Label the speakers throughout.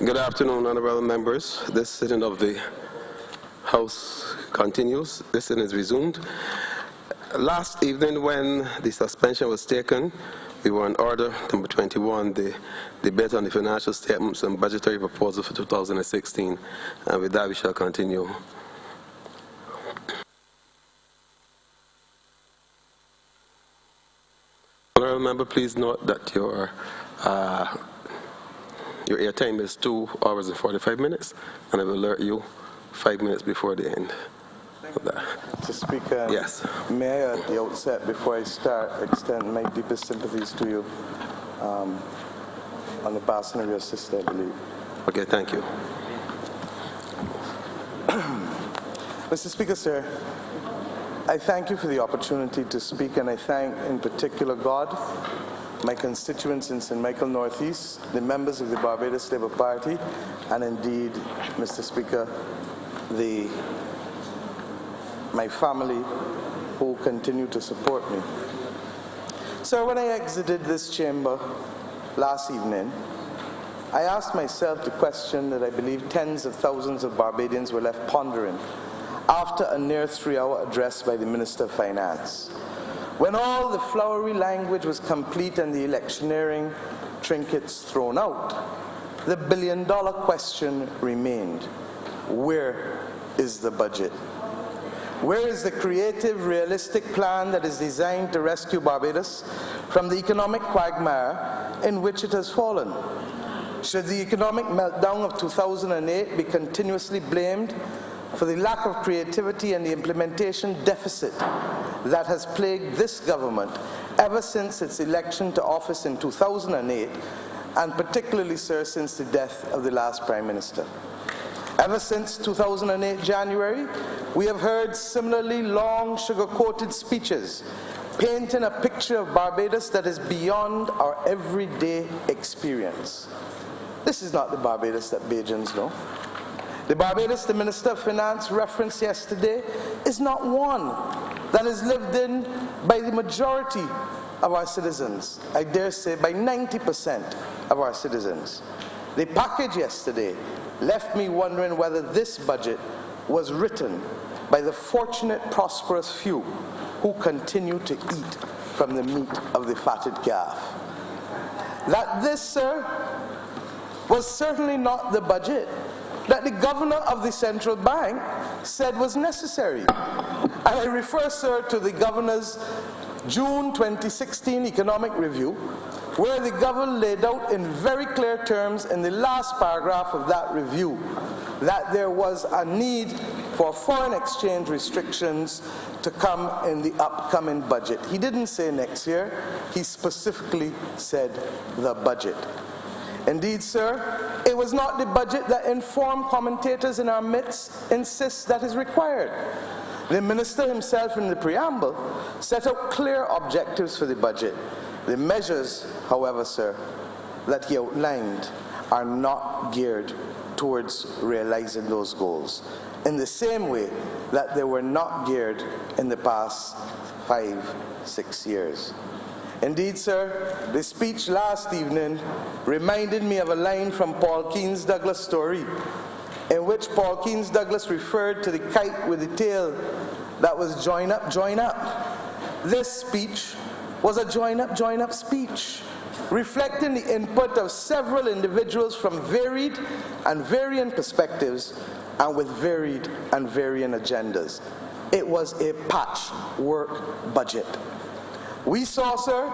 Speaker 1: Good afternoon, honourable members. This sitting of the House continues. This sitting is resumed. Last evening, when the suspension was taken, we were on order number 21, the debate on the financial statements and budgetary proposal for 2016. And with that, we shall continue. Honourable member, please note that your airtime is 2 hours and 45 minutes, and I will alert you 5 minutes before the end of that.
Speaker 2: Mr. Speaker,
Speaker 1: yes.
Speaker 2: May I, at the outset, before I start, extend my deepest sympathies to you on the passing of your sister, I believe.
Speaker 1: Okay, thank you.
Speaker 2: Mr. Speaker, sir, I thank you for the opportunity to speak, and I thank, in particular, God, my constituents in St. Michael Northeast, the members of the Barbados Labour Party, and indeed, Mr. Speaker, my family who continue to support me. Sir, when I exited this chamber last evening, I asked myself the question that I believe tens of thousands of Barbadians were left pondering after a near 3-hour address by the Minister of Finance. When all the flowery language was complete and the electioneering trinkets thrown out, the billion-dollar question remained: where is the budget? Where is the creative, realistic plan that is designed to rescue Barbados from the economic quagmire in which it has fallen? Should the economic meltdown of 2008 be continuously blamed for the lack of creativity and the implementation deficit that has plagued this government ever since its election to office in 2008, and particularly, sir, since the death of the last Prime Minister? Ever since 2008 January, we have heard similarly long, sugar-coated speeches painting a picture of Barbados that is beyond our everyday experience. This is not the Barbados that Bajans know. The Barbados the Minister of Finance referenced yesterday is not one that is lived in by the majority of our citizens, I dare say by 90% of our citizens. The package yesterday left me wondering whether this budget was written by the fortunate, prosperous few who continue to eat from the meat of the fatted calf. That this, sir, was certainly not the budget that the governor of the central bank said was necessary. And I refer, sir, to the governor's June 2016 economic review, where the governor laid out in very clear terms in the last paragraph of that review that there was a need for foreign exchange restrictions to come in the upcoming budget. He didn't say next year, he specifically said the budget. Indeed, sir, it was not the budget that informed commentators in our midst insist that is required. The minister himself in the preamble set out clear objectives for the budget. The measures, however, sir, that he outlined are not geared towards realizing those goals, in the same way that they were not geared in the past 5-6 years. Indeed, sir, the speech last evening reminded me of a line from Paul Keynes' Douglas story, in which Paul Keynes Douglas referred to the kite with the tail that was join up. This speech was a join up speech, reflecting the input of several individuals from varied and varying perspectives and with varied and varying agendas. It was a patchwork budget. We saw, sir,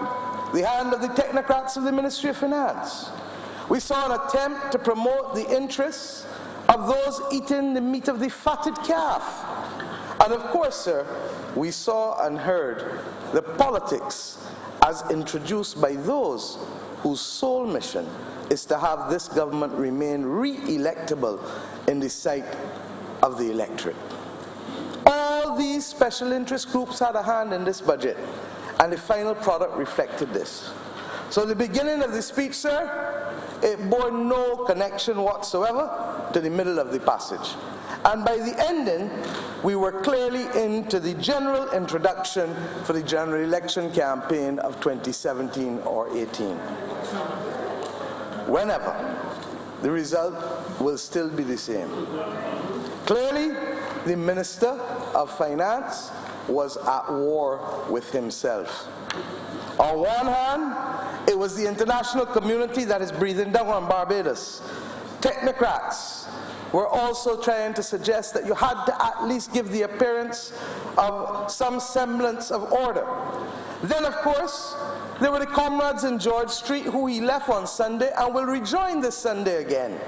Speaker 2: the hand of the technocrats of the Ministry of Finance. We saw an attempt to promote the interests of those eating the meat of the fatted calf. And of course, sir, we saw and heard the politics as introduced by those whose sole mission is to have this government remain re-electable in the sight of the electorate. All these special interest groups had a hand in this budget, and the final product reflected this. So the beginning of the speech, sir, it bore no connection whatsoever to the middle of the passage. And by the ending, we were clearly into the general introduction for the general election campaign of 2017 or 18. Whenever the result will still be the same. Clearly, the Minister of Finance was at war with himself. On one hand, it was the international community that is breathing down on Barbados. Technocrats were also trying to suggest that you had to at least give the appearance of some semblance of order. Then, of course, there were the comrades in George Street who he left on Sunday and will rejoin this Sunday again,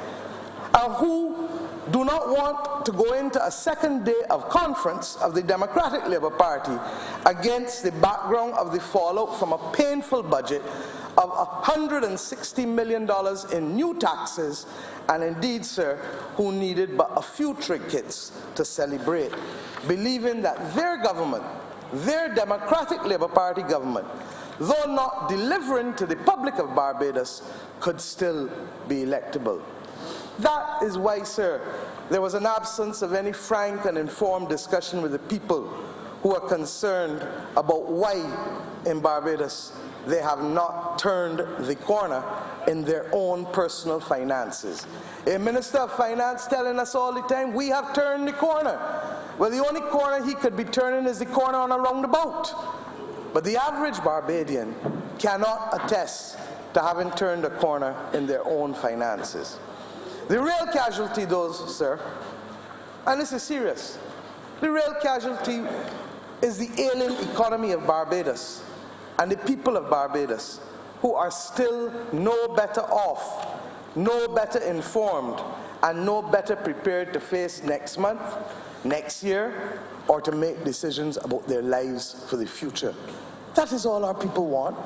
Speaker 2: and who do not want to go into a second day of conference of the Democratic Labour Party against the background of the fallout from a painful budget of $160 million in new taxes, and indeed, sir, who needed but a few trinkets to celebrate, believing that their government, their Democratic Labour Party government, though not delivering to the public of Barbados, could still be electable. That is why, sir, there was an absence of any frank and informed discussion with the people who are concerned about why in Barbados they have not turned the corner in their own personal finances. A Minister of Finance telling us all the time, we have turned the corner. Well, the only corner he could be turning is the corner on a roundabout. But the average Barbadian cannot attest to having turned a corner in their own finances. The real casualty, though, sir, and this is serious, the real casualty is the ailing economy of Barbados and the people of Barbados, who are still no better off, no better informed, and no better prepared to face next month, next year, or to make decisions about their lives for the future. That is all our people want,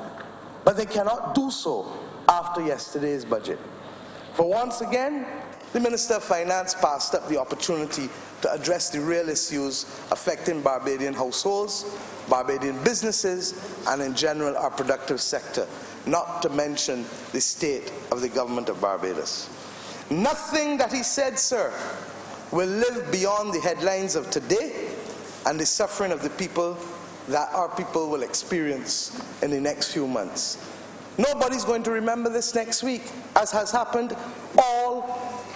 Speaker 2: but they cannot do so after yesterday's budget. For once again, the Minister of Finance passed up the opportunity to address the real issues affecting Barbadian households, Barbadian businesses, and in general our productive sector, not to mention the state of the government of Barbados. Nothing that he said, sir, will live beyond the headlines of today and the suffering of the people that our people will experience in the next few months. Nobody's going to remember this next week, as has happened all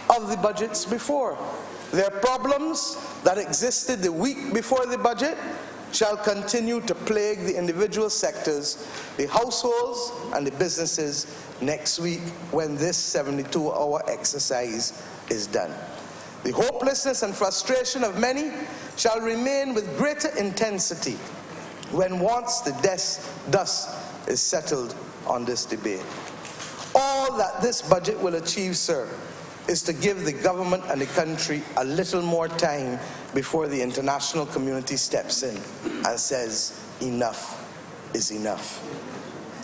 Speaker 2: of the budgets before. Their problems that existed the week before the budget shall continue to plague the individual sectors, the households, and the businesses next week when this 72-hour exercise is done. The hopelessness and frustration of many shall remain with greater intensity when once the dust is settled on this debate. All that this budget will achieve, sir, is to give the government and the country a little more time before the international community steps in and says, enough is enough.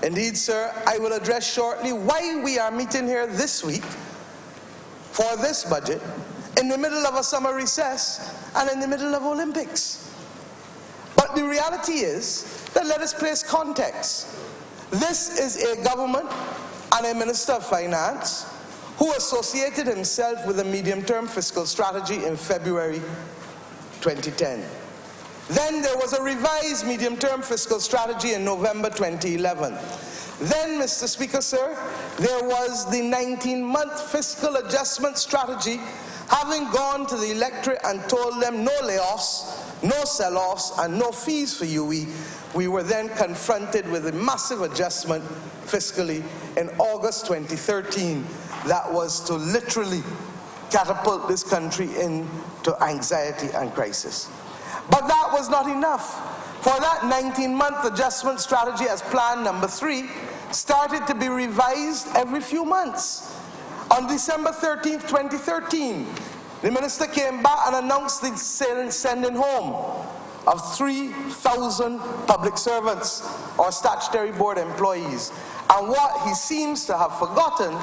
Speaker 2: Indeed, sir, I will address shortly why we are meeting here this week for this budget in the middle of a summer recess and in the middle of Olympics. But the reality is that let us place context. This is a government and a Minister of Finance who associated himself with a medium-term fiscal strategy in February 2010. Then there was a revised medium-term fiscal strategy in November 2011. Then, Mr. Speaker, sir, there was the 19-month fiscal adjustment strategy, having gone to the electorate and told them no layoffs, no sell-offs, and no fees for UE. We were then confronted with a massive adjustment fiscally in August 2013 that was to literally catapult this country into anxiety and crisis. But that was not enough. For that 19-month adjustment strategy, as plan number 3, started to be revised every few months. On December 13th, 2013, the minister came back and announced the sending home of 3,000 public servants or statutory board employees. And what he seems to have forgotten,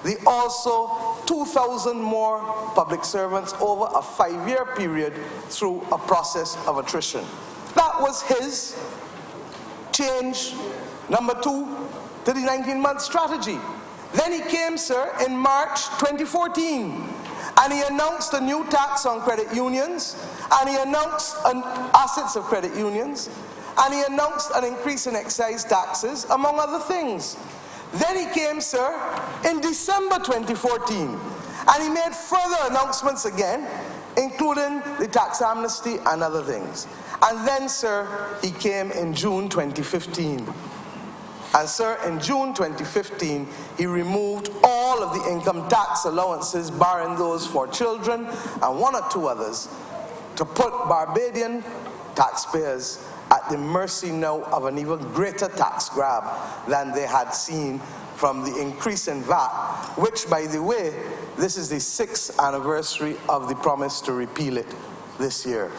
Speaker 2: the also 2,000 more public servants over a 5-year period through a process of attrition. That was his change, number 2, to the 19-month strategy. Then he came, sir, in March 2014, and he announced a new tax on credit unions, and he announced assets of credit unions, and he announced an increase in excise taxes, among other things. Then he came, sir, in December 2014, and he made further announcements again, including the tax amnesty and other things. And then, sir, he came in June 2015. And, sir, in June 2015, he removed all of the income tax allowances, barring those for children and one or two others, to put Barbadian taxpayers at the mercy now of an even greater tax grab than they had seen from the increase in VAT, which, by the way, this is the 6th anniversary of the promise to repeal it this year.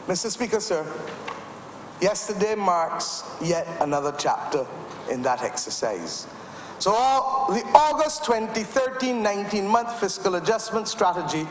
Speaker 2: Mr. Speaker, sir, yesterday marks yet another chapter in that exercise. So the August 2013 19-month fiscal adjustment strategy,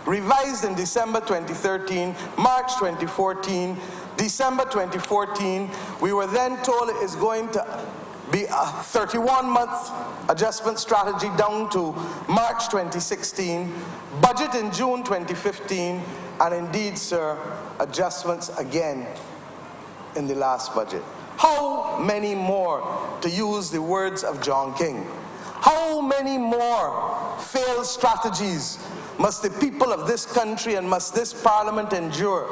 Speaker 2: revised in December 2013, March 2014, December 2014, we were then told it is going to be a 31-month adjustment strategy down to March 2016, budget in June 2015, and indeed, sir, adjustments again in the last budget. How many more, to use the words of John King, how many more failed strategies must the people of this country and must this parliament endure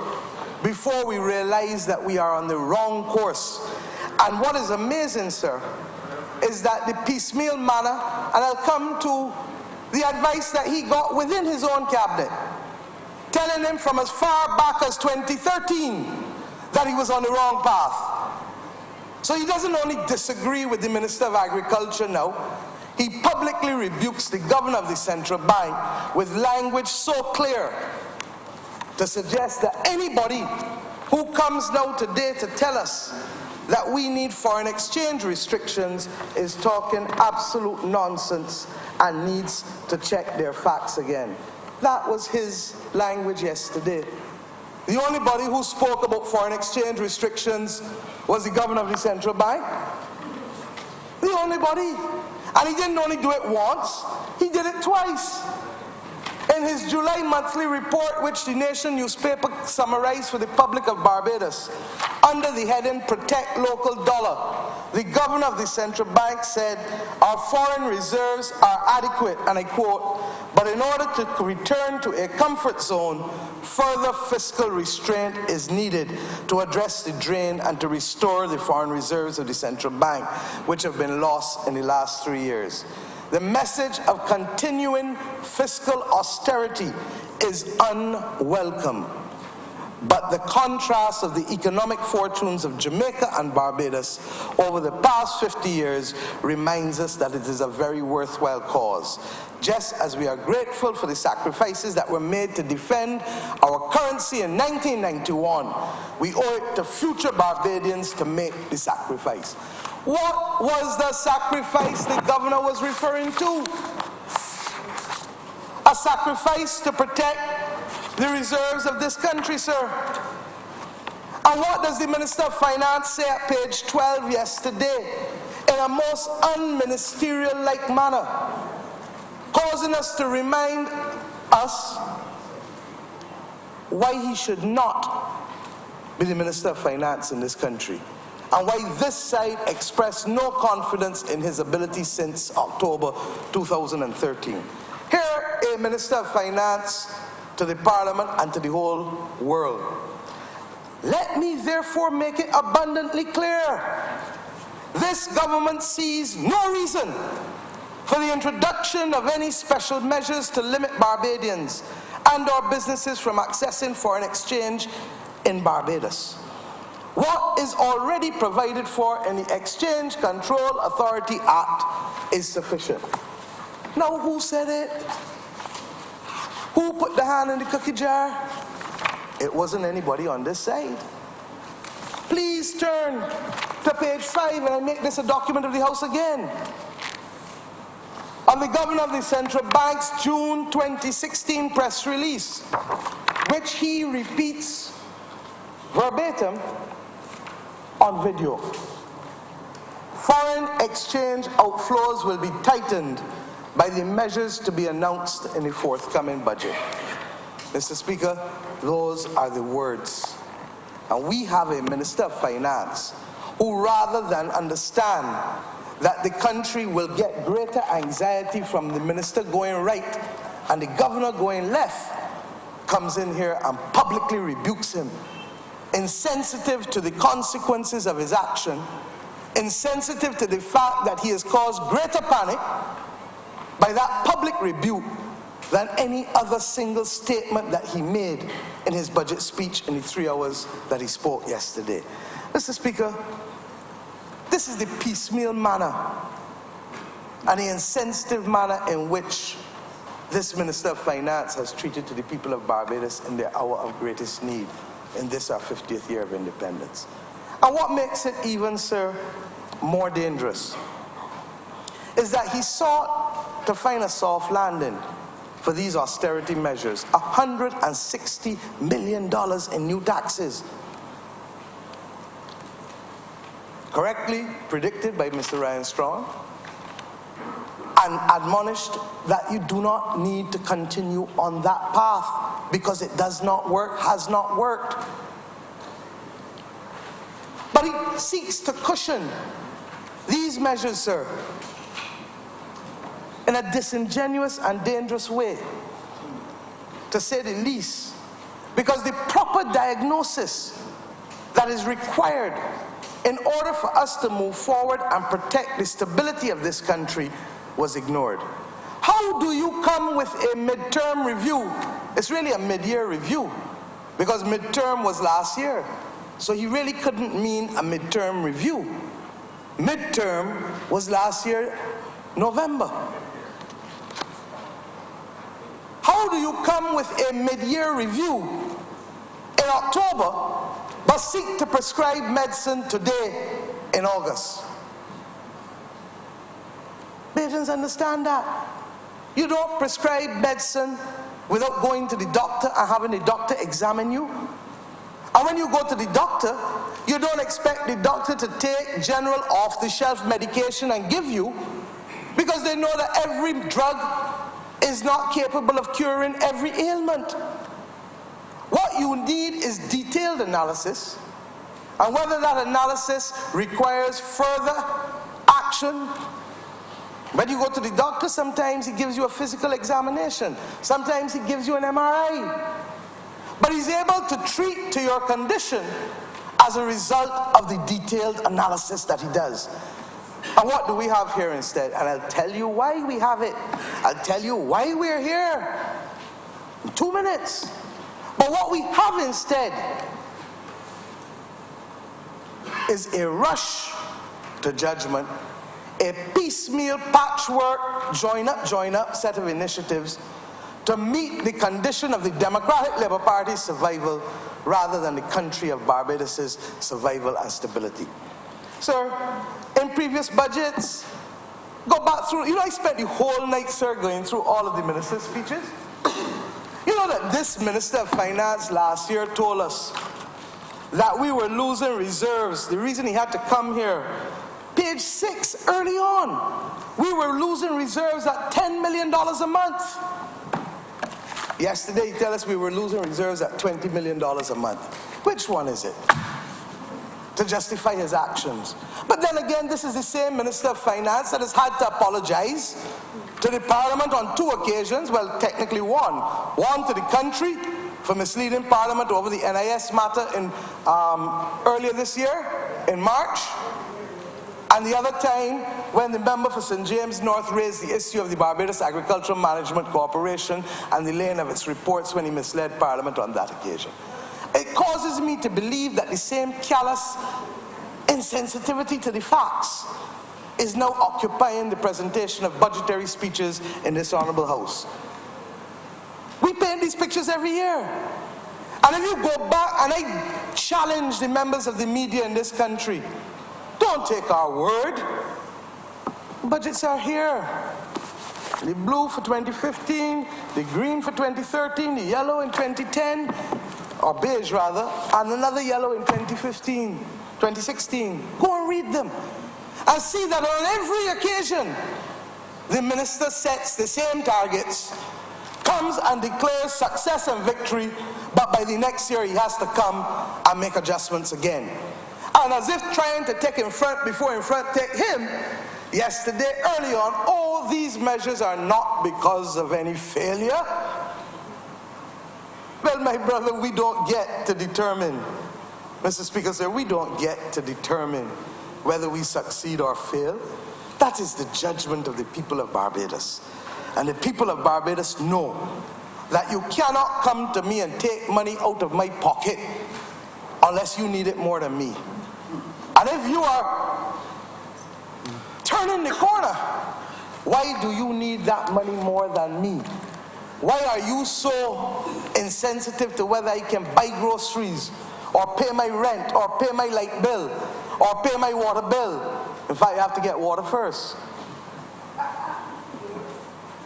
Speaker 2: before we realize that we are on the wrong course? And what is amazing, sir, is that the piecemeal manner, and I'll come to the advice that he got within his own cabinet, telling him from as far back as 2013 that he was on the wrong path. So he doesn't only disagree with the Minister of Agriculture now, he publicly rebukes the Governor of the Central Bank with language so clear to suggest that anybody who comes now today to tell us that we need foreign exchange restrictions is talking absolute nonsense and needs to check their facts again. That was his language yesterday. The only body who spoke about foreign exchange restrictions was the Governor of the Central Bank. The only body. And he didn't only do it once, he did it twice. In his July monthly report, which the Nation newspaper summarized for the public of Barbados, under the heading Protect Local Dollar, the Governor of the Central Bank said, our foreign reserves are adequate, and I quote, but in order to return to a comfort zone, further fiscal restraint is needed to address the drain and to restore the foreign reserves of the Central Bank, which have been lost in the last 3 years. The message of continuing fiscal austerity is unwelcome, but the contrast of the economic fortunes of Jamaica and Barbados over the past 50 years reminds us that it is a very worthwhile cause. Just as we are grateful for the sacrifices that were made to defend our currency in 1991, we owe it to future Barbadians to make the sacrifice. What was the sacrifice the governor was referring to? A sacrifice to protect the reserves of this country, sir. And what does the Minister of Finance say at page 12 yesterday? In a most unministerial-like manner, causing us to remind us why he should not be the Minister of Finance in this country, and why this side expressed no confidence in his ability since October 2013. Here, a Minister of Finance to the Parliament and to the whole world. Let me therefore make it abundantly clear. This government sees no reason for the introduction of any special measures to limit Barbadians and our businesses from accessing foreign exchange in Barbados. What is already provided for in the Exchange Control Authority Act is sufficient. Now, who said it? Who put the hand in the cookie jar? It wasn't anybody on this side. Please turn to page 5, and I make this a document of the House again. On the Governor of the Central Bank's June 2016 press release, which he repeats verbatim on video. Foreign exchange outflows will be tightened by the measures to be announced in the forthcoming budget. Mr. Speaker, those are the words. And we have a Minister of Finance who, rather than understand that the country will get greater anxiety from the minister going right and the governor going left, comes in here and publicly rebukes him, insensitive to the consequences of his action, insensitive to the fact that he has caused greater panic by that public rebuke than any other single statement that he made in his budget speech in the 3 hours that he spoke yesterday. Mr. Speaker, this is the piecemeal manner and the insensitive manner in which this Minister of Finance has treated to the people of Barbados in their hour of greatest need in this our 50th year of independence. And what makes it even, sir, more dangerous is that he sought to find a soft landing for these austerity measures, $160 million in new taxes. Correctly predicted by Mr. Ryan Strong and admonished that you do not need to continue on that path because it does not work, has not worked. But he seeks to cushion these measures, sir, in a disingenuous and dangerous way, to say the least, because the proper diagnosis that is required in order for us to move forward and protect the stability of this country was ignored. How do you come with a midterm review? It's really a mid-year review, because midterm was last year. So he really couldn't mean a midterm review. Midterm was last year, November. How do you come with a mid-year review in October, but seek to prescribe medicine today in August? Bajans understand that. You don't prescribe medicine without going to the doctor and having the doctor examine you. And when you go to the doctor, you don't expect the doctor to take general off-the-shelf medication and give you, because they know that every drug is not capable of curing every ailment. What you need is detailed analysis, and whether that analysis requires further action. When you go to the doctor, sometimes he gives you a physical examination, sometimes he gives you an MRI. But he's able to treat to your condition as a result of the detailed analysis that he does. And what do we have here instead? And I'll tell you why we have it. I'll tell you why we're here in 2 minutes. But what we have instead is a rush to judgment, a piecemeal patchwork, join up set of initiatives to meet the condition of the Democratic Labour Party's survival rather than the country of Barbados' survival and stability. Sir, in previous budgets, go back through, I spent the whole night, sir, going through all of the minister's speeches. You know that this Minister of Finance last year told us that we were losing reserves. The reason he had to come here, page 6, early on, we were losing reserves at $10 million a month. Yesterday, he told us we were losing reserves at $20 million a month. Which one is it? To justify his actions. But then again, this is the same Minister of Finance that has had to apologize to the Parliament on 2 occasions, well, technically one. One to the country for misleading Parliament over the NIS matter in earlier this year, in March. And the other time, when the member for St. James North raised the issue of the Barbados Agricultural Management Corporation and the laying of its reports when he misled Parliament on that occasion. It causes me to believe that the same callous insensitivity to the facts is now occupying the presentation of budgetary speeches in this Honourable House. We paint these pictures every year. And if you go back, and I challenge the members of the media in this country, don't take our word. Budgets are here. The blue for 2015, the green for 2013, the yellow in 2010, or beige rather, and another yellow in 2016. Go and read them and see that on every occasion the minister sets the same targets, comes and declares success and victory, but by the next year he has to come and make adjustments again. And as if trying to take in front before in front take him, yesterday early on, oh, these measures are not because of any failure. Well, my brother, we don't get to determine, Mr. Speaker, sir, we don't get to determine whether we succeed or fail. That is the judgment of the people of Barbados. And the people of Barbados know that you cannot come to me and take money out of my pocket unless you need it more than me. And if you are turning the corner, why do you need that money more than me? Why are you so insensitive to whether I can buy groceries or pay my rent or pay my light bill or pay my water bill? In fact, you have to get water first.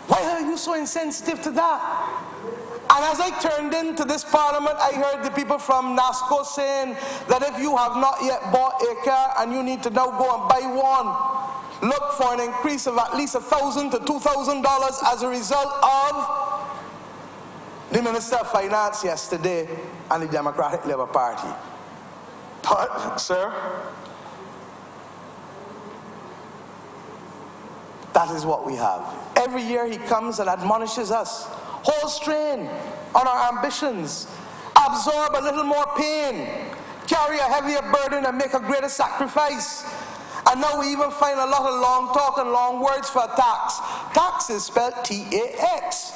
Speaker 2: Why are you so insensitive to that? And as I turned into this parliament, I heard the people from NASCO saying that if you have not yet bought a car and you need to now go and buy one, look for an increase of at least $1,000 to $2,000 as a result of the Minister of Finance yesterday and the Democratic Labour Party. But, sir, that is what we have. Every year he comes and admonishes us. Hold strain on our ambitions. Absorb a little more pain. Carry a heavier burden and make a greater sacrifice. And now we even find a lot of long talk and long words for tax. Tax is spelled T-A-X.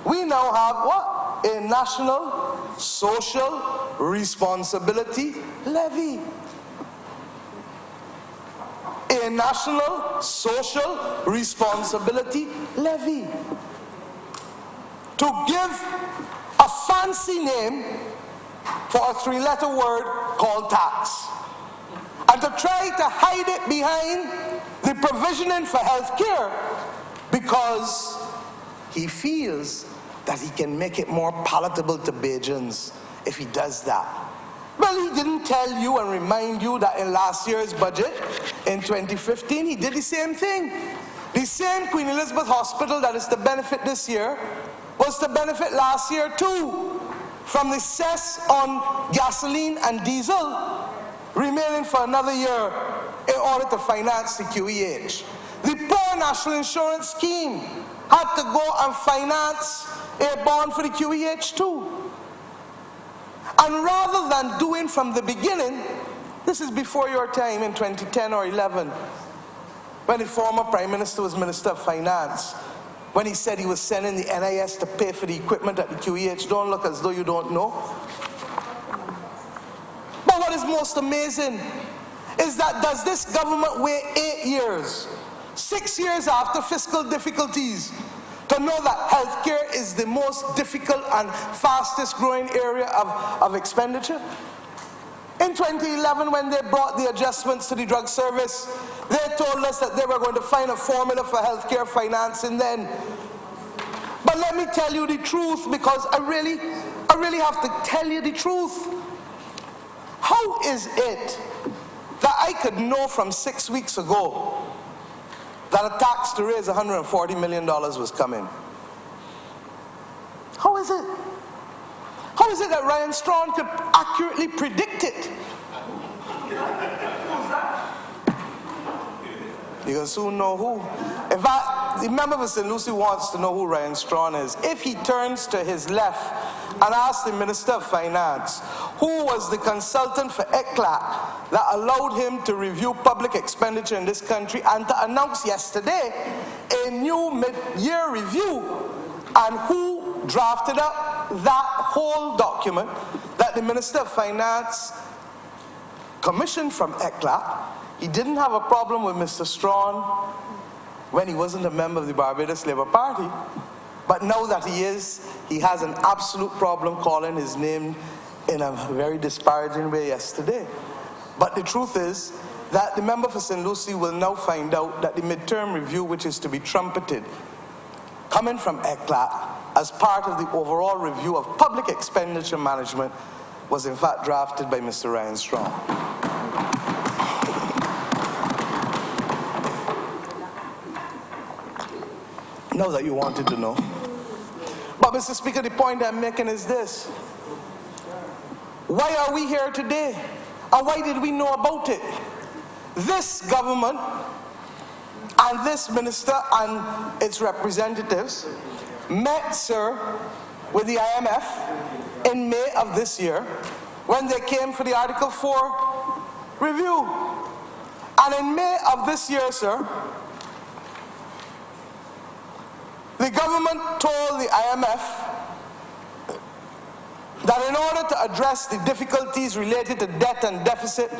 Speaker 2: We now have what? A National Social Responsibility Levy. A National Social Responsibility Levy. To give a fancy name for a three-letter word called tax. And to try to hide it behind the provisioning for health care because he feels that he can make it more palatable to Bajans if he does that. Well, he didn't tell you and remind you that in last year's budget, in 2015, he did the same thing. The same Queen Elizabeth Hospital that is to benefit this year was to benefit last year too, from the cess on gasoline and diesel remaining for another year in order to finance the QEH. The Poor National Insurance Scheme had to go and finance a bond for the QEH too. And rather than doing from the beginning, this is before your time in 2010 or 11, when the former Prime Minister was Minister of Finance, when he said he was sending the NIS to pay for the equipment at the QEH. Don't look as though you don't know. But what is most amazing is that does this government wait 8 years, 6 years after fiscal difficulties, to know that healthcare is the most difficult and fastest growing area of expenditure? In 2011, when they brought the adjustments to the drug service, they told us that they were going to find a formula for healthcare financing then. But let me tell you the truth, because I really have to tell you the truth. How is it that I could know from 6 weeks ago that a tax to raise $140 million was coming? How is it? How is it that Ryan Strachan could accurately predict it? You can soon know who. In fact, the member for St. Lucie wants to know who Ryan Strachan is. If he turns to his left and asks the Minister of Finance who was the consultant for ECLAT that allowed him to review public expenditure in this country and to announce yesterday a new mid-year review, and who drafted up that whole document that the Minister of Finance commissioned from ECLAT, he didn't have a problem with Mr. Strachan when he wasn't a member of the Barbados Labour Party. But now that he is, he has an absolute problem calling his name in a very disparaging way yesterday. But the truth is that the member for St. Lucie will now find out that the midterm review, which is to be trumpeted, coming from ECLAT as part of the overall review of public expenditure management, was in fact drafted by Mr. Ryan Strachan. Know that you wanted to know. But Mr. Speaker, the point I'm making is this. Why are we here today? And why did we know about it? This government And this minister and its representatives met, sir, with the IMF in May of this year when they came for the Article 4 review. And in May of this year, sir, the government told the IMF that in order to address the difficulties related to debt and deficit,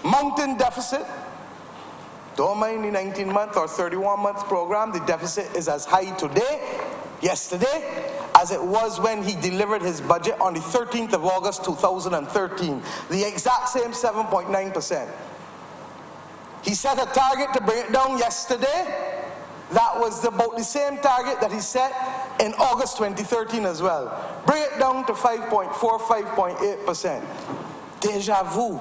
Speaker 2: mounting deficit, don't mind the 19-month or 31-month program, the deficit is as high today, yesterday, as it was when he delivered his budget on the 13th of August 2013, the exact same 7.9%. He set a target to bring it down yesterday. That was about the same target that he set in August 2013 as well. Bring it down to 5.4, 5.8%. Deja vu.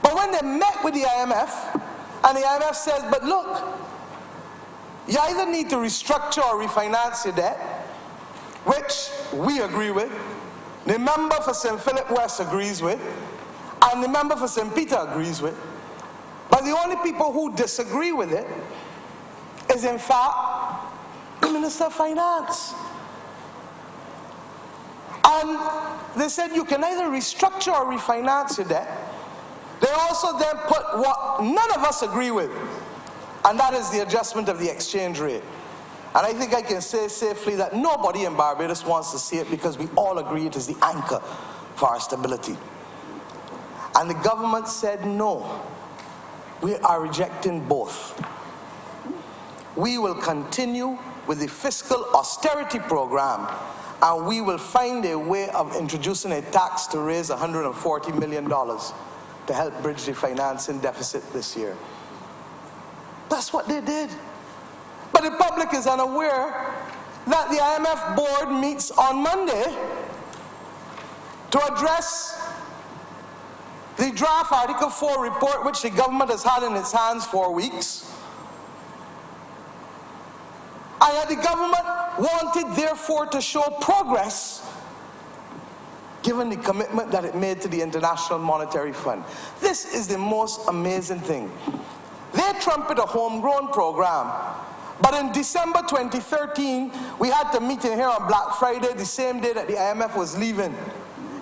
Speaker 2: But when they met with the IMF, and the IMF says, but look, you either need to restructure or refinance your debt, which we agree with, the member for St. Philip West agrees with, and the member for St. Peter agrees with. But the only people who disagree with it is, in fact, the Minister of Finance. And they said you can either restructure or refinance your debt. They also then put what none of us agree with, and that is the adjustment of the exchange rate. And I think I can say safely that nobody in Barbados wants to see it because we all agree it is the anchor for our stability. And the government said no. We are rejecting both. We will continue with the fiscal austerity program, and we will find a way of introducing a tax to raise $140 million to help bridge the financing deficit this year. That's what they did. But the public is unaware that the IMF board meets on Monday to address the draft Article 4 report, which the government has had in its hands for weeks. And that the government wanted, therefore, to show progress given the commitment that it made to the International Monetary Fund. This is the most amazing thing. They trumpet a homegrown program, but in December 2013, we had to meet in here on Black Friday, the same day that the IMF was leaving,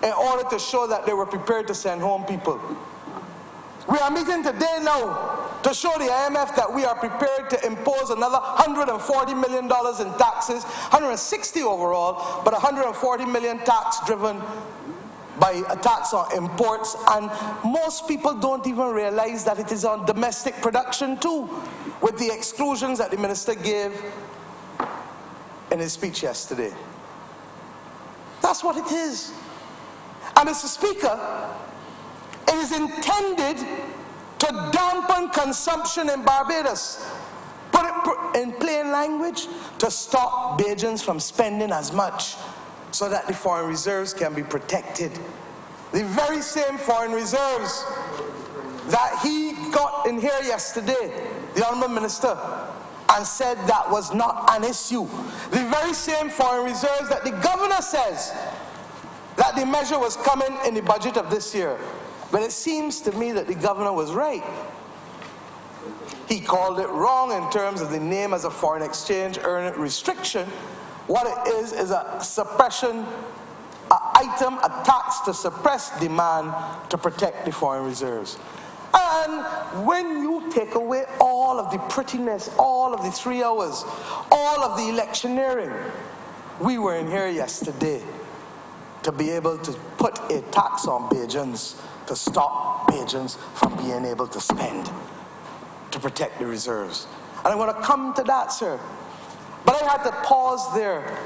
Speaker 2: in order to show that they were prepared to send home people. We are meeting today now to show the IMF that we are prepared to impose another $140 million in taxes, 160 overall, but 140 million tax driven by a tax on imports. And most people don't even realize that it is on domestic production too, with the exclusions that the minister gave in his speech yesterday. That's what it is. And Mr. Speaker, it is intended to dampen consumption in Barbados. Put it in plain language, to stop Bajans from spending as much so that the foreign reserves can be protected. The very same foreign reserves that he got in here yesterday, the Honourable Minister, and said that was not an issue. The very same foreign reserves that the Governor says that the measure was coming in the budget of this year. But it seems to me that the Governor was right. He called it wrong in terms of the name as a foreign exchange earning restriction. What it is a suppression, an item, a tax to suppress demand to protect the foreign reserves. And when you take away all of the prettiness, all of the 3 hours, all of the electioneering, we were in here yesterday to be able to put a tax on Bajans to stop Bajans from being able to spend, to protect the reserves. And I want to come to that, sir. But I had to pause there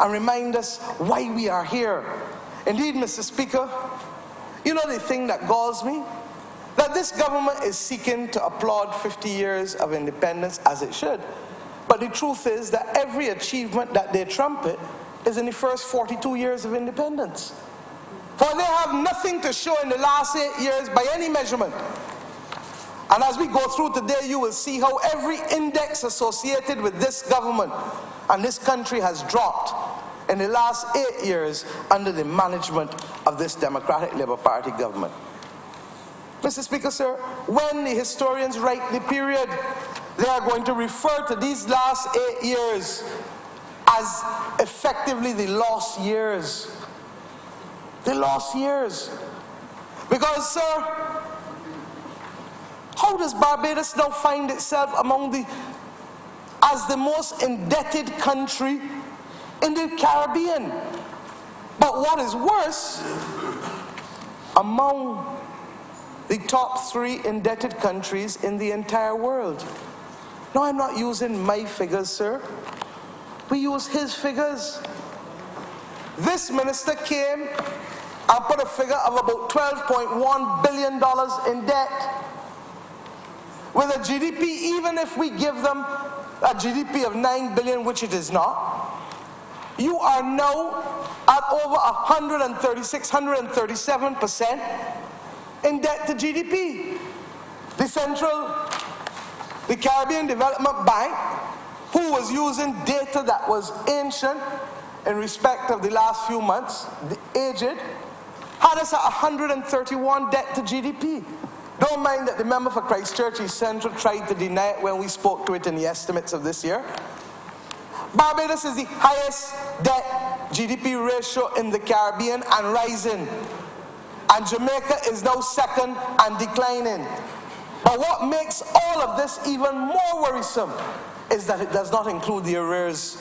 Speaker 2: and remind us why we are here. Indeed, Mr. Speaker, you know the thing that galls me? That this government is seeking to applaud 50 years of independence, as it should. But the truth is that every achievement that they trumpet is in the first 42 years of independence. For they have nothing to show in the last 8 years by any measurement. And as we go through today, you will see how every index associated with this government and this country has dropped in the last 8 years under the management of this Democratic Labour Party government. Mr. Speaker, sir, when the historians write the period they are going to refer to these last 8 years as effectively the lost years. The lost years. Because, sir, how does Barbados now find itself as the most indebted country in the Caribbean? But what is worse, among the top 3 indebted countries in the entire world. Now, I'm not using my figures, sir. We use his figures. This minister came and put a figure of about $12.1 billion in debt. With a GDP, even if we give them a GDP of $9 billion, which it is not, you are now at over 137% in debt to GDP. The Caribbean Development Bank, who was using data that was ancient in respect of the last few months, the aged, had us at 131 debt to GDP. Don't mind that the member for Christchurch East Central tried to deny it when we spoke to it in the estimates of this year. Barbados is the highest debt GDP ratio in the Caribbean and rising. And Jamaica is now second and declining. But what makes all of this even more worrisome is that it does not include the arrears,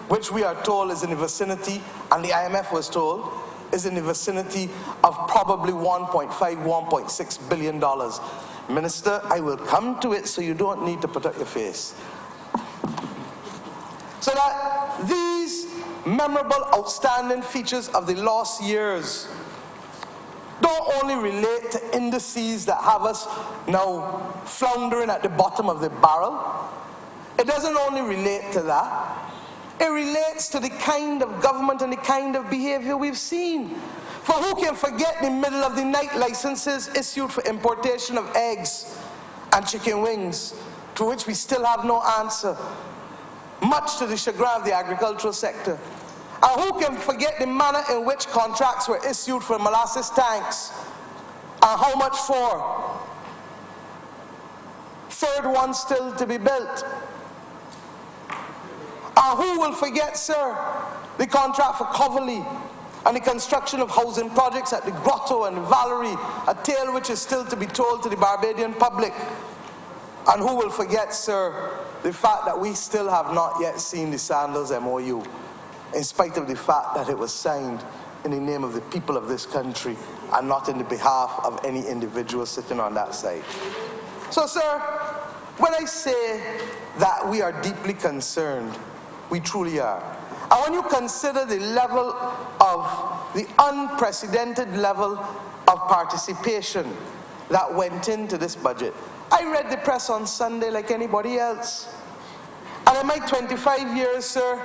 Speaker 2: which we are told is in the vicinity, and the IMF was told, is in the vicinity of probably $1.6 billion. Minister, I will come to it so you don't need to put up your face. So that these memorable, outstanding features of the lost years don't only relate to indices that have us now floundering at the bottom of the barrel. It doesn't only relate to that. It relates to the kind of government and the kind of behavior we've seen. For who can forget the middle of the night licenses issued for importation of eggs and chicken wings, to which we still have no answer, much to the chagrin of the agricultural sector? And who can forget the manner in which contracts were issued for molasses tanks, and how much for? Third one still to be built. And who will forget, sir, the contract for Coverley and the construction of housing projects at the Grotto and Valerie, a tale which is still to be told to the Barbadian public? And who will forget, sir, the fact that we still have not yet seen the Sandals MOU, in spite of the fact that it was signed in the name of the people of this country and not in the behalf of any individual sitting on that side. So, sir, when I say that we are deeply concerned, we truly are. And when you consider the level of, the unprecedented level of participation that went into this budget, I read the press on Sunday like anybody else. And in my 25 years, sir,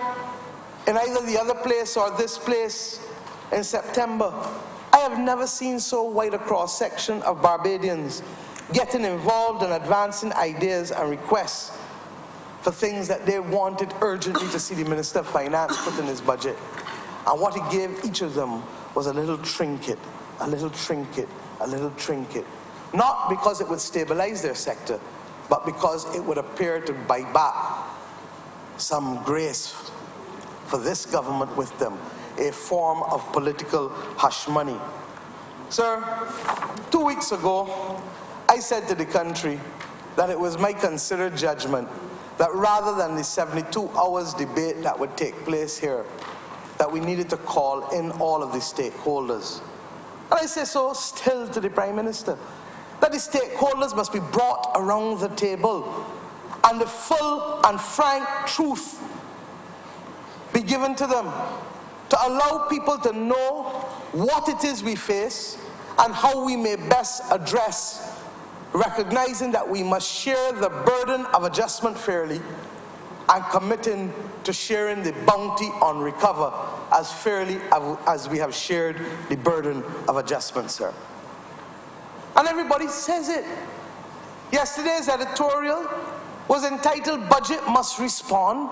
Speaker 2: in either the other place or this place in September, I have never seen so wide a cross-section of Barbadians getting involved in advancing ideas and requests for things that they wanted urgently to see the Minister of Finance put in his budget. And what he gave each of them was a little trinket, a little trinket, a little trinket. Not because it would stabilize their sector, but because it would appear to buy back some grace for this government with them, a form of political hush money. Sir, 2 weeks ago, I said to the country that it was my considered judgment that rather than the 72 hours debate that would take place here, that we needed to call in all of the stakeholders. And I say so still to the Prime Minister, that the stakeholders must be brought around the table and the full and frank truth be given to them, to allow people to know what it is we face and how we may best address, recognizing that we must share the burden of adjustment fairly and committing to sharing the bounty on recover as fairly as we have shared the burden of adjustment, sir. And everybody says it. Yesterday's editorial was entitled, "Budget Must Respond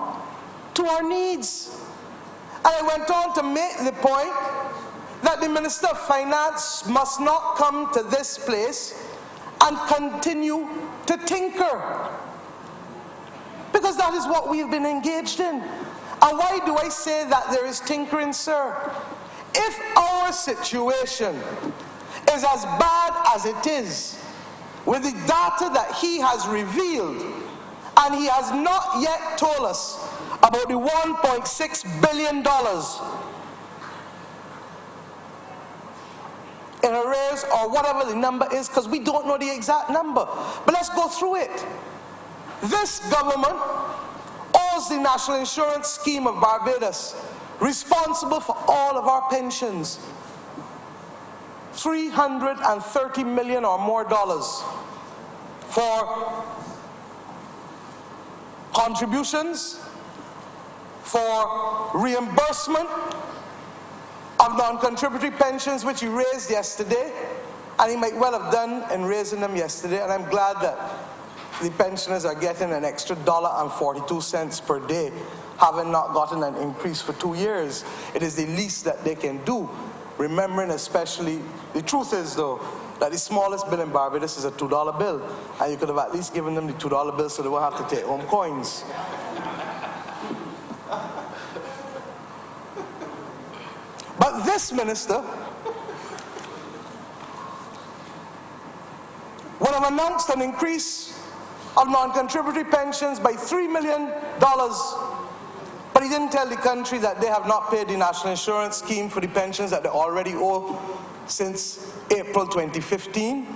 Speaker 2: to Our Needs." And I went on to make the point that the Minister of Finance must not come to this place and continue to tinker. Because that is what we've been engaged in. And why do I say that there is tinkering, sir? If our situation is as bad as it is, with the data that he has revealed, and he has not yet told us about the $1.6 billion in arrears, or whatever the number is, because we don't know the exact number. But let's go through it. This government owes the National Insurance Scheme of Barbados, responsible for all of our pensions, $330 million or more for contributions, for reimbursement of non-contributory pensions, which he raised yesterday, and he might well have done in raising them yesterday, and I'm glad that the pensioners are getting an extra $1.42 per day, having not gotten an increase for 2 years. It is the least that they can do, remembering especially, the truth is though, that the smallest bill in Barbados is a $2 bill, and you could have at least given them the $2 bill so they won't have to take home coins. But this minister would have announced an increase of non-contributory pensions by $3 million, but he didn't tell the country that they have not paid the National Insurance Scheme for the pensions that they already owe since April 2015.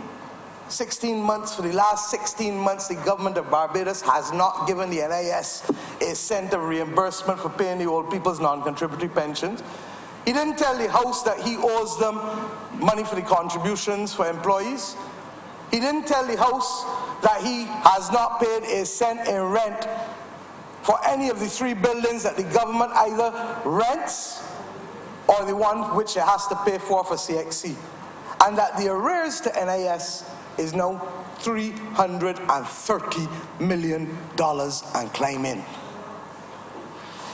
Speaker 2: 16 months, for the last 16 months, the government of Barbados has not given the NIS a cent of reimbursement for paying the old people's non-contributory pensions. He didn't tell the House that he owes them money for the contributions for employees. He didn't tell the House that he has not paid a cent in rent for any of the 3 buildings that the government either rents or the one which it has to pay for CXC. And that the arrears to NIS is now $330 million and climbing.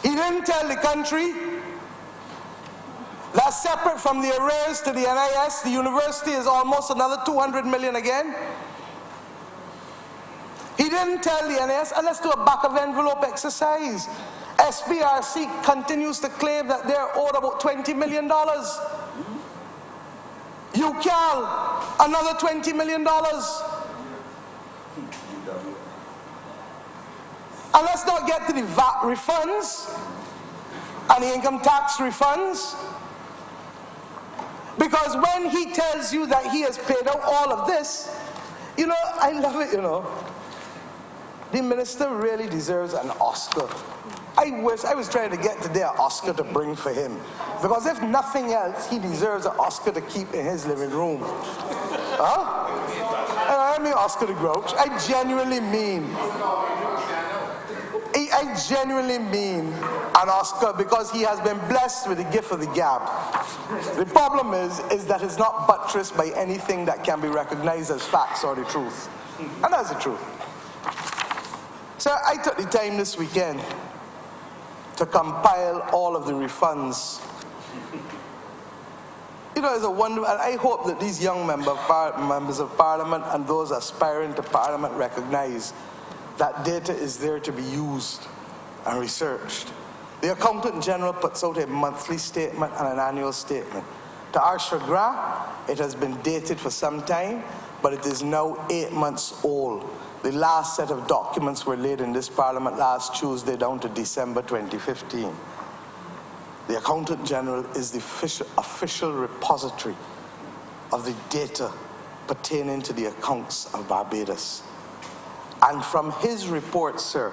Speaker 2: He didn't tell the country that separate from the arrears to the NIS, the university is almost another $200 million again. He didn't tell the NIS, and let's do a back of envelope exercise. SPRC continues to claim that they're owed about $20 million. UCAL, another $20 million. And let's not get to the VAT refunds and the income tax refunds. Because when he tells you that he has paid out all of this, you know, I love it, you know. The minister really deserves an Oscar. I was trying to get today an Oscar to bring for him. Because if nothing else, he deserves an Oscar to keep in his living room. Huh? And I mean Oscar the Grouch. I genuinely mean an Oscar, because he has been blessed with the gift of the gab. The problem is that it's not buttressed by anything that can be recognized as facts or the truth. And that's the truth. So I took the time this weekend to compile all of the refunds. You know, it's a wonder, and I hope that these young members of Parliament and those aspiring to Parliament recognize that data is there to be used and researched. The Accountant General puts out a monthly statement and an annual statement. To our chagrin, it has been dated for some time, but it is now 8 months old. The last set of documents were laid in this Parliament last Tuesday down to December 2015. The Accountant General is the official repository of the data pertaining to the accounts of Barbados. And from his report, sir,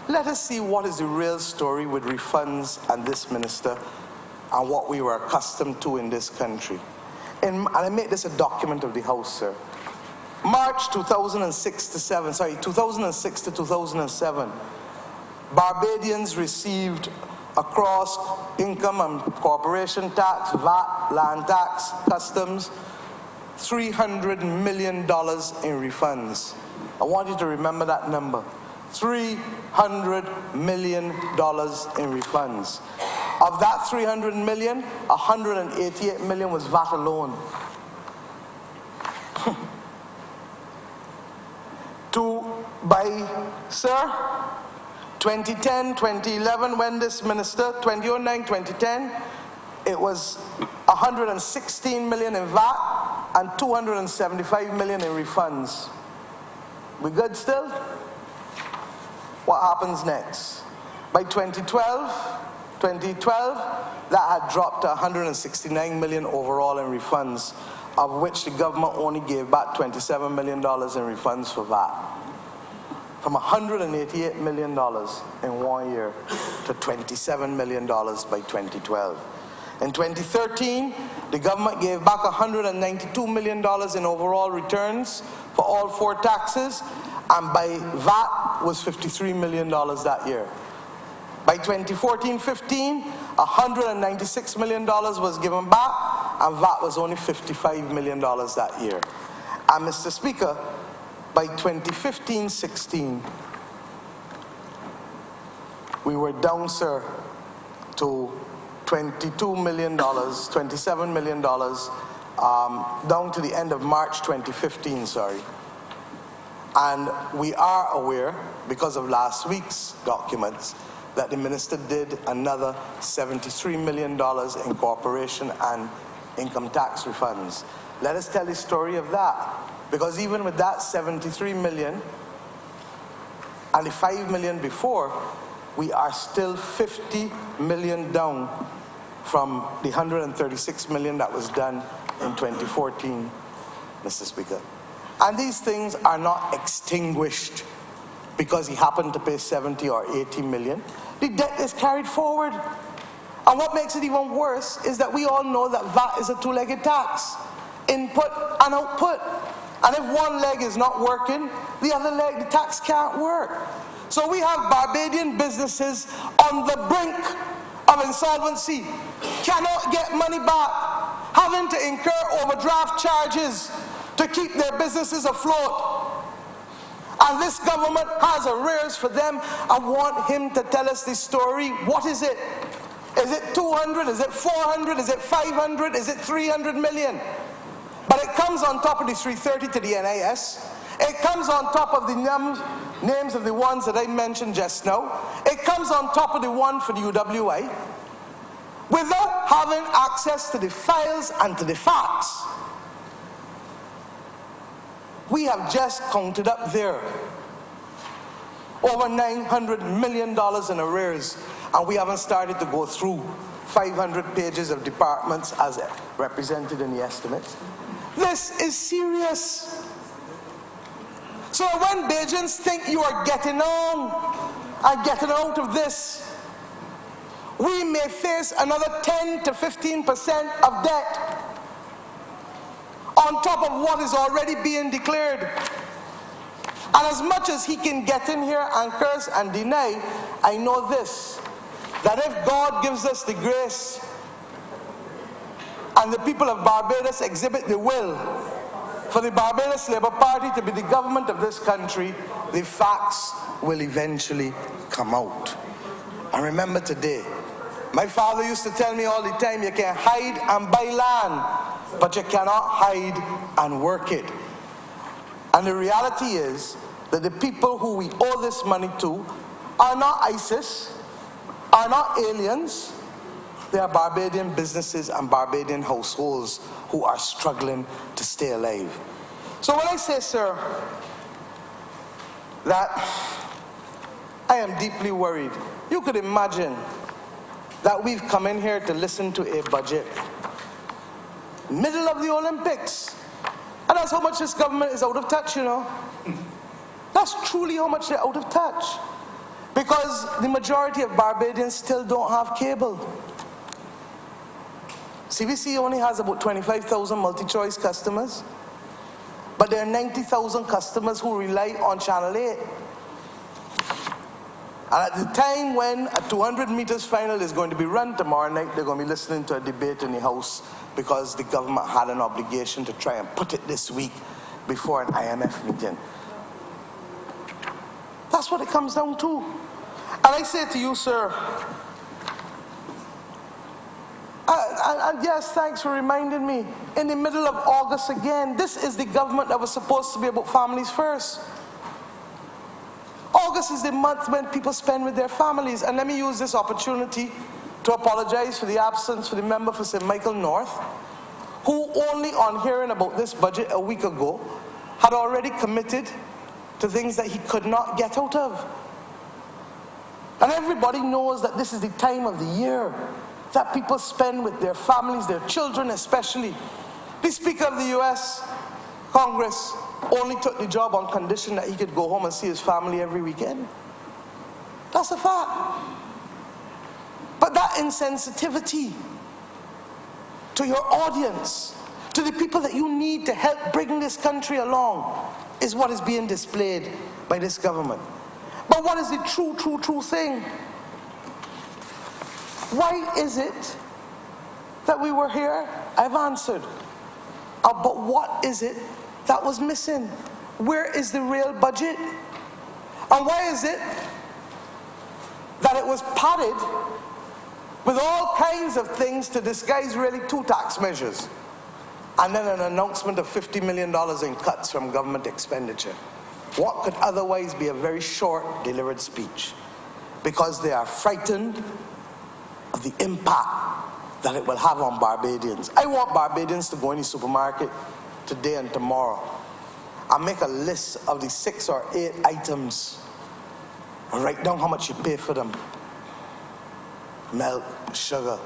Speaker 2: let us see what is the real story with refunds and this minister and what we were accustomed to in this country. And I make this a document of the House, sir. March 2006 to 2007, Barbadians received across income and corporation tax, VAT, land tax, customs, $300 million in refunds. I want you to remember that number. $300 million in refunds. Of that $300 million, $188 million was VAT alone. 2010, 2011, when this minister, 2009, 2010, it was 116 million in VAT and 275 million in refunds. We good still? What happens next? By 2012, that had dropped to 169 million overall in refunds, of which the government only gave back $27 million in refunds for VAT. From $188 million in 1 year to $27 million by 2012. In 2013, the government gave back $192 million in overall returns for all 4 taxes, and by VAT was $53 million that year. By 2014-15, $196 million was given back, and VAT was only $55 million that year. And Mr. Speaker, by 2015-16, we were down, sir, to $22 million, $27 million, down to the end of March 2015, sorry. And we are aware, because of last week's documents, that the minister did another $73 million in corporation and income tax refunds. Let us tell the story of that, because even with that 73 million and the 5 million before, we are still 50 million down from the 136 million that was done in 2014, Mr. Speaker. And these things are not extinguished because he happened to pay 70 or 80 million. The debt is carried forward. And what makes it even worse is that we all know that VAT is a two-legged tax, input and output. And if one leg is not working, the other leg, the tax can't work. So we have Barbadian businesses on the brink of insolvency, cannot get money back, having to incur overdraft charges to keep their businesses afloat. And this government has arrears for them. I want him to tell us this story. What is it? Is it 200? Is it 400? Is it 500? Is it 300 million? But it comes on top of the 330 to the NIS. It comes on top of the names of the ones that I mentioned just now. It comes on top of the one for the UWI, without having access to the files and to the facts. We have just counted up there over $900 million in arrears, and we haven't started to go through 500 pages of departments as represented in the estimates. This is serious. So when Bajans think you are getting on and getting out of this, we may face another 10 to 15% of debt on top of what is already being declared. And as much as he can get in here and curse and deny, I know this, that if God gives us the grace and the people of Barbados exhibit the will for the Barbados Labour Party to be the government of this country, the facts will eventually come out. And remember today, my father used to tell me all the time, you can hide and buy land, but you cannot hide and work it. And the reality is that the people who we owe this money to are not ISIS, are not aliens. They are Barbadian businesses and Barbadian households who are struggling to stay alive. So when I say, sir, that I am deeply worried, you could imagine that we've come in here to listen to a budget middle of the Olympics, and that's how much this government is out of touch, you know. That's truly how much they're out of touch, because the majority of Barbadians still don't have cable. CBC only has about 25,000 multi-choice customers, but there are 90,000 customers who rely on Channel 8. And at the time when a 200 meters final is going to be run tomorrow night, they're going to be listening to a debate in the House because the government had an obligation to try and put it this week before an IMF meeting. That's what it comes down to. And I say to you, sir, and yes, thanks for reminding me, in the middle of August again, this is the government that was supposed to be about families first. August August is the month when people spend with their families. And let me use this opportunity to apologize for the absence for the member for St. Michael North, who only on hearing about this budget a week ago had already committed to things that he could not get out of. And everybody knows that this is the time of the year that people spend with their families, their children especially. The Speaker of the U.S. Congress only took the job on condition that he could go home and see his family every weekend. That's a fact. But that insensitivity to your audience, to the people that you need to help bring this country along, is what is being displayed by this government. But what is the true thing? Why is it that we were here? I've answered. But what is it that was missing? Where is the real budget? And why is it that it was padded with all kinds of things to disguise really two tax measures, and then an announcement of $50 million in cuts from government expenditure? What could otherwise be a very short delivered speech, because they are frightened of the impact that it will have on Barbadians. I want Barbadians to go in the supermarket today and tomorrow and make a list of the 6 or 8 items and write down how much you pay for them. Milk, sugar,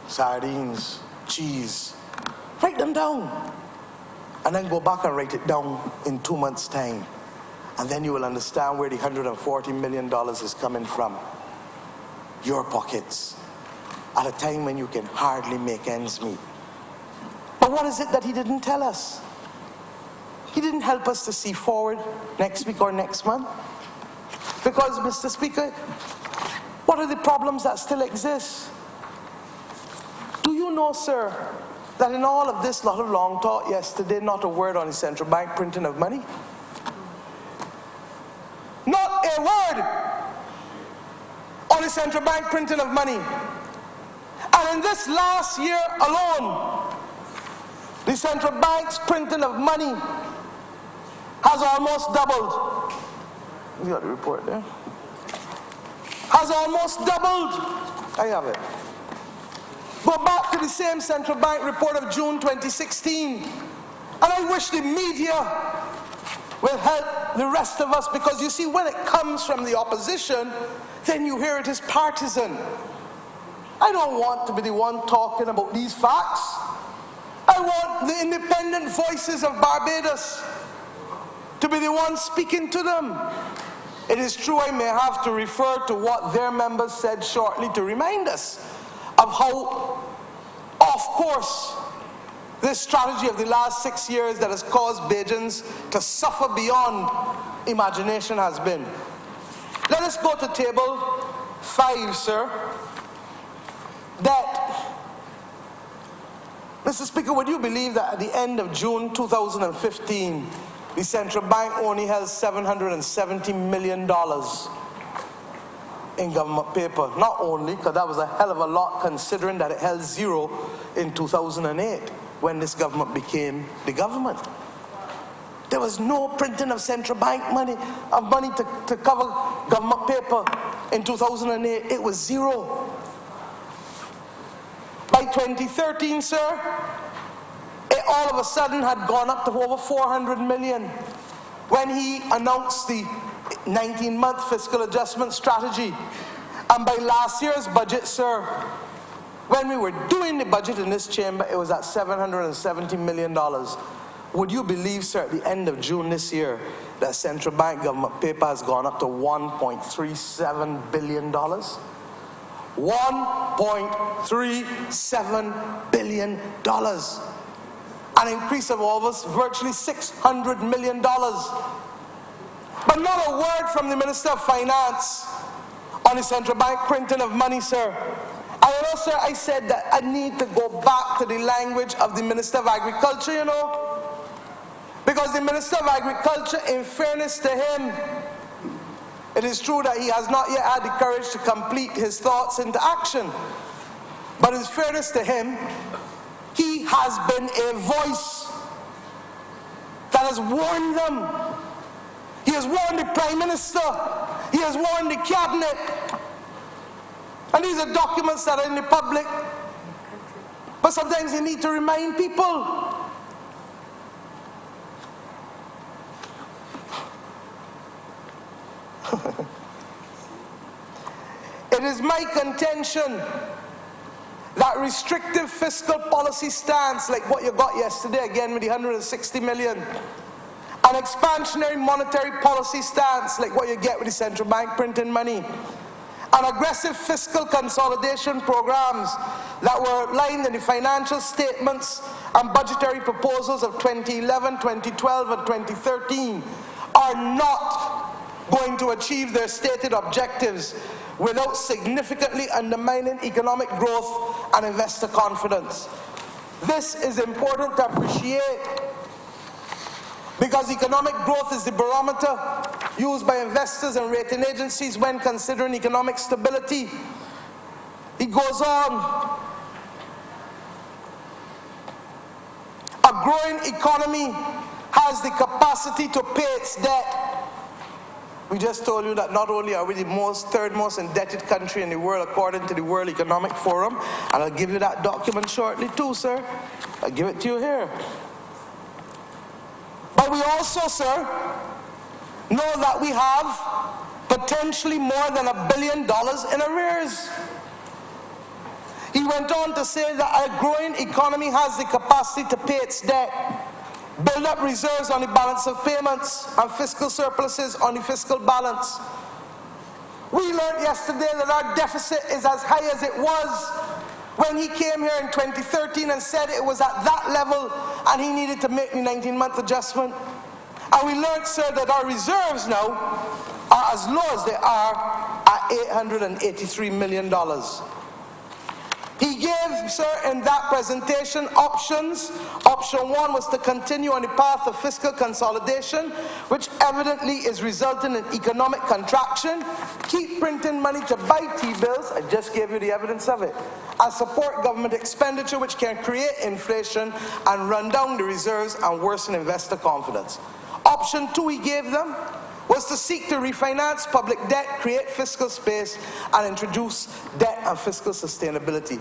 Speaker 2: sardines, cheese. Write them down. And then go back and write it down in 2 months' time. And then you will understand where the $140 million is coming from. Your pockets. At a time when you can hardly make ends meet. But what is it that he didn't tell us? He didn't help us to see forward next week or next month. Because, Mr. Speaker, what are the problems that still exist? Do you know, sir, that in all of this lot of long talk yesterday, not a word on the central bank printing of money? Not a word on the central bank printing of money. And in this last year alone, the central bank's printing of money has almost doubled. You got the report there? Has almost doubled. I have it. Go back to the same central bank report of June 2016. And I wish the media will help the rest of us, because you see, when it comes from the opposition, then you hear it is partisan. I don't want to be the one talking about these facts. I want the independent voices of Barbados to be the ones speaking to them. It is true I may have to refer to what their members said shortly to remind us of how off course this strategy of the last 6 years that has caused Bajans to suffer beyond imagination has been. Let us go to table 5, sir. Debt. Mr. Speaker, would you believe that at the end of June 2015, the central bank only held $770 million in government paper? Not only, because that was a hell of a lot considering that it held 0 in 2008 when this government became the government. There was no printing of central bank money, to cover government paper in 2008. It was 0. By 2013, sir, it all of a sudden had gone up to over 400 million when he announced the 19-month fiscal adjustment strategy. And by last year's budget, sir, when we were doing the budget in this chamber, it was at $770 million. Would you believe, sir, at the end of June this year, that central bank government paper has gone up to $1.37 billion? $1.37 billion. An increase of almost virtually $600 million. But not a word from the Minister of Finance on the central bank printing of money, sir. I know, sir, I said that I need to go back to the language of the Minister of Agriculture, you know. Because the Minister of Agriculture, in fairness to him, it is true that he has not yet had the courage to complete his thoughts into action. But in fairness to him, he has been a voice that has warned them. He He has warned the Prime Minister. He has warned the Cabinet. And these are documents that are in the public. But sometimes you need to remind people. It is my contention that restrictive fiscal policy stance, like what you got yesterday again with the 160 million, an expansionary monetary policy stance, like what you get with the central bank printing money, and aggressive fiscal consolidation programs that were outlined in the financial statements and budgetary proposals of 2011, 2012, and 2013 are not going to achieve their stated objectives without significantly undermining economic growth and investor confidence. This is important to appreciate because economic growth is the barometer used by investors and rating agencies when considering economic stability. It goes on. A growing economy has the capacity to pay its debt. We just told you that not only are we the third most indebted country in the world according to the World Economic Forum, and I'll give you that document shortly too, sir. I'll give it to you here. But we also, sir, know that we have potentially more than $1 billion in arrears. He went on to say that a growing economy has the capacity to pay its debt, build up reserves on the balance of payments, and fiscal surpluses on the fiscal balance. We learned yesterday that our deficit is as high as it was when he came here in 2013 and said it was at that level and he needed to make the 19-month adjustment. And we learned, sir, that our reserves now are as low as they are at $883 million. He gave, sir, in that presentation options. Option one was to continue on the path of fiscal consolidation, which evidently is resulting in economic contraction. Keep printing money to buy T-bills, I just gave you the evidence of it, and support government expenditure, which can create inflation and run down the reserves and worsen investor confidence. Option two he gave them was to seek to refinance public debt, create fiscal space, and introduce debt and fiscal sustainability.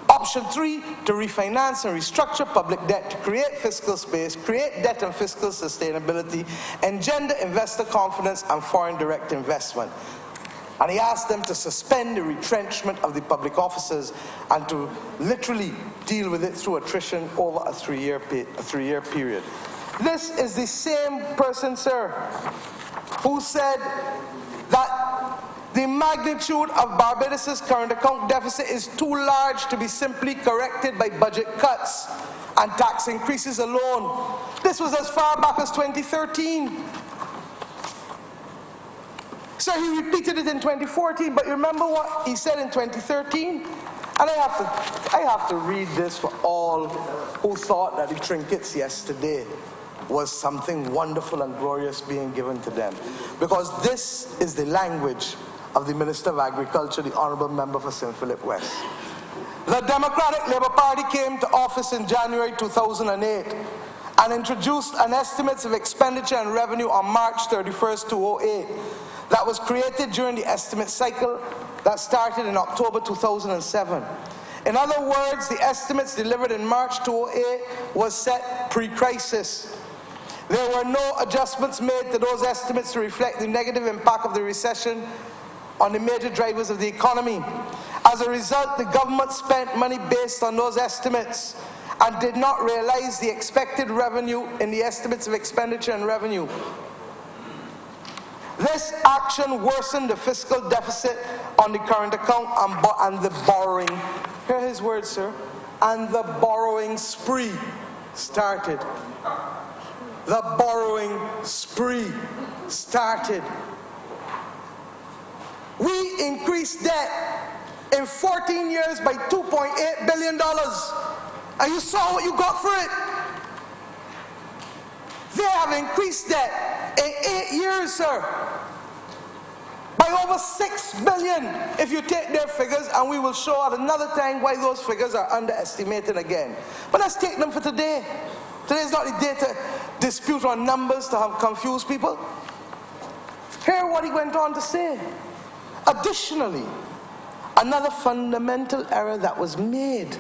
Speaker 2: Option three, to refinance and restructure public debt to create fiscal space, create debt and fiscal sustainability, engender investor confidence and foreign direct investment. And he asked them to suspend the retrenchment of the public officers and to literally deal with it through attrition over a three-year period. This is the same person, sir, who said that the magnitude of Barbados' current account deficit is too large to be simply corrected by budget cuts and tax increases alone. This was as far back as 2013. So he repeated it in 2014, but you remember what he said in 2013? And I have to read this for all who thought that the trinkets yesterday was something wonderful and glorious being given to them. Because this is the language of the Minister of Agriculture, the Honourable Member for St. Philip West. The Democratic Labour Party came to office in January 2008 and introduced an estimates of expenditure and revenue on March 31st, 2008 that was created during the estimate cycle that started in October 2007. In other words, the estimates delivered in March 2008 was set pre-crisis. There were no adjustments made to those estimates to reflect the negative impact of the recession on the major drivers of the economy. As a result, the government spent money based on those estimates and did not realize the expected revenue in the estimates of expenditure and revenue. This action worsened the fiscal deficit on the current account and the borrowing. Here are his words, sir. And the borrowing spree started. The borrowing spree started. We increased debt in 14 years by $2.8 billion. And you saw what you got for it. They have increased debt in 8 years, sir, by over $6 billion if you take their figures, and we will show at another time why those figures are underestimated again. But let's take them for today. Today is not the day to dispute on numbers to have confused people. Hear what he went on to say. Additionally, another fundamental error that was made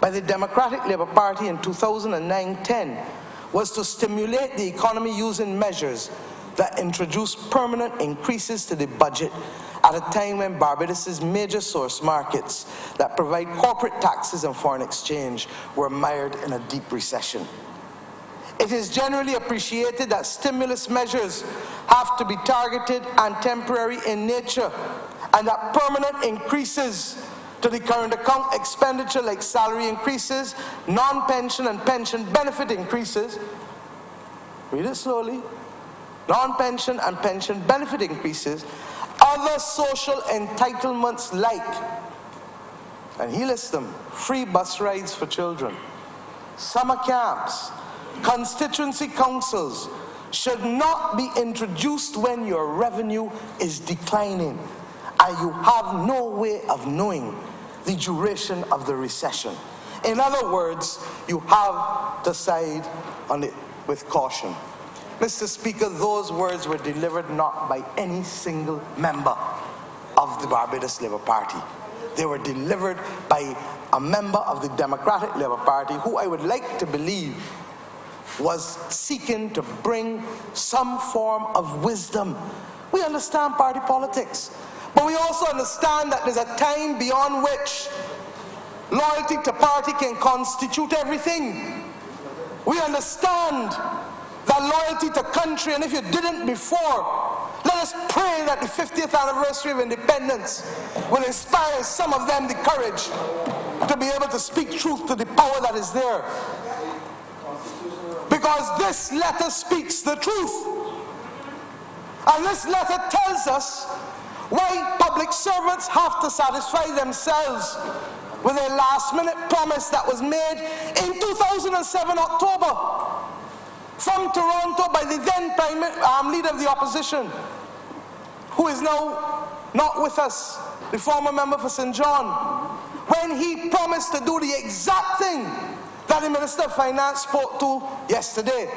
Speaker 2: by the Democratic Labour Party in 2009-10 was to stimulate the economy using measures that introduced permanent increases to the budget at a time when Barbados' major source markets that provide corporate taxes and foreign exchange were mired in a deep recession. It is generally appreciated that stimulus measures have to be targeted and temporary in nature, and that permanent increases to the current account expenditure like salary increases, non-pension and pension benefit increases, read it slowly, non-pension and pension benefit increases, other social entitlements like, and he lists them, free bus rides for children, summer camps, constituency councils, should not be introduced when your revenue is declining and you have no way of knowing the duration of the recession. In other words, you have to side on it with caution. Mr. Speaker, those words were delivered not by any single member of the Barbados Labour Party. They were delivered by a member of the Democratic Labour Party who I would like to believe was seeking to bring some form of wisdom. We understand party politics, but we also understand that there's a time beyond which loyalty to party can constitute everything. We understand that loyalty to country, and if you didn't before, let us pray that the 50th anniversary of independence will inspire some of them the courage to be able to speak truth to the power that is there. Because this letter speaks the truth. And this letter tells us why public servants have to satisfy themselves with a last-minute promise that was made in 2007 October from Toronto by the then leader of the opposition, who is now not with us, the former member for St. John, when he promised to do the exact thing that the Minister of Finance spoke to yesterday,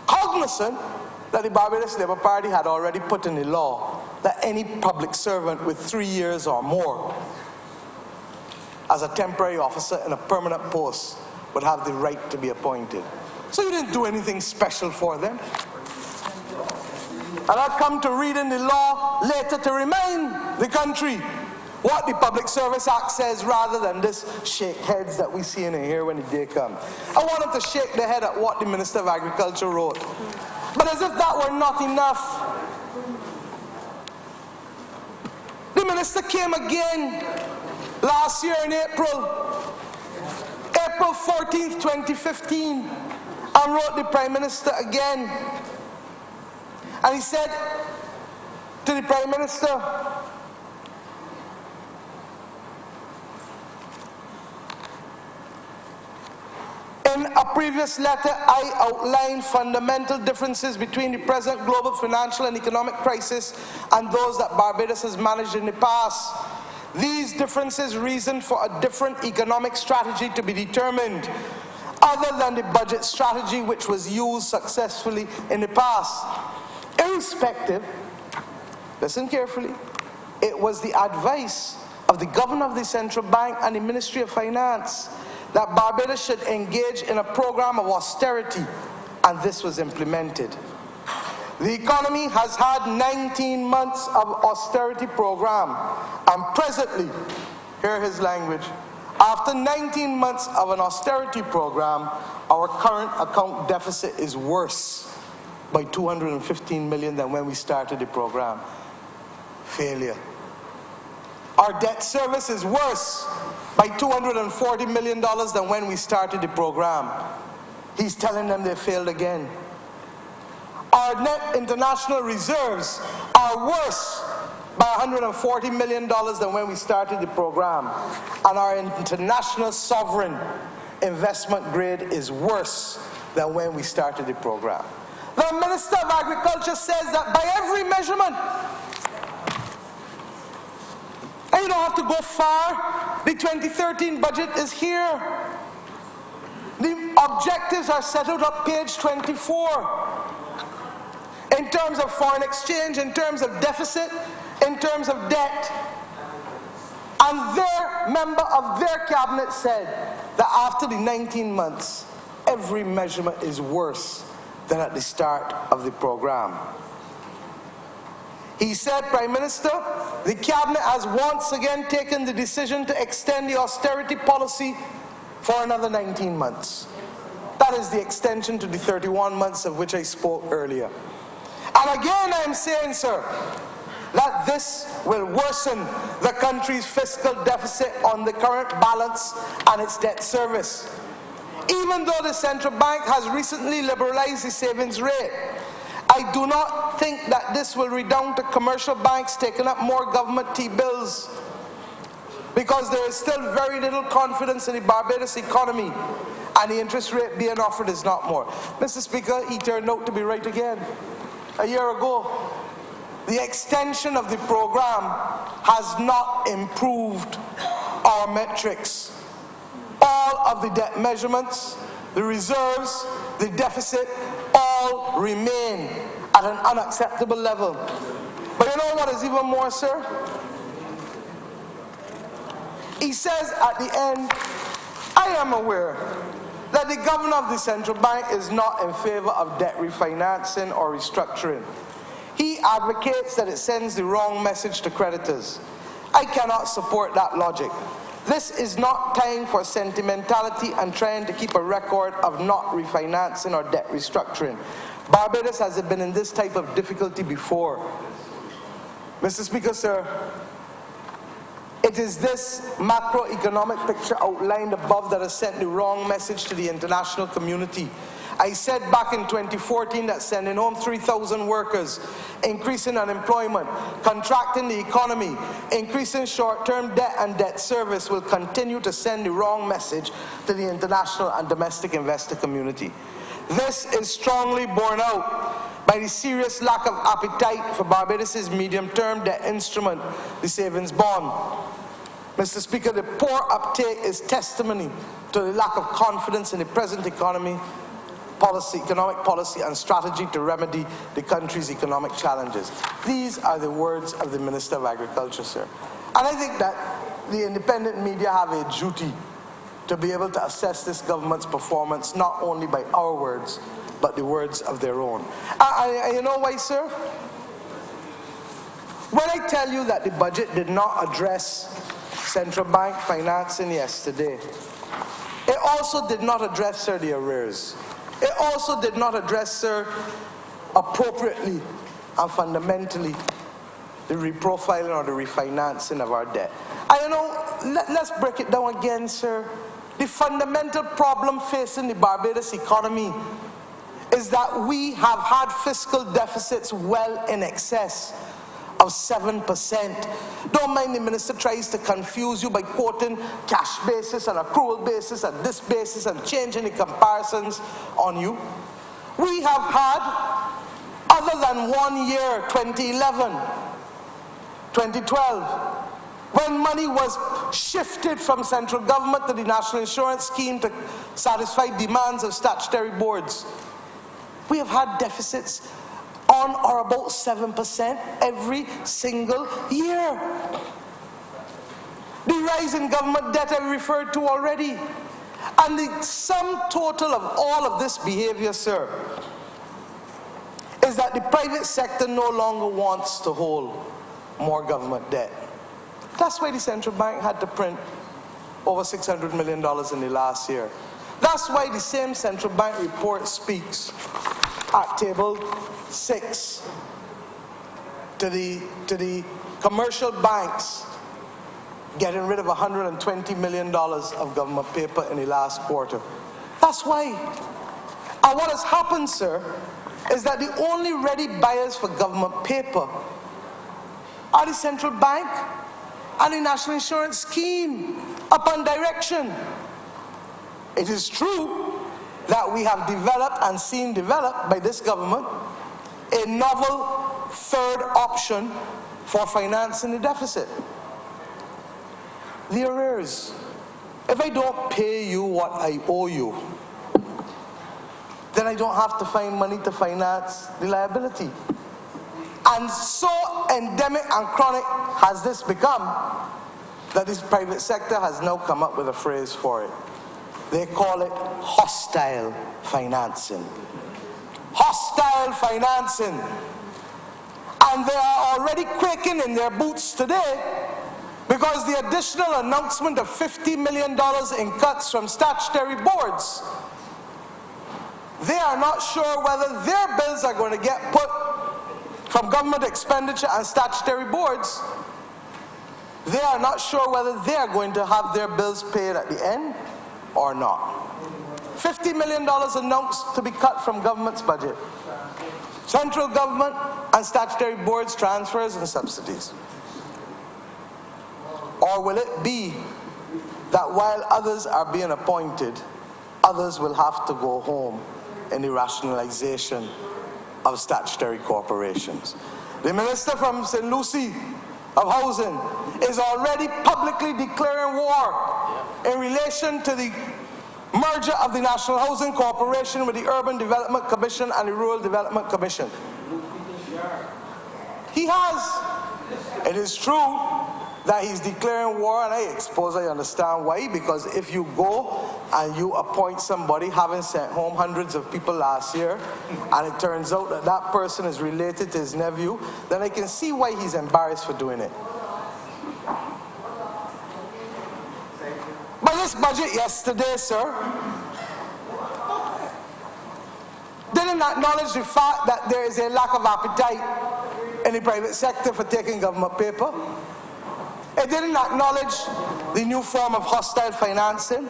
Speaker 2: cognizant that the Barbados Labour Party had already put in the law that any public servant with 3 years or more as a temporary officer in a permanent post would have the right to be appointed. So you didn't do anything special for them. And I've come to read in the law later to remind the country what the Public Service Act says, rather than this shake heads that we see in here when the day comes. I wanted to shake their head at what the Minister of Agriculture wrote. But as if that were not enough, the Minister came again last year in April 14th, 2015, and wrote the Prime Minister again. And he said to the Prime Minister, in a previous letter, I outlined fundamental differences between the present global financial and economic crisis and those that Barbados has managed in the past. These differences reason for a different economic strategy to be determined, other than the budget strategy which was used successfully in the past. Irrespective, listen carefully, it was the advice of the Governor of the Central Bank and the Ministry of Finance that Barbados should engage in a program of austerity, and this was implemented. The economy has had 19 months of austerity program, and presently, hear his language, after 19 months of an austerity program, our current account deficit is worse by $215 million than when we started the program. Failure. Our debt service is worse by $240 million than when we started the program. He's telling them they failed again. Our net international reserves are worse by $140 million than when we started the program. And our international sovereign investment grade is worse than when we started the program. The Minister of Agriculture says that by every measurement, and you don't have to go far, the 2013 budget is here. The objectives are set out on page 24. in terms of foreign exchange, in terms of deficit, in terms of debt. And their member of their cabinet said that after the 19 months, every measurement is worse than at the start of the program. He said, Prime Minister, the cabinet has once again taken the decision to extend the austerity policy for another 19 months. That is the extension to the 31 months of which I spoke earlier. And again I am saying, sir, that this will worsen the country's fiscal deficit on the current balance and its debt service. Even though the central bank has recently liberalized the savings rate, I do not think that this will redound to commercial banks taking up more government T-bills, because there is still very little confidence in the Barbados economy, and the interest rate being offered is not more. Mr. Speaker, he turned out to be right again. A year ago, the extension of the program has not improved our metrics. All of the debt measurements, the reserves, the deficit, all remain at an unacceptable level. But you know what is even more, sir? He says at the end, I am aware that the governor of the central bank is not in favor of debt refinancing or restructuring. He advocates that it sends the wrong message to creditors. I cannot support that logic. This is not time for sentimentality and trying to keep a record of not refinancing or debt restructuring. Barbados has been in this type of difficulty before. Mr. Speaker, sir, it is this macroeconomic picture outlined above that has sent the wrong message to the international community. I said back in 2014 that sending home 3,000 workers, increasing unemployment, contracting the economy, increasing short-term debt and debt service will continue to send the wrong message to the international and domestic investor community. This is strongly borne out by the serious lack of appetite for Barbados' medium-term debt instrument, the savings bond. Mr. Speaker, the poor uptake is testimony to the lack of confidence in the present economic policy and strategy to remedy the country's economic challenges. These are the words of the Minister of Agriculture, sir. And I think that the independent media have a duty to be able to assess this government's performance not only by our words, but the words of their own. You know why, sir? When I tell you that the budget did not address central bank financing yesterday, it also did not address, sir, the arrears. It also did not address, sir, appropriately and fundamentally the reprofiling or the refinancing of our debt. And you know, let's break it down again, sir. The fundamental problem facing the Barbados economy is that we have had fiscal deficits well in excess of 7%. Don't mind the minister tries to confuse you by quoting cash basis and accrual basis and this basis and changing the comparisons on you. We have had, other than 1 year, 2011, 2012, when money was shifted from central government to the national insurance scheme to satisfy demands of statutory boards, we have had deficits on or about 7% every single year. The rise in government debt I referred to already. And the sum total of all of this behavior, sir, is that the private sector no longer wants to hold more government debt. That's why the central bank had to print over $600 million in the last year. That's why the same central bank report speaks at table 6 to the commercial banks getting rid of $120 million of government paper in the last quarter. That's why. And what has happened, sir, is that the only ready buyers for government paper are the central bank and the national insurance scheme upon direction. It is true that we have developed and seen developed by this government a novel third option for financing the deficit. The arrears. If I don't pay you what I owe you, then I don't have to find money to finance the liability. And so endemic and chronic has this become that this private sector has now come up with a phrase for it. They call it hostile financing. Hostile financing. And they are already quaking in their boots today because the additional announcement of $50 million in cuts from statutory boards, they are not sure whether their bills are going to get put from government expenditure and statutory boards. They are not sure whether they are going to have their bills paid at the end or not. $50 million announced to be cut from government's budget. Central government and statutory boards transfers and subsidies. Or will it be that while others are being appointed, others will have to go home in the rationalization of statutory corporations? The Minister from St. Lucie of Housing is already publicly declaring war in relation to the merger of the National Housing Corporation with the Urban Development Commission and the Rural Development Commission. He has. It is true that he's declaring war, and I understand why, because if you go and you appoint somebody, having sent home hundreds of people last year, and it turns out that that person is related to his nephew, then I can see why he's embarrassed for doing it. But this budget yesterday, sir, didn't acknowledge the fact that there is a lack of appetite in the private sector for taking government paper. It didn't acknowledge the new form of hostile financing.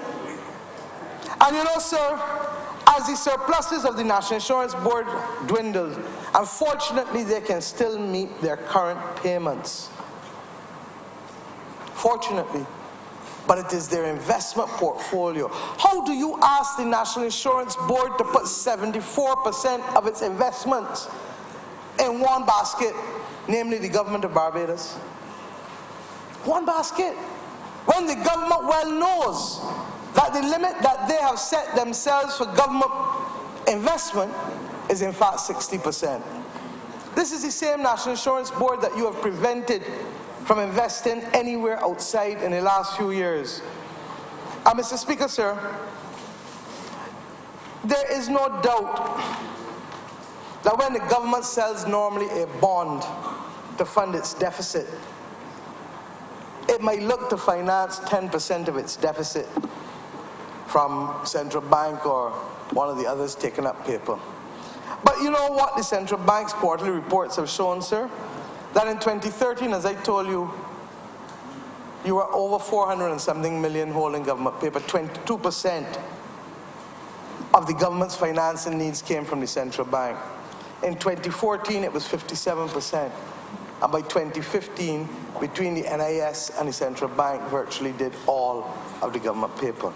Speaker 2: And you know, sir, as the surpluses of the National Insurance Board dwindled, unfortunately they can still meet their current payments. Fortunately. But it is their investment portfolio. How do you ask the National Insurance Board to put 74% of its investments in one basket, namely the government of Barbados? One basket. When the government well knows that the limit that they have set themselves for government investment is in fact 60%. This is the same National Insurance Board that you have prevented from investing anywhere outside in the last few years. And Mr. Speaker, sir, there is no doubt that when the government sells normally a bond to fund its deficit, it might look to finance 10% of its deficit from central bank or one of the others taking up paper. But you know what the central bank's quarterly reports have shown, sir? That in 2013, as I told you, you were over 400 and something million holding government paper. 22% of the government's financing needs came from the central bank. In 2014, it was 57%. And by 2015, between the NIS and the central bank, virtually did all of the government paper.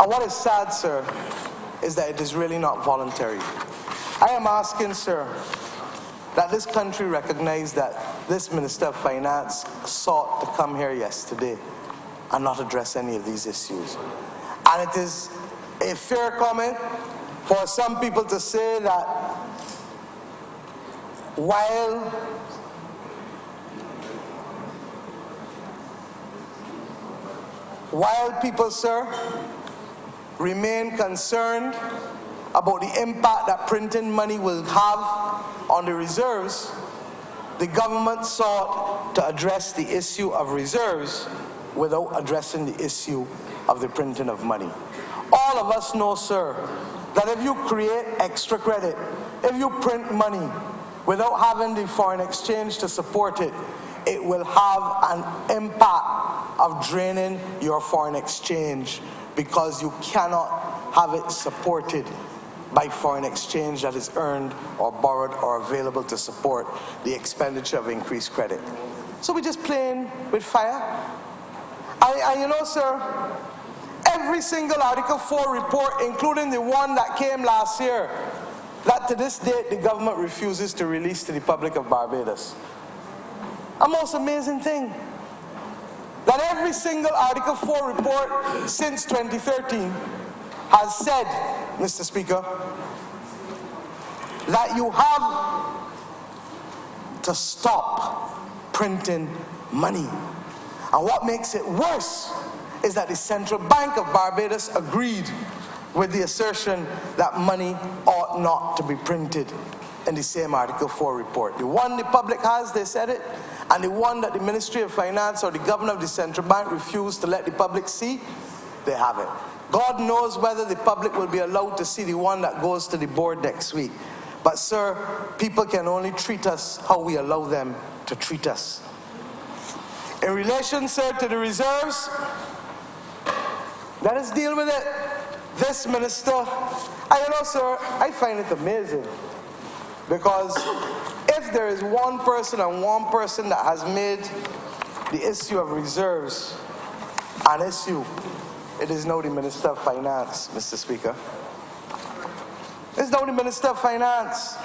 Speaker 2: And what is sad, sir, is that it is really not voluntary. I am asking, sir, that this country recognize that this Minister of Finance sought to come here yesterday and not address any of these issues. And it is a fair comment for some people to say that while people, sir, remain concerned about the impact that printing money will have on the reserves, the government sought to address the issue of reserves without addressing the issue of the printing of money. All of us know, sir, that if you create extra credit, if you print money without having the foreign exchange to support it, it will have an impact of draining your foreign exchange because you cannot have it supported by foreign exchange that is earned or borrowed or available to support the expenditure of increased credit. So we're just playing with fire. And you know, sir, every single Article 4 report, including the one that came last year, that to this date the government refuses to release to the public of Barbados. A most amazing thing. That every single Article 4 report since 2013 has said, Mr. Speaker, that you have to stop printing money. And what makes it worse is that the Central Bank of Barbados agreed with the assertion that money ought not to be printed in the same Article 4 report. The one the public has, they said it, and the one that the Ministry of Finance or the governor of the Central Bank refused to let the public see, they have it. God knows whether the public will be allowed to see the one that goes to the board next week. But sir, people can only treat us how we allow them to treat us. In relation, sir, to the reserves, let us deal with it. This minister, I find it amazing, because if there is one person and one person that has made the issue of reserves an issue, it is now the Minister of Finance, Mr. Speaker. It's now the Minister of Finance.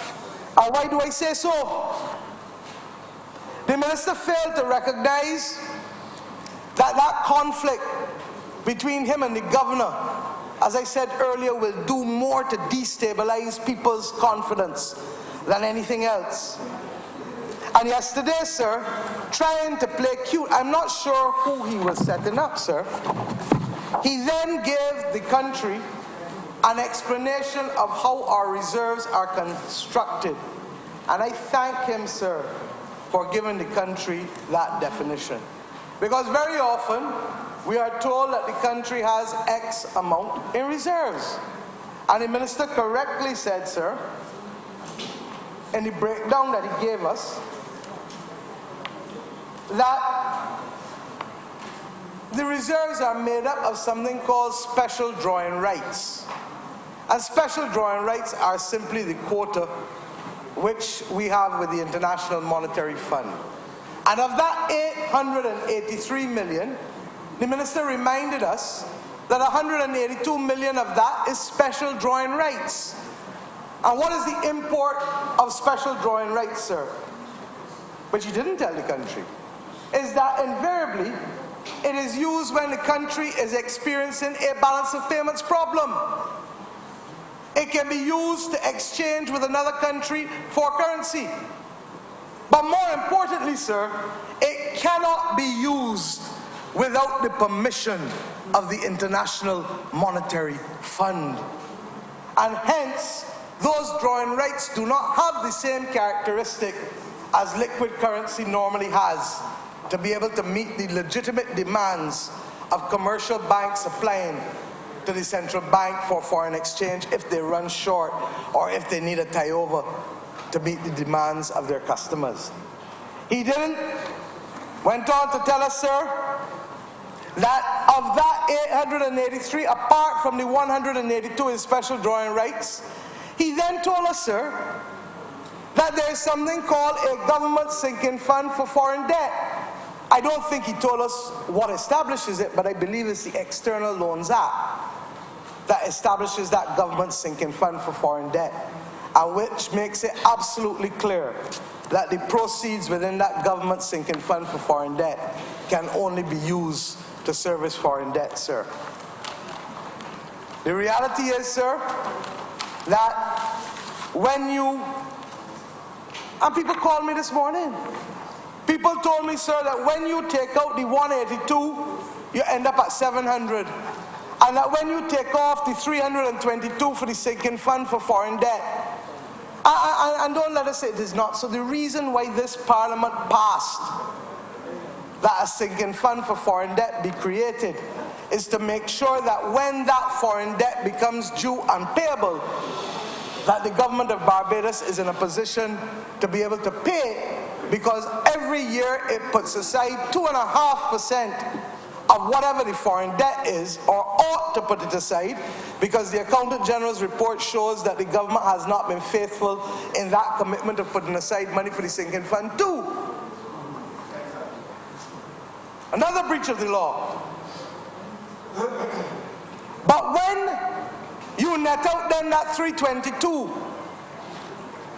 Speaker 2: And why do I say so? The minister failed to recognize that conflict between him and the governor, as I said earlier, will do more to destabilize people's confidence than anything else. And yesterday, sir, trying to play cute, I'm not sure who he was setting up, sir. He then gave the country an explanation of how our reserves are constructed. And I thank him, sir, for giving the country that definition. Because very often, we are told that the country has X amount in reserves. And the minister correctly said, sir, in the breakdown that he gave us, that the reserves are made up of something called special drawing rights. And special drawing rights are simply the quota which we have with the International Monetary Fund. And of that 883 million, the minister reminded us that 182 million of that is special drawing rights. And what is the import of special drawing rights, sir? But you didn't tell the country. Is that invariably it is used when the country is experiencing a balance of payments problem. It can be used to exchange with another country for currency. But more importantly, sir, it cannot be used without the permission of the International Monetary Fund. And hence, those drawing rights do not have the same characteristic as liquid currency normally has, to be able to meet the legitimate demands of commercial banks applying to the central bank for foreign exchange if they run short or if they need a tie-over to meet the demands of their customers. He didn't. Went on to tell us, sir, that of that 883, apart from the 182 in special drawing rights, he then told us, sir, that there is something called a government sinking fund for foreign debt. I don't think he told us what establishes it, but I believe it's the External Loans Act that establishes that government sinking fund for foreign debt, and which makes it absolutely clear that the proceeds within that government sinking fund for foreign debt can only be used to service foreign debt, sir. The reality is, sir, that when you, and people called me this morning, people told me, sir, that when you take out the 182, you end up at 700. And that when you take off the 322 for the sinking fund for foreign debt, and don't let us say it is not. So the reason why this parliament passed that a sinking fund for foreign debt be created is to make sure that when that foreign debt becomes due and payable, that the government of Barbados is in a position to be able to pay, because every year it puts aside 2.5% of whatever the foreign debt is, or ought to put it aside, because the Accountant General's report shows that the government has not been faithful in that commitment of putting aside money for the sinking fund too. Another breach of the law. But when you net out then that 322,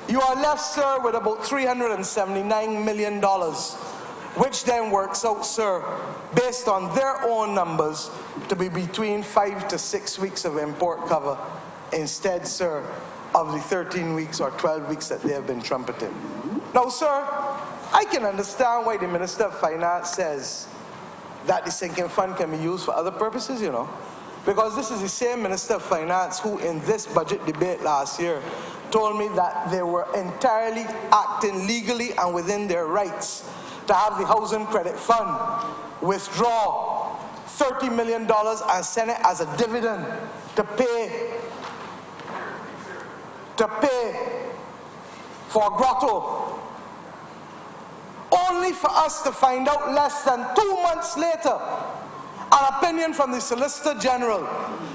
Speaker 2: you are left, sir, with about $379 million, which then works out, sir, based on their own numbers, to be between 5 to 6 weeks of import cover. Instead, sir, of the 13 weeks or 12 weeks that they have been trumpeting. Now, sir, I can understand why the Minister of Finance says that the sinking fund can be used for other purposes, you know, because this is the same Minister of Finance who in this budget debate last year told me that they were entirely acting legally and within their rights to have the Housing Credit Fund withdraw $30 million and send it as a dividend to pay for Grotto, only for us to find out less than 2 months later an opinion from the Solicitor General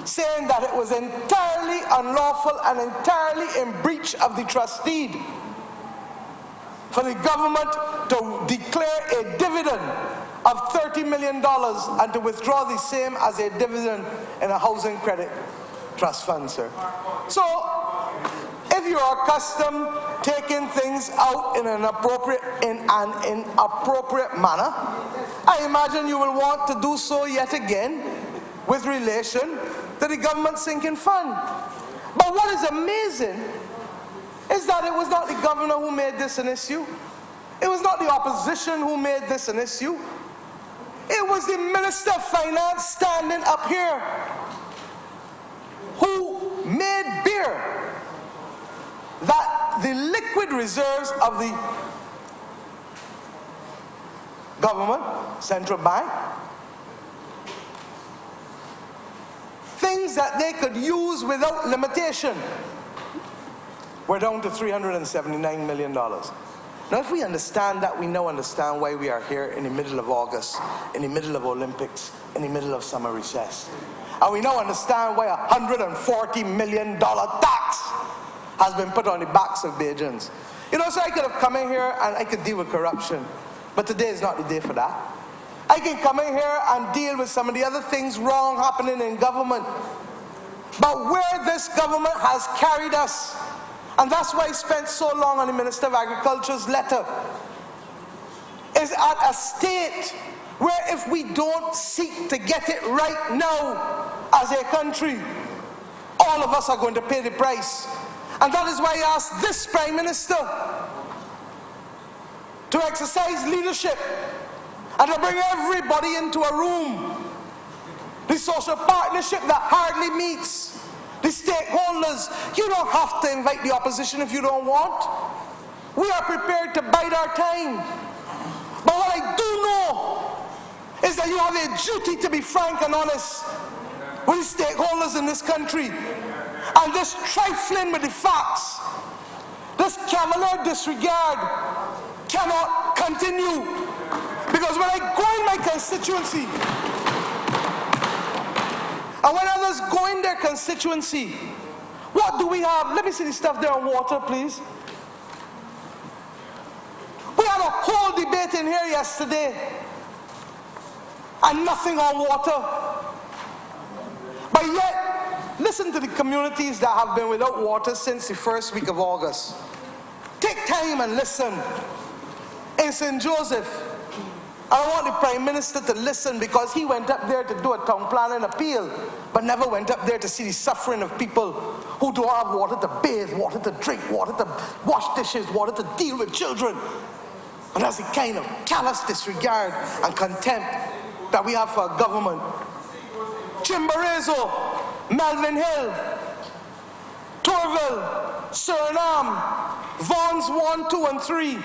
Speaker 2: saying that it was entirely unlawful and entirely in breach of the trust deed for the government to declare a dividend of $30 million and to withdraw the same as a dividend in a housing credit trust fund, sir. So, if you are accustomed taking things out in an inappropriate manner, I imagine you will want to do so yet again with relation to the government sinking fund. But what is amazing is that it was not the governor who made this an issue. It was not the opposition who made this an issue. It was the Minister of Finance standing up here who made bare that the liquid reserves of the government, central bank, things that they could use without limitation, were down to $379 million. Now, if we understand that, we now understand why we are here in the middle of August, in the middle of Olympics, in the middle of summer recess. And we now understand why a $140 million tax has been put on the backs of Bajans. You know, so I could have come in here and I could deal with corruption, but today is not the day for that. I can come in here and deal with some of the other things wrong happening in government. But where this government has carried us, and that's why I spent so long on the Minister of Agriculture's letter, is at a state where if we don't seek to get it right now as a country, all of us are going to pay the price. And that is why I asked this Prime Minister to exercise leadership and to bring everybody into a room. The social partnership that hardly meets, the stakeholders. You don't have to invite the opposition if you don't want. We are prepared to bide our time. But what I do know is that you have a duty to be frank and honest with the stakeholders in this country. And this trifling with the facts, this cavalier disregard cannot continue. Because when I go in my constituency, and when others go in their constituency, what do we have? Let me see the stuff there on water, please. We had a whole debate in here yesterday, and nothing on water. But yet, listen to the communities that have been without water since the first week of August. Take time and listen. In St. Joseph, I want the Prime Minister to listen because he went up there to do a town planning appeal, but never went up there to see the suffering of people who don't have water to bathe, water to drink, water to wash dishes, water to deal with children. And that's the kind of callous disregard and contempt that we have for our government. Chimborazo, Melvin Hill, Tourville, Suriname, Vaughan's 1, 2, and 3,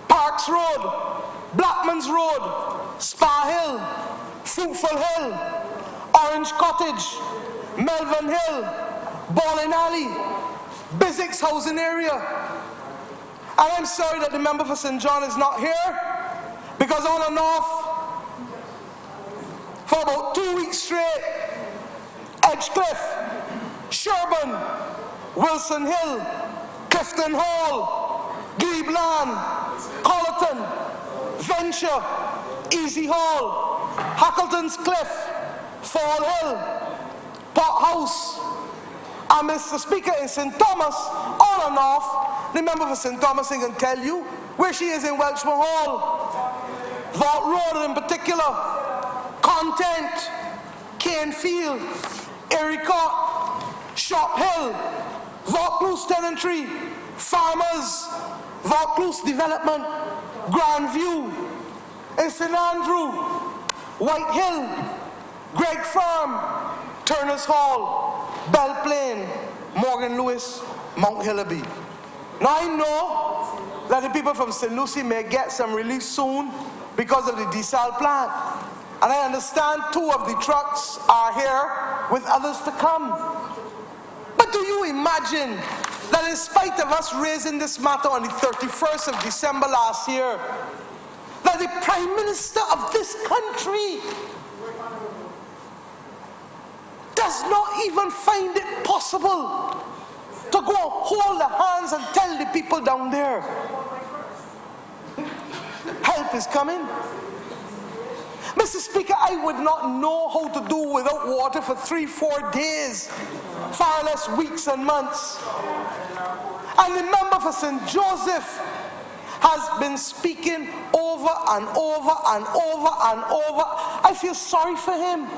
Speaker 2: Parks Road, Blackman's Road, Spa Hill, Fruitful Hill, Orange Cottage, Melvin Hill, Bowling Alley, Biswick's housing area. And I'm sorry that the member for St. John is not here, because on and off, for about 2 weeks straight, Edgecliff, Sherburn, Wilson Hill, Clifton Hall, Glebe-Land, Colleton, Venture, Easy Hall, Hackleton's Cliff, Fall Hill, Pot House, and Mr. Speaker, in St. Thomas, on and off, the member for St. Thomas can tell you where she is in Welshman Hall, Vault Road in particular, Content, Canefield, Ericott, Shop Hill, Vaucluse tenantry, farmers, Vaucluse development, Grandview, in St. Andrew, White Hill, Greg Farm, Turner's Hall, Belle Plaine, Morgan Lewis, Mount Hillaby. Now I know that the people from St. Lucie may get some relief soon because of the desal plant. And I understand 2 of the trucks are here with others to come. But do you imagine that in spite of us raising this matter on the 31st of December last year, that the Prime Minister of this country does not even find it possible to go hold the hands and tell the people down there, help is coming? Mr. Speaker, I would not know how to do without water for 3-4 days, far less weeks and months. And the member for St. Joseph has been speaking over and over and over and over. I feel sorry for him.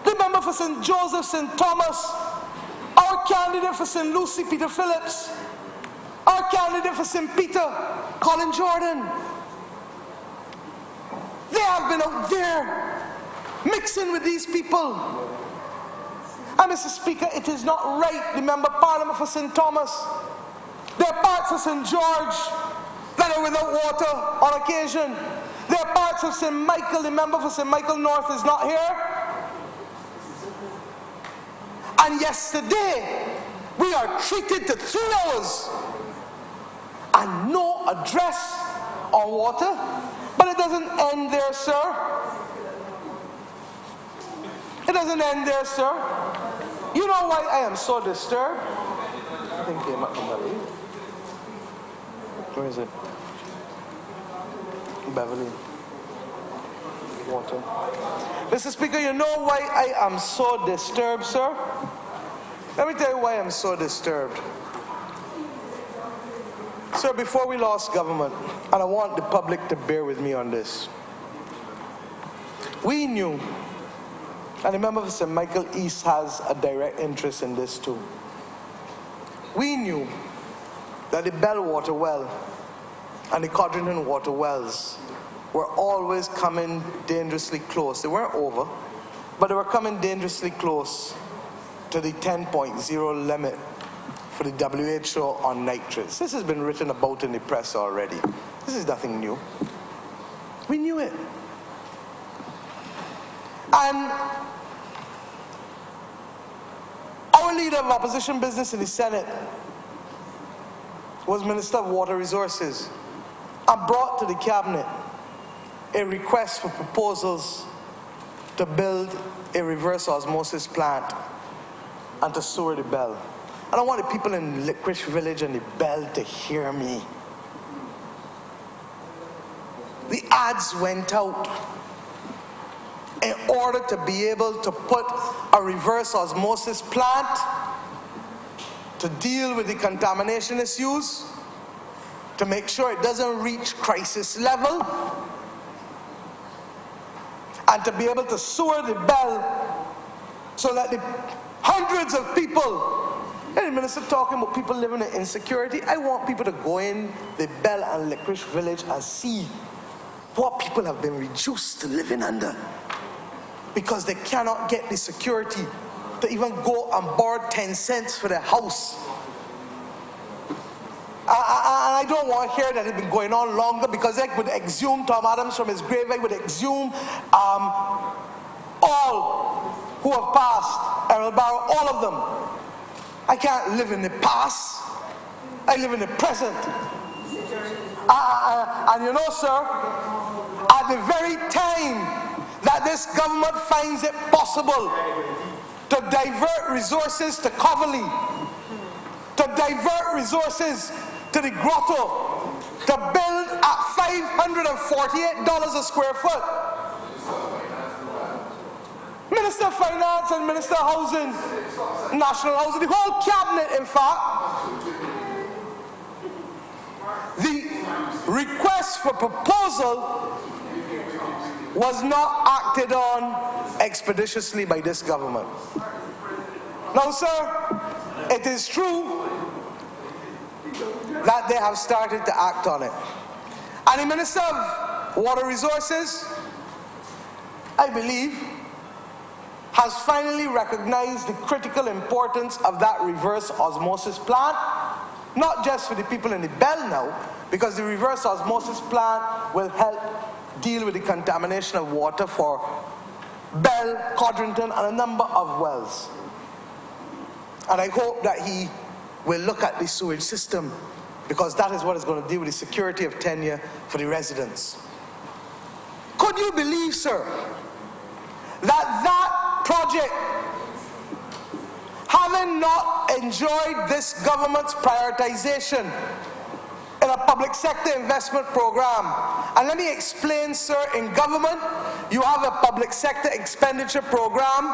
Speaker 2: The member for St. Joseph, St. Thomas, our candidate for St. Lucie, Peter Phillips, our candidate for St. Peter, Colin Jordan. They have been out there mixing with these people. And Mr. Speaker, it is not right, the Member of Parliament for St. Thomas. There are parts of St. George that are without water on occasion. There are parts of St. Michael, the member for St. Michael North is not here. And yesterday, we are treated to 3 hours and no address on water. But it doesn't end there, sir. It doesn't end there, sir. You know why I am so disturbed? I think came up from Beverly. Where is it? Beverly. Water. Mr. Speaker, you know why I am so disturbed, sir? Let me tell you why I'm so disturbed. Sir, before we lost government, and I want the public to bear with me on this, we knew, and remember St. Michael East has a direct interest in this too. We knew that the Bell water well and the Codrington water wells were always coming dangerously close. They weren't over, but they were coming dangerously close to the 10.0 limit for the WHO on nitrates. This has been written about in the press already. This is nothing new. We knew it. And our leader of opposition business in the Senate was Minister of Water Resources and brought to the cabinet a request for proposals to build a reverse osmosis plant and to sewer the Bell. And I want the people in Licorice Village and the Bell to hear me. The ads went out in order to be able to put a reverse osmosis plant to deal with the contamination issues, to make sure it doesn't reach crisis level, and to be able to sewer the Bell so that the hundreds of people. And the minister talking about people living in insecurity. I want people to go in the Bell and Licorice Village and see what people have been reduced to living under because they cannot get the security to even go and borrow 10 cents for their house. I don't want to hear that it's been going on longer because I would exhume Tom Adams from his grave. I would exhume all who have passed, Errol Barrow, all of them. I can't live in the past. I live in the present. And you know, sir, at the very time that this government finds it possible to divert resources to Coverley, to divert resources to the grotto, to build at $548 a square foot, Minister of Finance and Minister of Housing, National Housing, the whole cabinet, in fact, the request for proposal was not acted on expeditiously by this government. Now, sir, it is true that they have started to act on it. And the Minister of Water Resources, I believe, has finally recognized the critical importance of that reverse osmosis plant, not just for the people in the belt now, because the reverse osmosis plant will help deal with the contamination of water for Bell, Codrington, and a number of wells. And I hope that he will look at the sewage system, because that is what is going to deal with the security of tenure for the residents. Could you believe, sir, that project, having not enjoyed this government's prioritization in a public sector investment program, and let me explain, sir, in government, you have a public sector expenditure program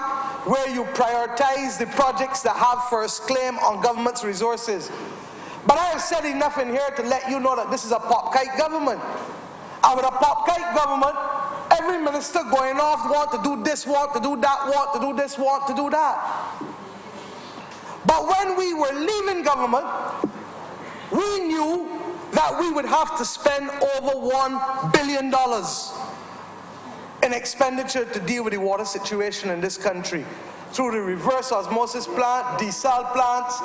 Speaker 2: where you prioritize the projects that have first claim on government's resources. But I have said enough in here to let you know that this is a pop-kite government. And with a pop-kite government, every minister going off want to do this, want to do that, want to do this, want to do that. But when we were leaving government, we knew that we would have to spend over $1 billion in expenditure to deal with the water situation in this country, through the reverse osmosis plant, desal plants,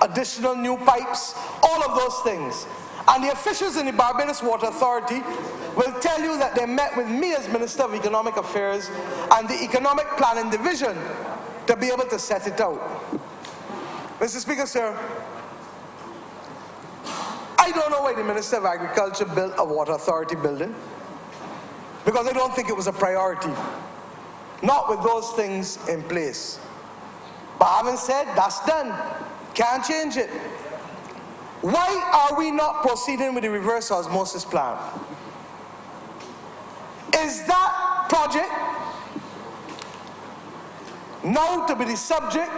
Speaker 2: additional new pipes, all of those things. And the officials in the Barbados Water Authority will tell you that they met with me as Minister of Economic Affairs and the Economic Planning Division to be able to set it out. Mr. Speaker, sir, I don't know why the Minister of Agriculture built a Water Authority building, because I don't think it was a priority. Not with those things in place. But having said, that's done. Can't change it. Why are we not proceeding with the reverse osmosis plant? Is that project now to be the subject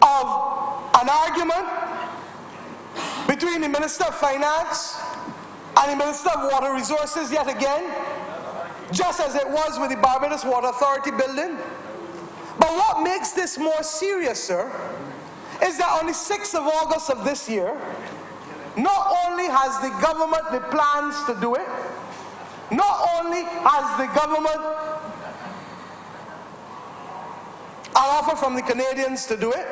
Speaker 2: of an argument between the Minister of Finance and the Minister of Water Resources yet again, just as it was with the Barbados Water Authority building? But what makes this more serious, sir, is that on the 6th of August of this year, not only has the government the plans to do it, not only has the government an offer from the Canadians to do it,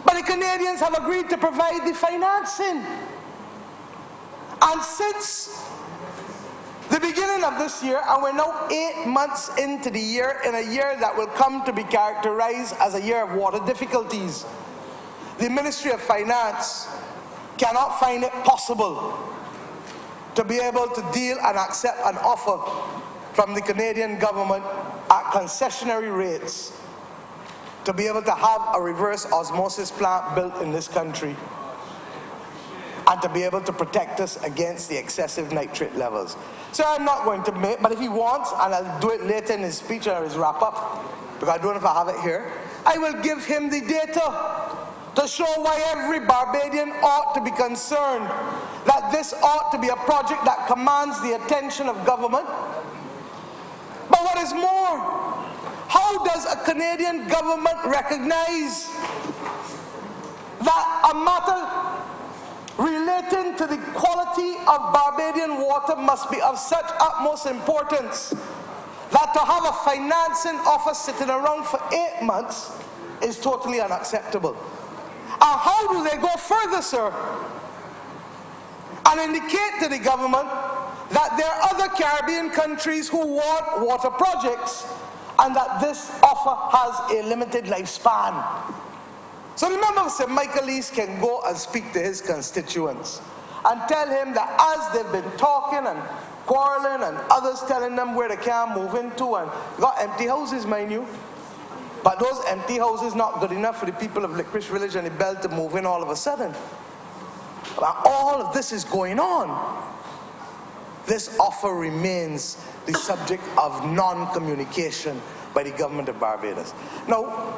Speaker 2: but the Canadians have agreed to provide the financing. And since the beginning of this year, and we're now 8 months into the year, in a year that will come to be characterized as a year of water difficulties, the Ministry of Finance cannot find it possible to be able to deal and accept an offer from the Canadian government at concessionary rates to be able to have a reverse osmosis plant built in this country and to be able to protect us against the excessive nitrate levels. So I'm not going to make, but if he wants, and I'll do it later in his speech or his wrap-up, because I don't know if I have it here, I will give him the data to show why every Barbadian ought to be concerned that this ought to be a project that commands the attention of government. But what is more, how does a Canadian government recognize that a matter relating to the quality of Barbadian water must be of such utmost importance that to have a financing offer sitting around for 8 months is totally unacceptable? And how do they go further, sir, and indicate to the government that there are other Caribbean countries who want water projects and that this offer has a limited lifespan? So the member of St. Michael's can go and speak to his constituents and tell him that as they've been talking and quarreling and others telling them where they can't move into, and got empty houses, mind you, but those empty houses not good enough for the people of Licorice Village and the Belt to move in all of a sudden. But all of this is going on. This offer remains the subject of non-communication by the government of Barbados. Now,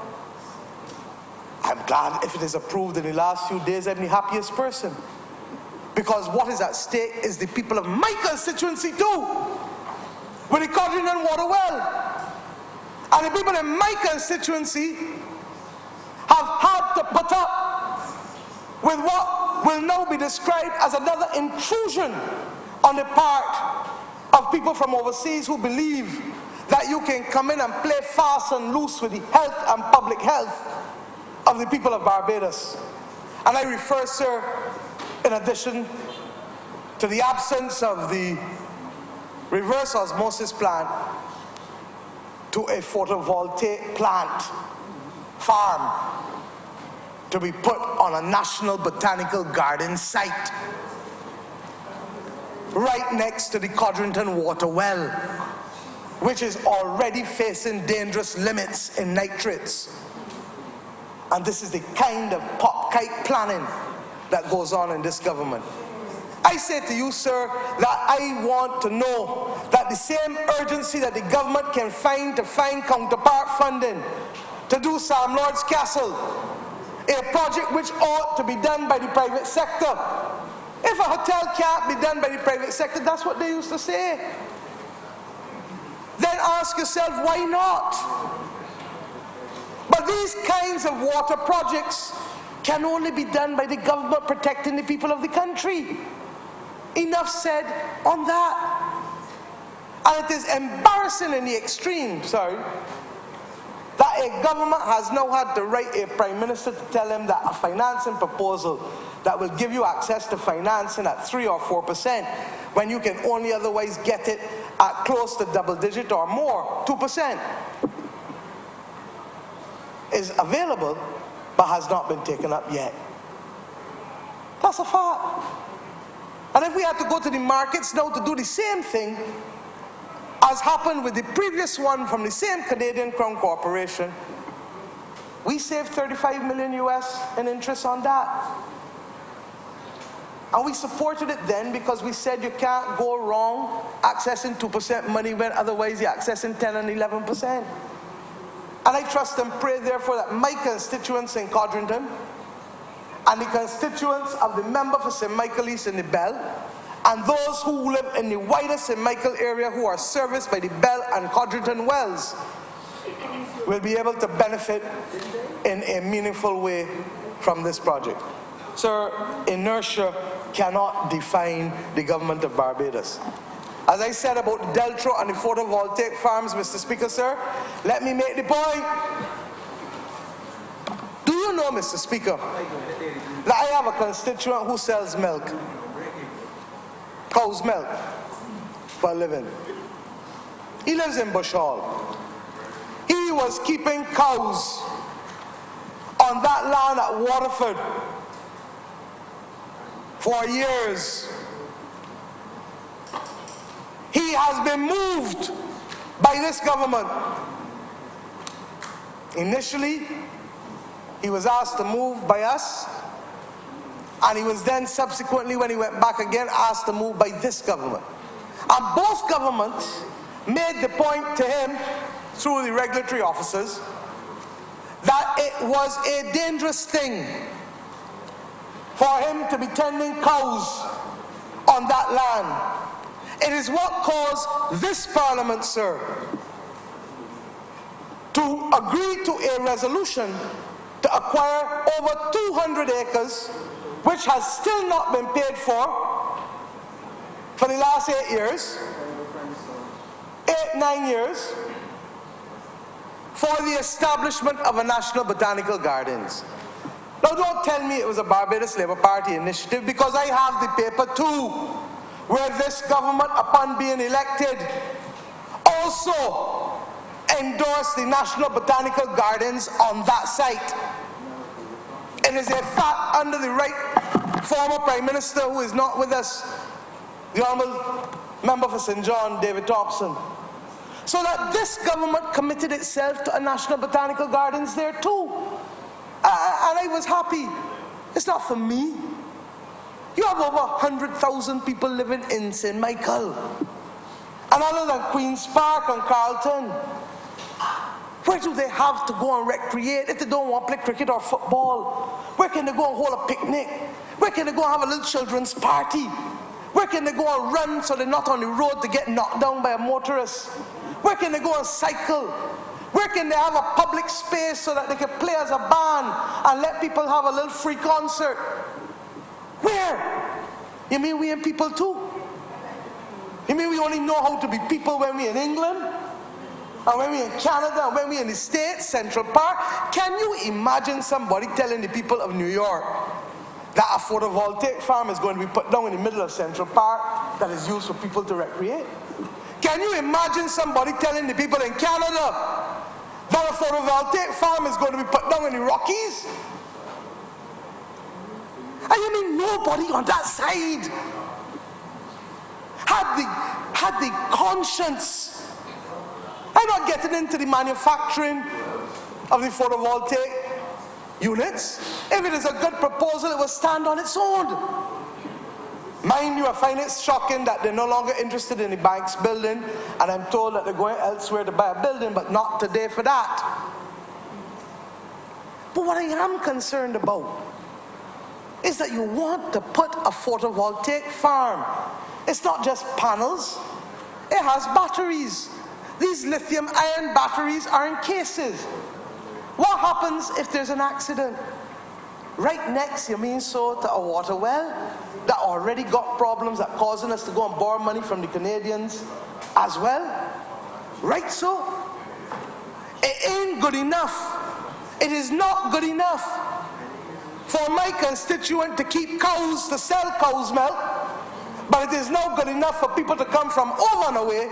Speaker 2: I'm glad if it is approved in the last few days, I'm the happiest person. Because what is at stake is the people of my constituency too, with the Codrington water well. And the people in my constituency have had to put up with what will now be described as another intrusion on the part of people from overseas who believe that you can come in and play fast and loose with the health and public health of the people of Barbados. And I refer, sir, in addition to the absence of the reverse osmosis plant, to a photovoltaic plant farm to be put on a national botanical garden site right next to the Codrington water well, which is already facing dangerous limits in nitrates. And this is the kind of pop-kite planning that goes on in this government. I say to you, sir, that I want to know that the same urgency that the government can find to find counterpart funding to do Sam Lord's Castle, a project which ought to be done by the private sector. If a hotel can't be done by the private sector, that's what they used to say. Then ask yourself, why not? But these kinds of water projects can only be done by the government protecting the people of the country. Enough said on that. And it is embarrassing in the extreme, that a government has now had to write a prime minister to tell him that a financing proposal that will give you access to financing at 3 or 4% when you can only otherwise get it at close to double digit or more, 2%, is available but has not been taken up yet. That's a fact. And if we had to go to the markets now to do the same thing as happened with the previous one from the same Canadian Crown Corporation, we saved $35 million US in interest on that. And we supported it then because we said you can't go wrong accessing 2% money when otherwise you're accessing 10 and 11%. And I trust and pray therefore that my constituents in Codrington and the constituents of the member for St. Michael East in the Bell, and those who live in the wider St. Michael area who are serviced by the Bell and Codrington wells will be able to benefit in a meaningful way from this project. Sir, inertia cannot define the government of Barbados. As I said about Deltro and the photovoltaic farms, Mr. Speaker, sir, let me make the point. Do you know, Mr. Speaker, that I have a constituent who sells milk, cow's milk, for a living? He lives in Bush Hall. He was keeping cows on that land at Waterford for years. He has been moved by this government. Initially, he was asked to move by us, and he was then subsequently, when he went back again, asked to move by this government. And both governments made the point to him, through the regulatory officers, that it was a dangerous thing for him to be tending cows on that land. It is what caused this Parliament, sir, to agree to a resolution to acquire over 200 acres, which has still not been paid for the last 8 years, 9 years, for the establishment of a National Botanical Gardens. Now don't tell me it was a Barbados Labour Party initiative, because I have the paper too, where this government, upon being elected, also endorsed the National Botanical Gardens on that site. It is a fact under the right former Prime Minister, who is not with us, the Honourable Member for St. John, David Thompson. So that this government committed itself to a National Botanical Gardens there too. And I was happy. It's not for me. You have over 100,000 people living in St. Michael. And other than Queen's Park and Carlton, where do they have to go and recreate if they don't want to play cricket or football? Where can they go and hold a picnic? Where can they go and have a little children's party? Where can they go and run so they're not on the road to get knocked down by a motorist? Where can they go and cycle? Where can they have a public space so that they can play as a band and let people have a little free concert? Where? You mean we ain't people too? You mean we only know how to be people when we're in England? And when we're in Canada, and when we're in the States, Central Park? Can you imagine somebody telling the people of New York that a photovoltaic farm is going to be put down in the middle of Central Park that is used for people to recreate? Can you imagine somebody telling the people in Canada that a photovoltaic farm is going to be put down in the Rockies? And you mean nobody on that side had the conscience? I'm not getting into the manufacturing of the photovoltaic units. If it is a good proposal, it will stand on its own. Mind you, I find it shocking that they're no longer interested in the bank's building, and I'm told that they're going elsewhere to buy a building, but not today for that. But what I am concerned about is that you want to put a photovoltaic farm. It's not just panels, it has batteries. These lithium-ion batteries are in cases. What happens if there's an accident? Right next, you mean so, to a water well that already got problems that causing us to go and borrow money from the Canadians as well? Right so? It ain't good enough. It is not good enough for my constituent to keep cows, to sell cow's milk, but it is not good enough for people to come from over and away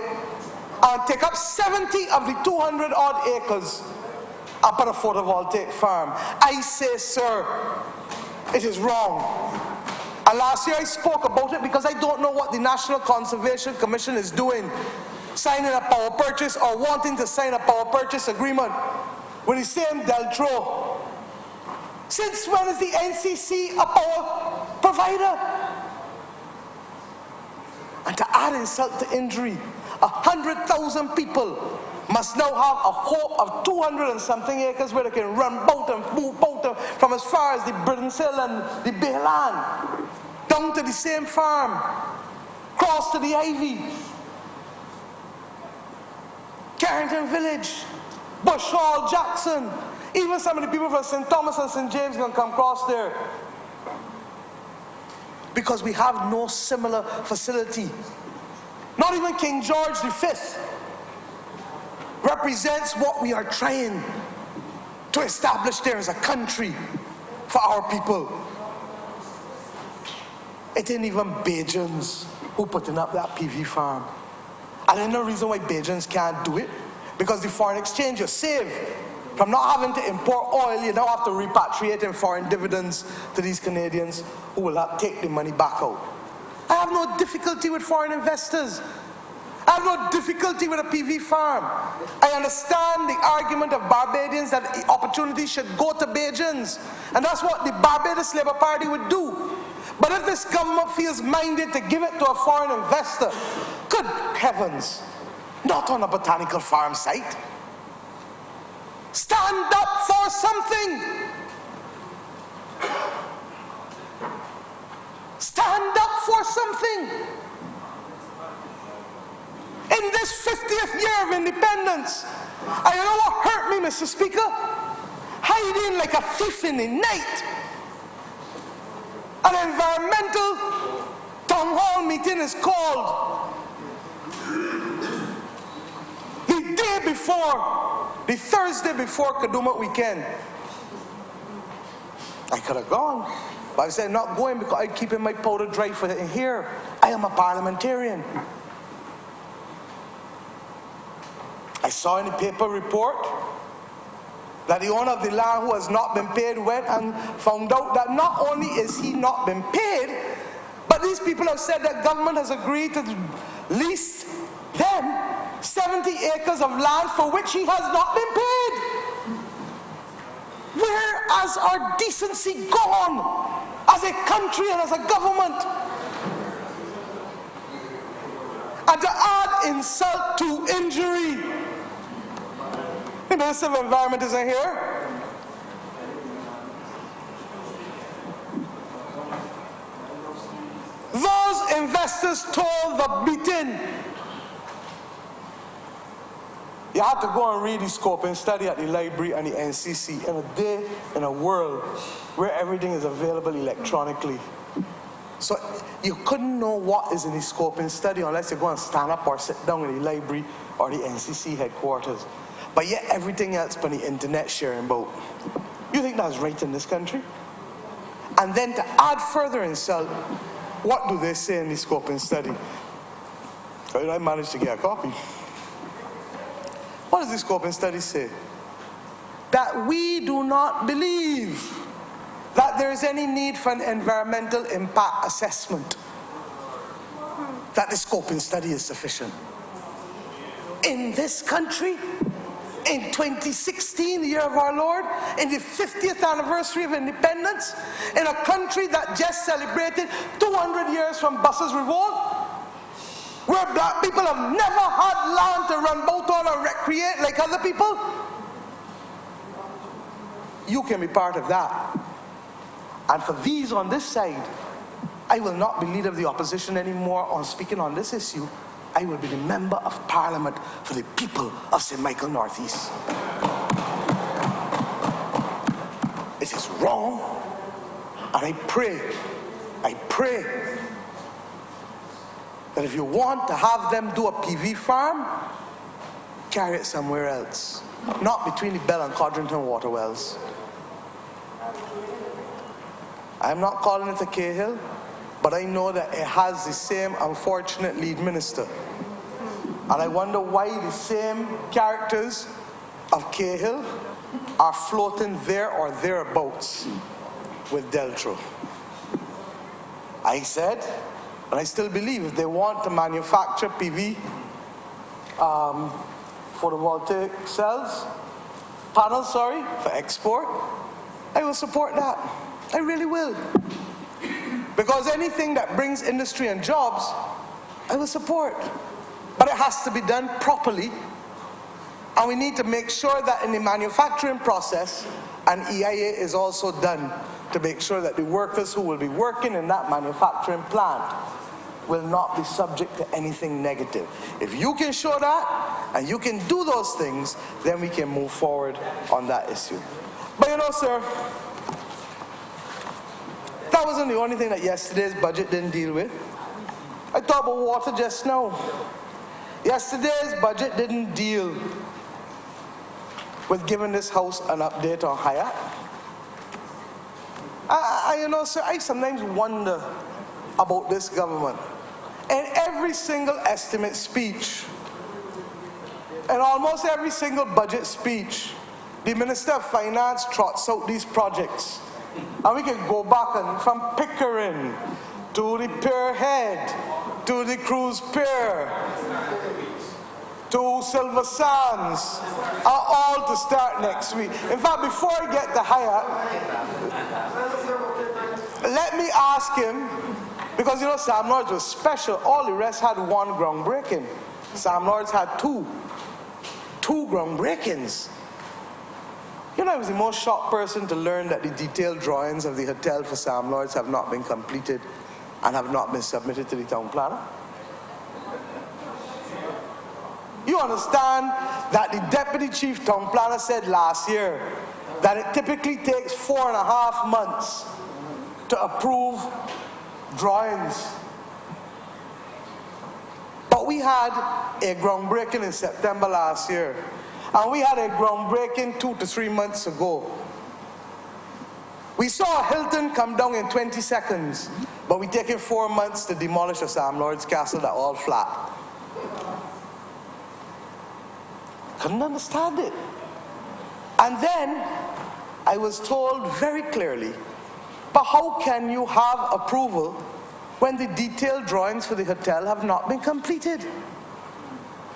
Speaker 2: and take up 70 of the 200 odd acres and put a photovoltaic farm. I say, sir, it is wrong. And last year I spoke about it because I don't know what the National Conservation Commission is doing, signing a power purchase or wanting to sign a power purchase agreement with the same Deltro. Since when is the NCC a power provider? And to add insult to injury, 100,000 people must now have a hope of 200 and something acres where they can run boat and move boat from as far as the Britain's Hill and the Bayland down to the same farm, cross to the Ivy, Carrington Village, Bush Hall, Jackson. Even some of the people from St. Thomas and St. James can come across there because we have no similar facility. Not even King George V represents what we are trying to establish there as a country for our people. It ain't even Bajans who putting up that PV farm. And there's no reason why Bajans can't do it, because the foreign exchange you save from not having to import oil, you now have to repatriate in foreign dividends to these Canadians who will not take the money back out. I have no difficulty with foreign investors. I have no difficulty with a PV farm. I understand the argument of Barbadians that the opportunity should go to Bajans. And that's what the Barbados Labour Party would do. But if this government feels minded to give it to a foreign investor, good heavens, not on a botanical farm site. Stand up for something. Stand up for something. In this 50th year of independence, and you know what hurt me, Mr. Speaker? Hiding like a thief in the night. An environmental town hall meeting is called the day before, the Thursday before Kadooment weekend. I could have gone, but I said not going because I'm keeping my powder dry for it. And here, I am a parliamentarian. I saw in the paper report that the owner of the land who has not been paid went and found out that not only is he not been paid, but these people have said that government has agreed to lease them 70 acres of land for which he has not been paid. Where has our decency gone as a country and as a government? And to add insult to injury, the Minister of Environment isn't here. Those investors told the beating You had to go and read the scope and study at the library and the NCC in a day, in a world where everything is available electronically. So you couldn't know what is in the scope and study unless you go and stand up or sit down in the library or the NCC headquarters. But yet everything else on the internet sharing about. You think that's right in this country? And then to add further insult, what do they say in the scope and study? I managed to get a copy. What does the scope and study say? That we do not believe that there is any need for an environmental impact assessment. That the scope and study is sufficient. In this country, in 2016, the year of our Lord, in the 50th anniversary of independence, in a country that just celebrated 200 years from Buses Revolt, where black people have never had land to run boat on or recreate like other people, you can be part of that. And for these on this side, I will not be leader of the opposition anymore on speaking on this issue. I will be the member of parliament for the people of St. Michael Northeast. It is wrong, and I pray that if you want to have them do a PV farm, carry it somewhere else, not between the Bell and Codrington water wells. I'm not calling it a Cahill, but I know that it has the same unfortunate lead minister. And I wonder why the same characters of Cahill are floating there or thereabouts with Deltro. I said, and I still believe, if they want to manufacture PV photovoltaic panels, for export, I will support that. I really will. Because anything that brings industry and jobs, I will support. But it has to be done properly. And we need to make sure that in the manufacturing process, an EIA is also done to make sure that the workers who will be working in that manufacturing plant will not be subject to anything negative. If you can show that, and you can do those things, then we can move forward on that issue. But you know, sir, that wasn't the only thing that yesterday's budget didn't deal with. I talked about water just now. Yesterday's budget didn't deal with giving this house an update on Hyatt. You know, sir, I sometimes wonder about this government. In every single estimate speech, and almost every single budget speech, the Minister of Finance trots out these projects. And we can go back and from Pickering to the Pier Head, to the Cruise Pier, to Silver Sands, are all to start next week. In fact, before I get to Hyatt, let me ask him, because you know Sam Lords was special, all the rest had one groundbreaking. Sam Lords had two groundbreakings. You know, I was the most shocked person to learn that the detailed drawings of the hotel for Sam Lords have not been completed and have not been submitted to the town planner. You understand that the deputy chief town planner said last year that it typically takes 4.5 months to approve drawings. But we had a groundbreaking in September last year. And we had a groundbreaking 2 to 3 months ago. We saw Hilton come down in 20 seconds, but we taken 4 months to demolish a Sam Lords castle that all flat. Couldn't understand it. And then I was told very clearly, but how can you have approval when the detailed drawings for the hotel have not been completed?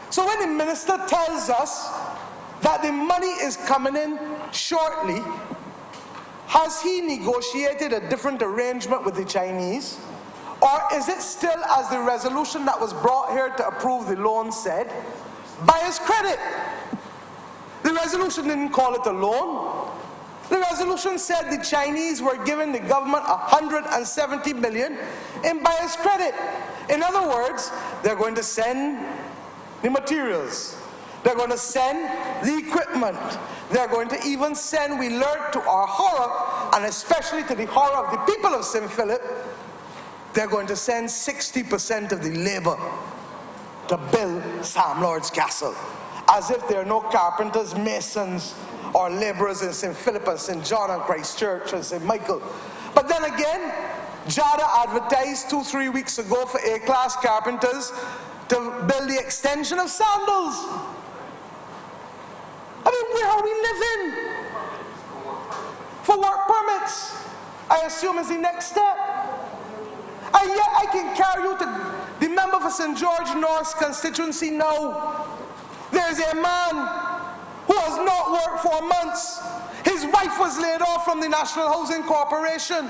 Speaker 2: So when the minister tells us that the money is coming in shortly, has he negotiated a different arrangement with the Chinese? Or is it still, as the resolution that was brought here to approve the loan said, by his credit? The resolution didn't call it a loan. The resolution said the Chinese were giving the government 170 million in buyer's credit. In other words, they're going to send the materials. They're going to send the equipment. They're going to even send, we learned to our horror, and especially to the horror of the people of St. Philip, they're going to send 60% of the labor to build Sam Lord's Castle. As if there are no carpenters, masons, or laborers in St. Philip and St. John and Christchurch and St. Michael. But then again, Jada advertised 2-3 weeks ago for A-class carpenters to build the extension of Sandals. I mean, where are we living? For work permits, I assume is the next step. And yet I can carry you to the member for St. George North's constituency now. There's a man who has not worked for months. His wife was laid off from the National Housing Corporation.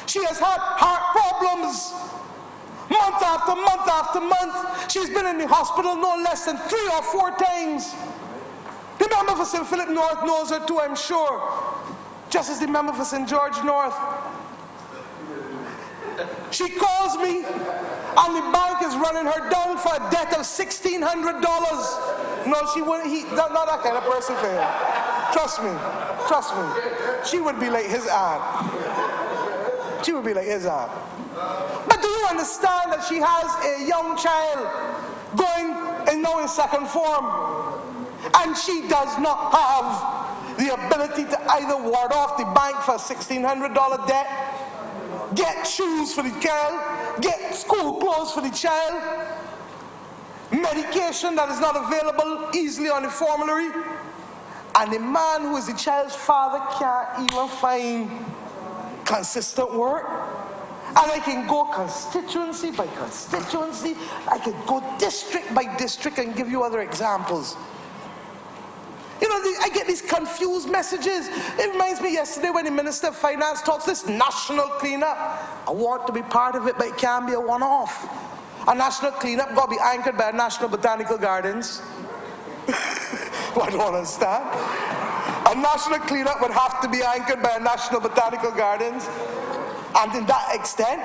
Speaker 2: She has had heart problems. Month after month after month. She's been in the hospital no less than 3 or 4 times. The member for St. Philip North knows her too, I'm sure. Just as the member for St. George North. She calls me, and the bank is running her down for a debt of $1,600. No, she wouldn't. Not that kind of person for him. Trust me. She would be like his aunt. She would be like his aunt. But do you understand that she has a young child going and now in second form, and she does not have the ability to either ward off the bank for a $1,600 debt, get shoes for the child, get school clothes for the child, medication that is not available easily on the formulary, and the man who is the child's father can't even find consistent work. And I can go constituency by constituency, I can go district by district and give you other examples. You know, I get these confused messages. It reminds me yesterday when the Minister of Finance talks this national cleanup. I want to be part of it, but it can't be a one-off. A national cleanup got to be anchored by a National Botanical Gardens. Well, I don't understand. A national cleanup would have to be anchored by a National Botanical Gardens. And to that extent,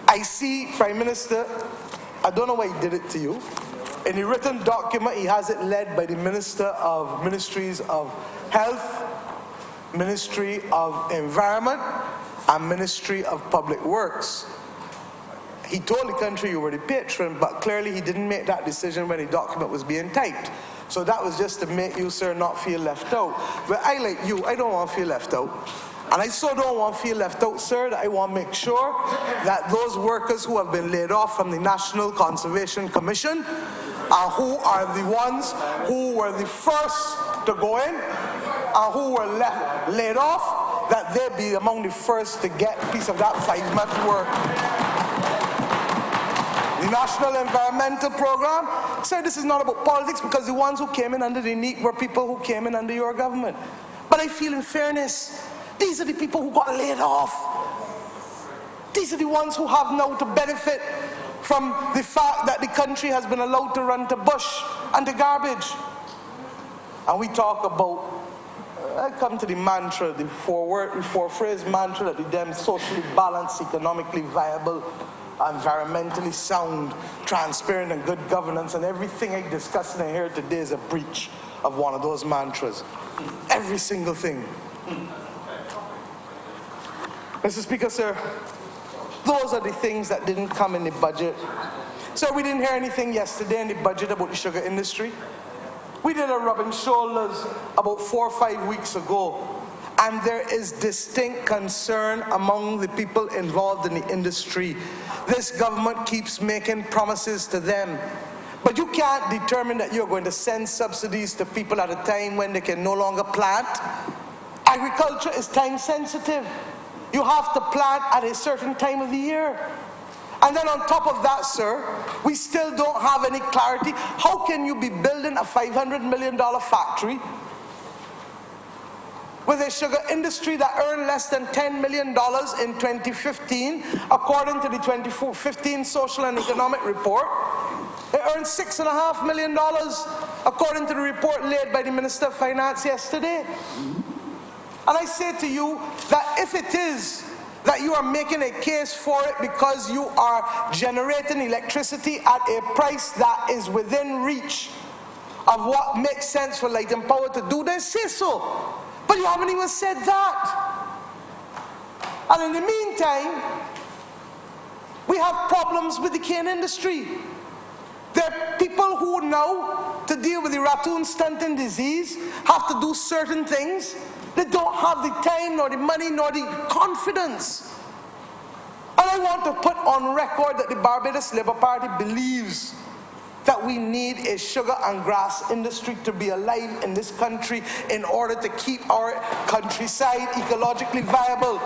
Speaker 2: I see Prime Minister, I don't know why he did it to you. In the written document, he has it led by the Ministries of Health, Ministry of Environment, and Ministry of Public Works. He told the country you were the patron, but clearly he didn't make that decision when the document was being typed. So that was just to make you, sir, not feel left out. But I, like you, I don't want to feel left out. And I so don't want to feel left out, sir, that I want to make sure that those workers who have been laid off from the National Conservation Commission, who are the ones who were the first to go in, and who were laid off, that they be among the first to get a piece of that 5-month work. The National Environmental Program, sir, this is not about politics, because the ones who came in under the NEET were people who came in under your government. But I feel in fairness, these are the people who got laid off. These are the ones who have now to benefit from the fact that the country has been allowed to run to bush and to garbage. And we talk about, I come to the mantra, the four-phrase mantra that the damn socially balanced, economically viable, environmentally sound, transparent, and good governance, and everything I discuss in here today is a breach of one of those mantras. Every single thing. Mr. Speaker, sir, those are the things that didn't come in the budget. Sir, we didn't hear anything yesterday in the budget about the sugar industry. We did a rubbing shoulders about 4 or 5 weeks ago, and there is distinct concern among the people involved in the industry. This government keeps making promises to them, but you can't determine that you're going to send subsidies to people at a time when they can no longer plant. Agriculture is time sensitive. You have to plant at a certain time of the year. And then on top of that, sir, we still don't have any clarity. How can you be building a $500 million factory with a sugar industry that earned less than $10 million in 2015, according to the 2015 Social and Economic Report? It earned $6.5 million, according to the report laid by the Minister of Finance yesterday. And I say to you that if it is that you are making a case for it because you are generating electricity at a price that is within reach of what makes sense for Light and Power to do, then say so. But you haven't even said that. And in the meantime, we have problems with the cane industry. There are people who now, to deal with the raccoon stunting disease, have to do certain things. They don't have the time, nor the money, nor the confidence. And I want to put on record that the Barbados Labour Party believes that we need a sugar and grass industry to be alive in this country in order to keep our countryside ecologically viable.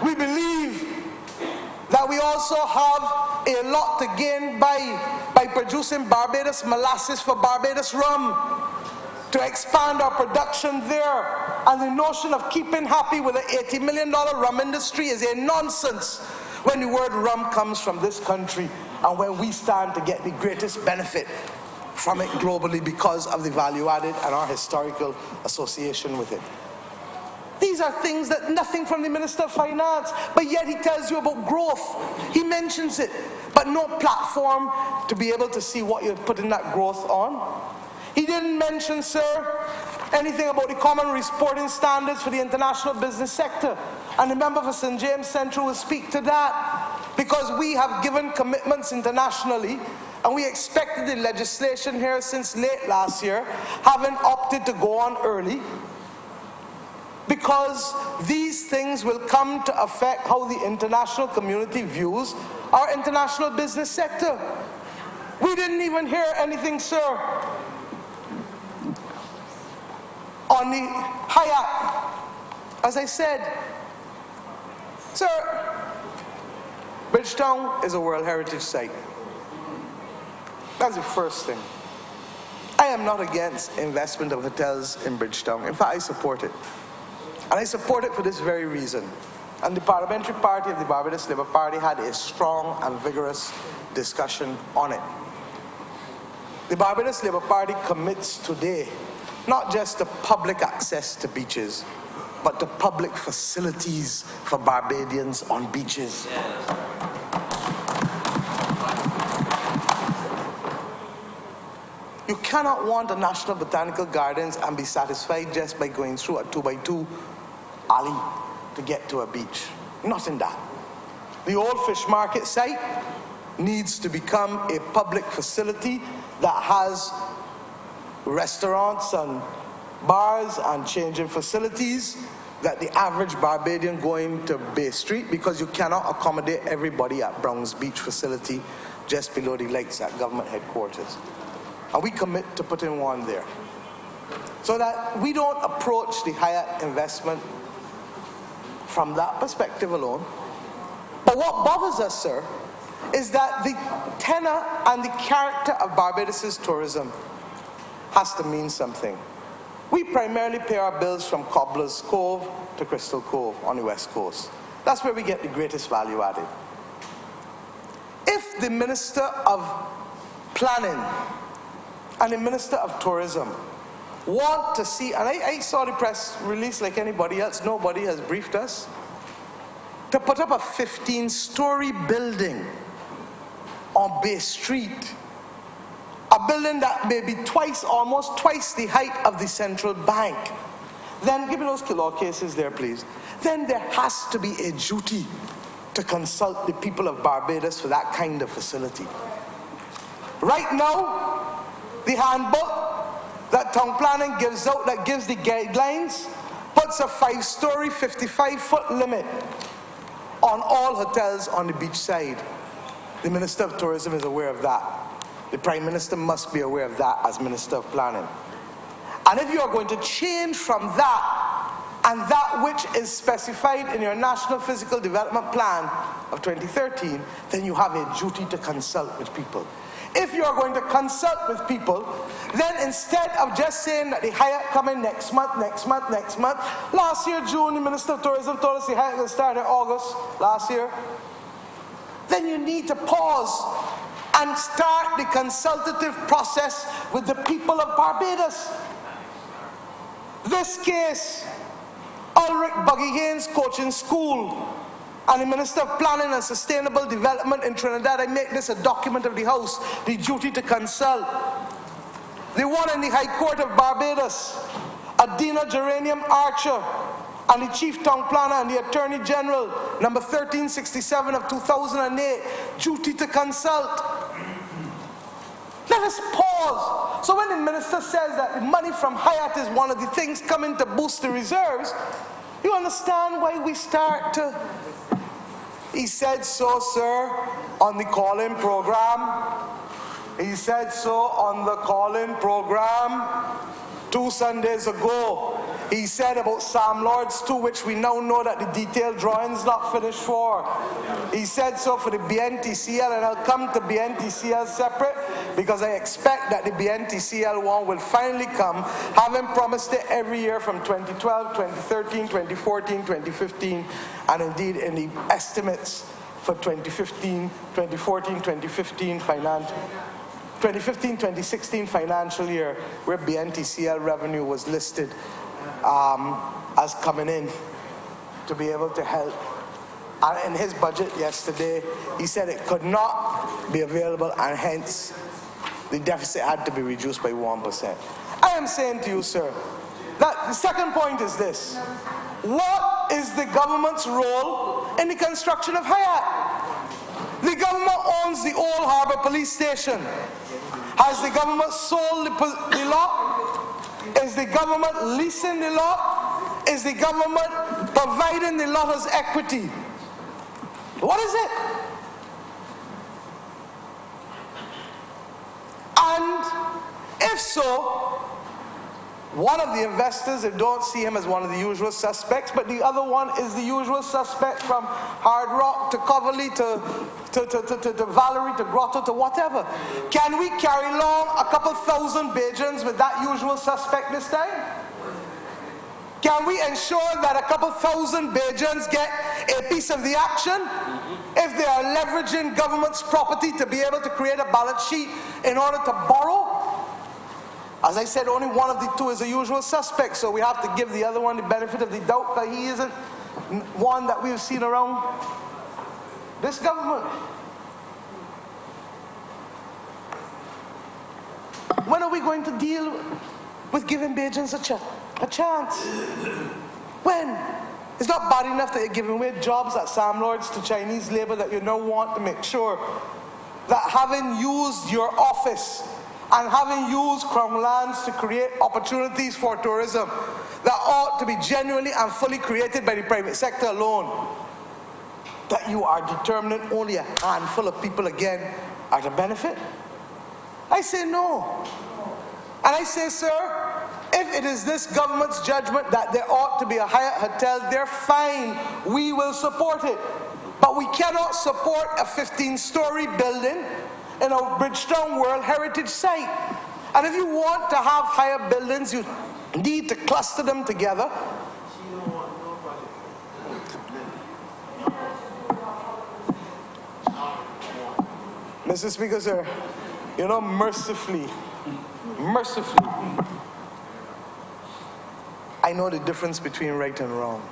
Speaker 2: We believe that we also have a lot to gain by producing Barbados molasses for Barbados rum, to expand our production there. And the notion of keeping happy with an $80 million rum industry is a nonsense when the word rum comes from this country and when we stand to get the greatest benefit from it globally because of the value added and our historical association with it. These are things that nothing from the Minister of Finance, but yet he tells you about growth. He mentions it, but no platform to be able to see what you're putting that growth on. He didn't mention, sir, anything about the common reporting standards for the international business sector. And the member for St. James Central will speak to that, because we have given commitments internationally, and we expected the legislation here since late last year, having opted to go on early, because these things will come to affect how the international community views our international business sector. We didn't even hear anything, sir, on the Hyatt. As I said, sir, Bridgetown is a World Heritage Site. That's the first thing. I am not against investment of hotels in Bridgetown. In fact, I support it. And I support it for this very reason. And the parliamentary party of the Barbados Labour Party had a strong and vigorous discussion on it. The Barbados Labour Party commits today not just to public access to beaches, but to public facilities for Barbadians on beaches. You cannot want a National Botanical Gardens and be satisfied just by going through a 2x2 alley to get to a beach. Not in that. The old fish market site needs to become a public facility that has restaurants and bars and changing facilities, that the average Barbadian going to Bay Street, because you cannot accommodate everybody at Browns Beach facility just below the lakes at government headquarters. And we commit to putting one there, so that we don't approach the Hyatt investment from that perspective alone. But what bothers us, sir, is that the tenor and the character of Barbados' tourism has to mean something. We primarily pay our bills from Cobbler's Cove to Crystal Cove on the West Coast. That's where we get the greatest value added. If the Minister of Planning and the Minister of Tourism want to see, and I saw the press release like anybody else, nobody has briefed us, to put up a 15-story building on Bay Street, a building that may be almost twice the height of the central bank, then, give me those law cases there, please, then there has to be a duty to consult the people of Barbados for that kind of facility. Right now, the handbook that town planning gives out, that gives the guidelines, puts a 5-story, 55-foot limit on all hotels on the beach side. The Minister of Tourism is aware of that. The Prime Minister must be aware of that as Minister of Planning. And if you are going to change from that, and that which is specified in your National Physical Development Plan of 2013, then you have a duty to consult with people. If you are going to consult with people, then instead of just saying that the Hyatt coming next month, last year, June, the Minister of Tourism told us the Hyatt will start in August last year, then you need to pause and start the consultative process with the people of Barbados. This case, Ulrich Buggy Haynes Coaching School, and the Minister of Planning and Sustainable Development in Trinidad, I make this a document of the House, the duty to consult. the one in the High Court of Barbados, Adina Geranium Archer, and the Chief Town Planner and the Attorney General, number 1367 of 2008, duty to consult. Let us pause. So when the minister says that the money from Hyatt is one of the things coming to boost the reserves, you understand why we start to... He said so, sir, on the call-in program. He said so on the call-in program 2 Sundays ago. He said about Sam Lords too, which we now know that the detailed drawing's not finished for. He said so for the BNTCL, and I'll come to BNTCL separate because I expect that the BNTCL one will finally come, having promised it every year from 2012, 2013, 2014, 2015, and indeed in the estimates for 2015, 2014, 2015 2015-2016 financial year, where BNTCL revenue was listed as coming in to be able to help. And in his budget yesterday, he said it could not be available, and hence the deficit had to be reduced by 1%. I am saying to you, sir, that the second point is this: what is the government's role in the construction of Hyatt? The government owns the Old Harbour Police Station. Has the government sold the lot? Is the government leasing the lot? Is the government providing the lot as equity? What is it? And if so, one of the investors, they don't see him as one of the usual suspects, but the other one is the usual suspect, from Hard Rock to Coverley to Valerie to Grotto to whatever. Can we carry along a couple thousand Bajans with that usual suspect this time? Can we ensure that a couple thousand Bajans get a piece of the action if they are leveraging government's property to be able to create a balance sheet in order to borrow? As I said, only one of the two is a usual suspect, so we have to give the other one the benefit of the doubt that he isn't one that we've seen around this government. When are we going to deal with giving Bajans a chance? When? It's not bad enough that you're giving away jobs at Sam Lords to Chinese labor, that you now want to make sure that, having used your office and having used Crown lands to create opportunities for tourism that ought to be genuinely and fully created by the private sector alone, that you are determining only a handful of people again are to benefit? I say no. And I say, sir, if it is this government's judgment that there ought to be a Hyatt hotel there, fine, we will support it. But we cannot support a 15-story building in a Bridgetown World Heritage Site. And if you want to have higher buildings, you need to cluster them together. Mr. Speaker, sir, you know, mercifully, I know the difference between right and wrong.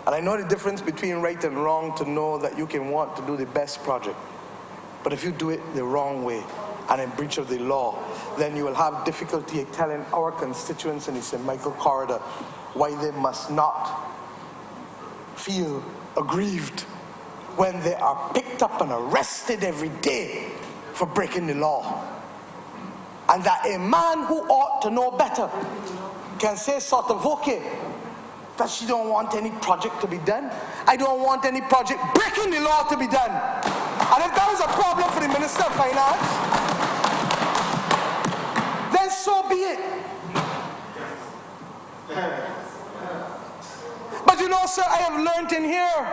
Speaker 2: And I know the difference between right and wrong to know that you can want to do the best project. But if you do it the wrong way and in breach of the law, then you will have difficulty telling our constituents in the St. Michael corridor why they must not feel aggrieved when they are picked up and arrested every day for breaking the law. And that a man who ought to know better can say sort of okay, that she don't want any project to be done. I don't want any project breaking the law to be done. And if that is a problem for the Minister of Finance, then so be it. But you know, sir, I have learned in here,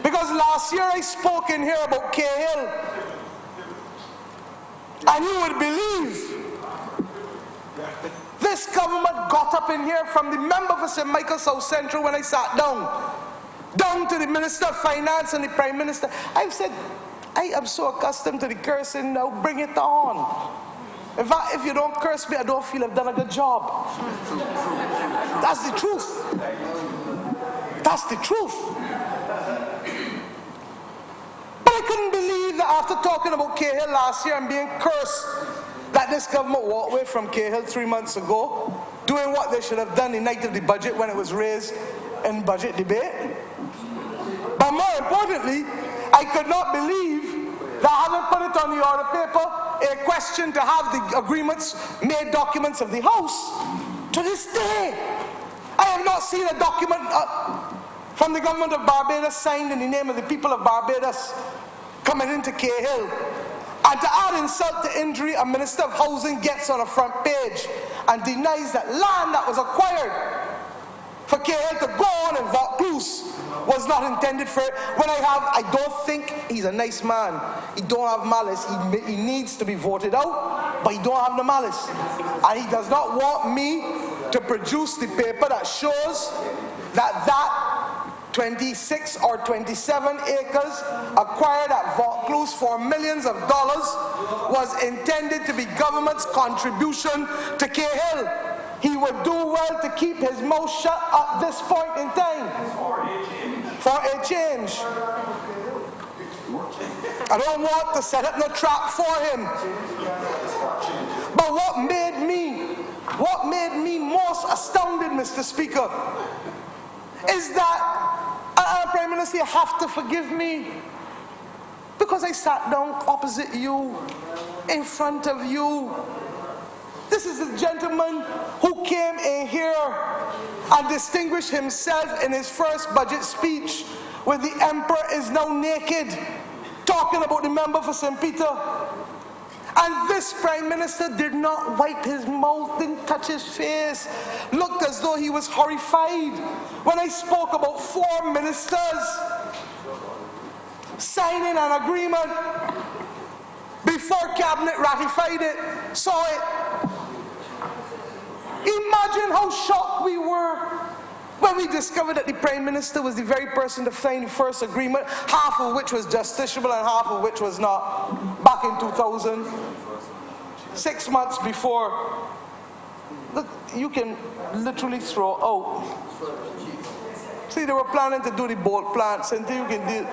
Speaker 2: because last year I spoke in here about Cahill, and you would believe this government got up in here, from the member for St. Michael South Central when I sat down to the Minister of Finance and the Prime Minister. I've said, I am so accustomed to the cursing now, bring it on. In fact, if you don't curse me, I don't feel I've done a good job. That's the truth. That's the truth. But I couldn't believe that after talking about Cahill last year and being cursed, that let this government walk away from Cahill 3 months ago, doing what they should have done the night of the budget when it was raised in budget debate. But more importantly, I could not believe that having put it on the order paper, a question to have the agreements made documents of the House, to this day, I have not seen a document from the government of Barbados signed in the name of the people of Barbados coming into Cahill. And to add insult to injury, a Minister of Housing gets on a front page and denies that land that was acquired for Cahill to go on in Vaucluse was not intended for it. When I don't think he's a nice man. He don't have malice. He needs to be voted out, but he don't have the malice. And he does not want me to produce the paper that shows that 26 or 27 acres acquired at Vaucluse for millions of dollars was intended to be government's contribution to Cahill. He would do well to keep his mouth shut at this point in time. For a change. I don't want to set up no trap for him. But what made me most astounded, Mr. Speaker, is that Prime Minister, you have to forgive me, because I sat down opposite you, in front of you. This is the gentleman who came in here and distinguished himself in his first budget speech with "the Emperor is now naked," talking about the member for St. Peter. And this Prime Minister did not wipe his mouth, didn't touch his face, looked as though he was horrified when I spoke about 4 ministers signing an agreement before Cabinet ratified it, saw it. Imagine how shocked we were when we discovered that the Prime Minister was the very person to sign the first agreement, half of which was justiciable and half of which was not, back in 2000, 6 months before. Look, you can literally throw out. See, they were planning to do the boat plants, and you can deal.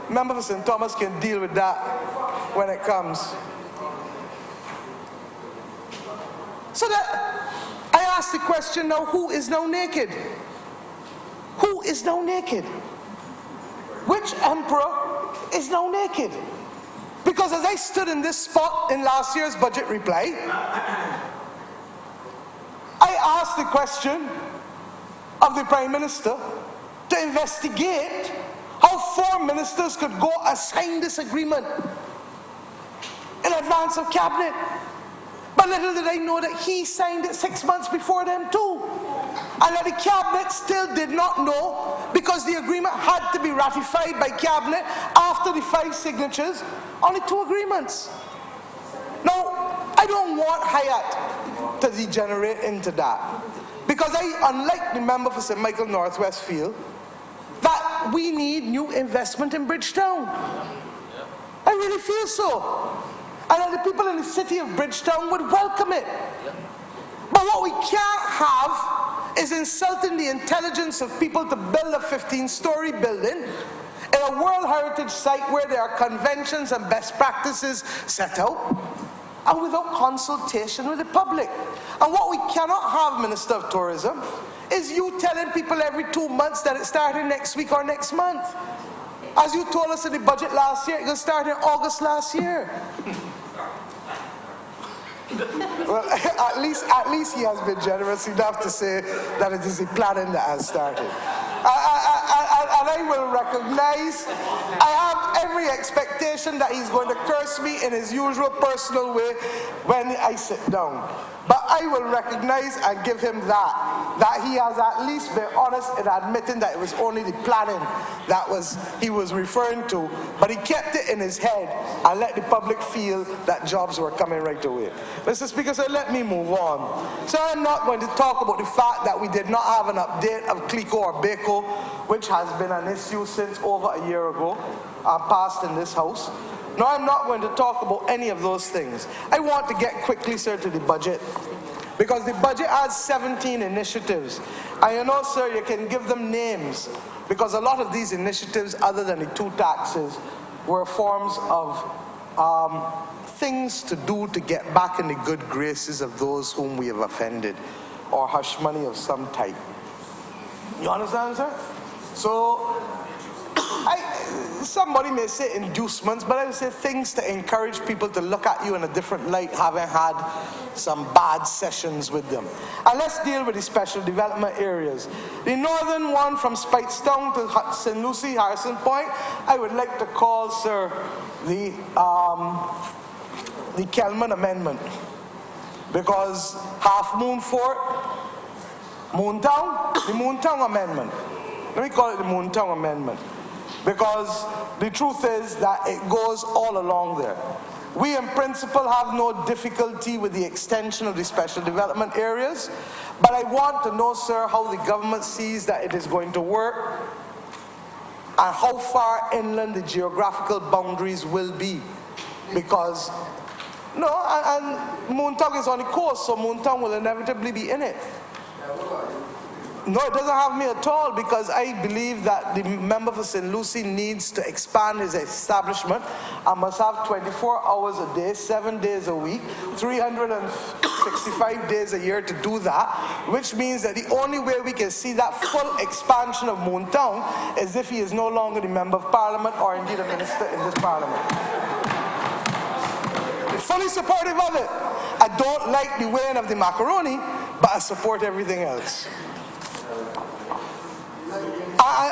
Speaker 2: Member for St. Thomas can deal with that when it comes. So that I ask the question now, who is now naked? Who is now naked? Which emperor is now naked? Because as I stood in this spot in last year's budget reply, I asked the question of the Prime Minister to investigate how 4 ministers could go and sign this agreement in advance of Cabinet. But little did I know that he signed it 6 months before them too. And that the Cabinet still did not know, because the agreement had to be ratified by Cabinet after the 5 signatures on the 2 agreements. Now, I don't want Hyatt to degenerate into that, because I, unlike the member for St. Michael Northwest, feel that we need new investment in Bridgetown. I really feel so. And that the people in the city of Bridgetown would welcome it. But what we can't have is insulting the intelligence of people to build a 15-story building in a World Heritage site where there are conventions and best practices set out, and without consultation with the public. And what we cannot have, Minister of Tourism, is you telling people every 2 months that it's starting next week or next month. As you told us in the budget last year, it will start in August last year. Well, at least he has been generous enough to say that it is the planning that has started. And I will recognize, I have every expectation that he's going to curse me in his usual personal way when I sit down. But I will recognize and give him that he has at least been honest in admitting that it was only the planning that he was referring to, but he kept it in his head and let the public feel that jobs were coming right away. Mr. Speaker, so let me move on. So I'm not going to talk about the fact that we did not have an update of CLICO or BACO, which has been an issue since over a year ago, passed in this House. No, I'm not going to talk about any of those things. I want to get quickly, sir, to the budget, because the budget has 17 initiatives. And you know, sir, you can give them names, because a lot of these initiatives, other than the 2 taxes, were forms of things to do to get back in the good graces of those whom we have offended, or hush money of some type. You understand, sir? So, somebody may say inducements, but I would say things to encourage people to look at you in a different light, having had some bad sessions with them. And let's deal with the special development areas. The northern one from Speightstown to St. Lucie, Harrison Point, I would like to call, sir, the Kelman Amendment. Because Half Moon Fort, Moontown, the Moontown Amendment. Let me call it the Moontown Amendment. Because the truth is that it goes all along there. We in principle have no difficulty with the extension of the special development areas, but I want to know, sir, how the government sees that it is going to work and how far inland the geographical boundaries will be. Because, no, and Moontown is on the coast, so Moontown will inevitably be in it. No, it doesn't have me at all, because I believe that the member for St. Lucie needs to expand his establishment and must have 24 hours a day, 7 days a week, 365 days a year to do that, which means that the only way we can see that full expansion of Moontown is if he is no longer the member of parliament or indeed a minister in this parliament. I'm fully supportive of it. I don't like the weighing of the macaroni, but I support everything else.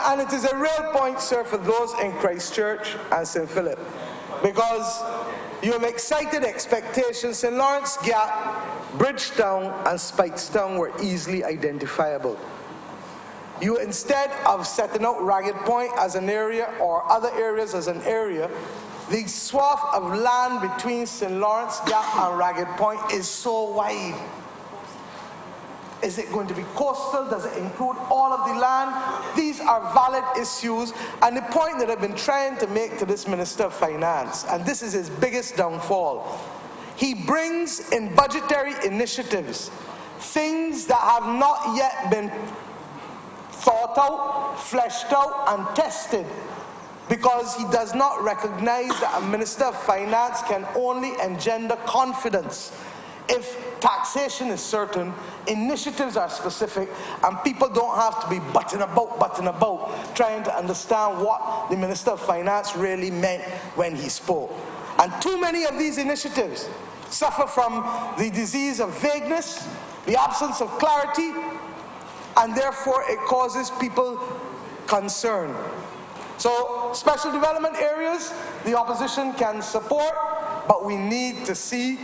Speaker 2: And it is a real point, sir, for those in Christchurch and St. Philip, because you have excited expectations. St. Lawrence Gap, Bridgetown, and Speightstown were easily identifiable. You, instead of setting out Ragged Point as an area or other areas as an area, the swath of land between St. Lawrence Gap and Ragged Point is so wide. Is it going to be coastal? Does it include all of the land? These are valid issues, and the point that I've been trying to make to this Minister of Finance, and this is his biggest downfall, he brings in budgetary initiatives things that have not yet been thought out, fleshed out, and tested, because he does not recognize that a Minister of Finance can only engender confidence if taxation is certain, initiatives are specific, and people don't have to be butting about, trying to understand what the Minister of Finance really meant when he spoke. And too many of these initiatives suffer from the disease of vagueness, the absence of clarity, and therefore it causes people concern. So, special development areas, the opposition can support, but we need to see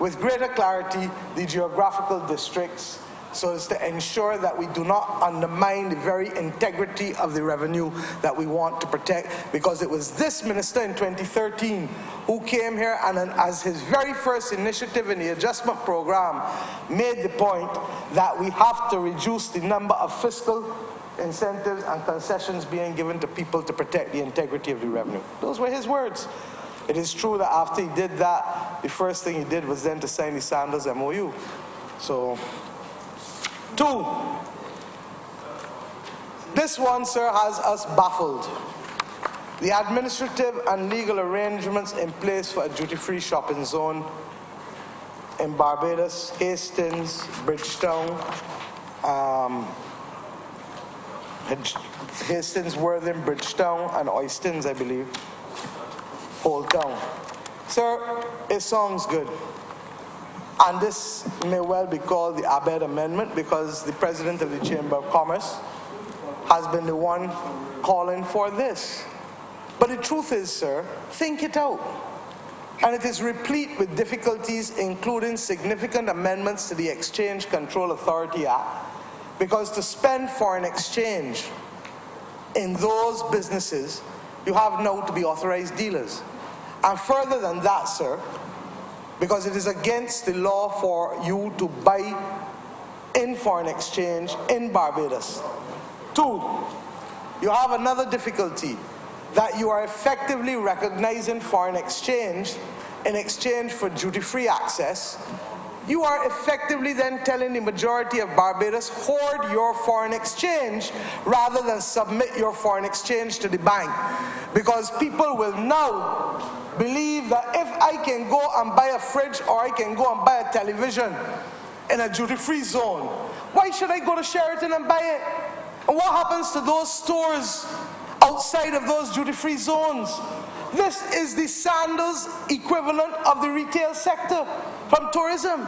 Speaker 2: with greater clarity the geographical districts, so as to ensure that we do not undermine the very integrity of the revenue that we want to protect, because it was this minister in 2013 who came here and as his very first initiative in the adjustment program made the point that we have to reduce the number of fiscal incentives and concessions being given to people to protect the integrity of the revenue. Those were his words. It is true that after he did that, the first thing he did was then to sign the Sanders MOU. So, 2, this one, sir, has us baffled. The administrative and legal arrangements in place for a duty-free shopping zone in Barbados, Hastings, Bridgetown, Hastings, Worthing, Bridgetown, and Oistins, I believe. Whole town. Sir, it sounds good. And this may well be called the Abed Amendment, because the President of the Chamber of Commerce has been the one calling for this. But the truth is, sir, think it out. And it is replete with difficulties, including significant amendments to the Exchange Control Authority Act, because to spend foreign exchange in those businesses, you have now to be authorized dealers. And further than that, sir, because it is against the law for you to buy in foreign exchange in Barbados. 2, you have another difficulty, that you are effectively recognizing foreign exchange in exchange for duty-free access. You are effectively then telling the majority of Barbados, hoard your foreign exchange rather than submit your foreign exchange to the bank. Because people will now believe that if I can go and buy a fridge or I can go and buy a television in a duty-free zone, why should I go to Sheraton and buy it? And what happens to those stores outside of those duty-free zones? This is the sandals equivalent of the retail sector from tourism.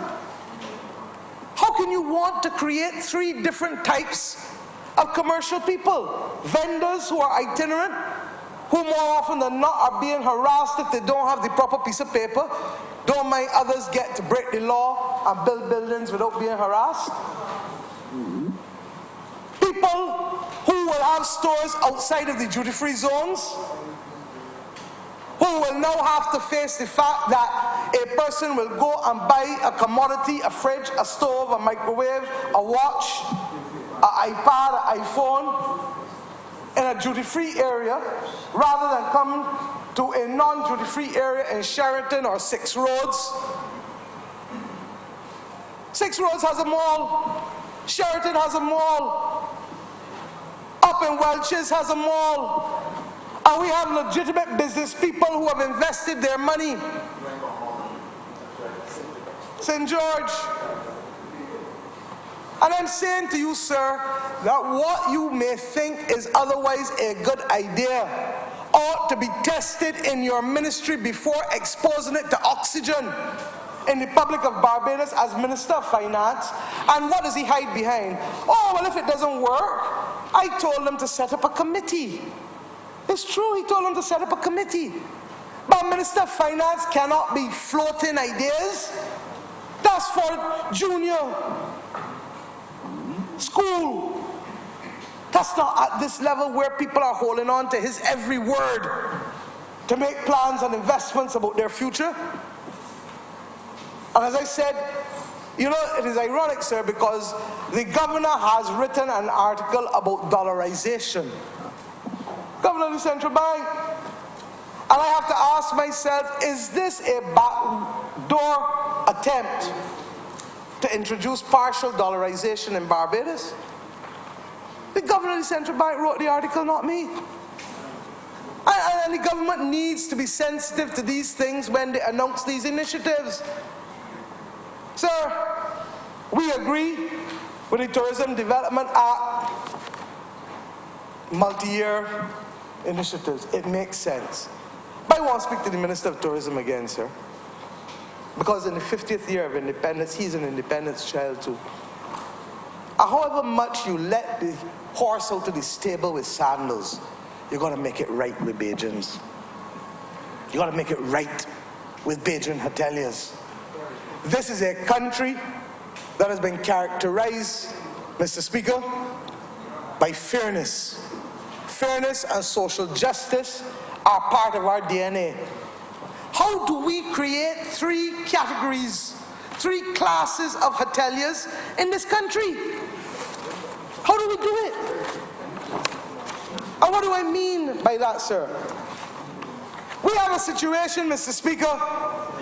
Speaker 2: How can you want to create 3 different types of commercial people? Vendors who are itinerant, who more often than not are being harassed if they don't have the proper piece of paper, don't mind others get to break the law and build buildings without being harassed. People who will have stores outside of the duty-free zones, who will now have to face the fact that a person will go and buy a commodity, a fridge, a stove, a microwave, a watch, an iPad, an iPhone, in a duty-free area, rather than come to a non-duty-free area in Sheraton or Six Roads. Six Roads has a mall. Sheraton has a mall. Up in Welch's has a mall. And we have legitimate business people who have invested their money. St. George. And I'm saying to you, sir, that what you may think is otherwise a good idea ought to be tested in your ministry before exposing it to oxygen in the public of Barbados as Minister of Finance. And what does he hide behind? Oh, well, if it doesn't work, I told him to set up a committee. It's true, he told him to set up a committee. But Minister of Finance cannot be floating ideas. That's for junior school. That's not at this level where people are holding on to his every word to make plans and investments about their future. And as I said, you know, it is ironic, sir, because the governor has written an article about dollarization. Governor of the Central Bank. And I have to ask myself, is this a backdoor attempt to introduce partial dollarization in Barbados? The governor of the Central Bank wrote the article, not me. And the government needs to be sensitive to these things when they announce these initiatives. Sir, we agree with the Tourism Development Act, multi-year initiatives. It makes sense. But I want to speak to the Minister of Tourism again, sir. Because in the 50th year of independence, he's an independence child too. And however much you let the horse out of the stable with sandals, you're going to make it right with Bajans. You're going to make it right with Bajan hoteliers. This is a country that has been characterized, Mr. Speaker, by fairness. Fairness and social justice are part of our DNA. How do we create 3 categories, 3 classes of hoteliers in this country? How do we do it? And what do I mean by that, sir? We have a situation, Mr. Speaker,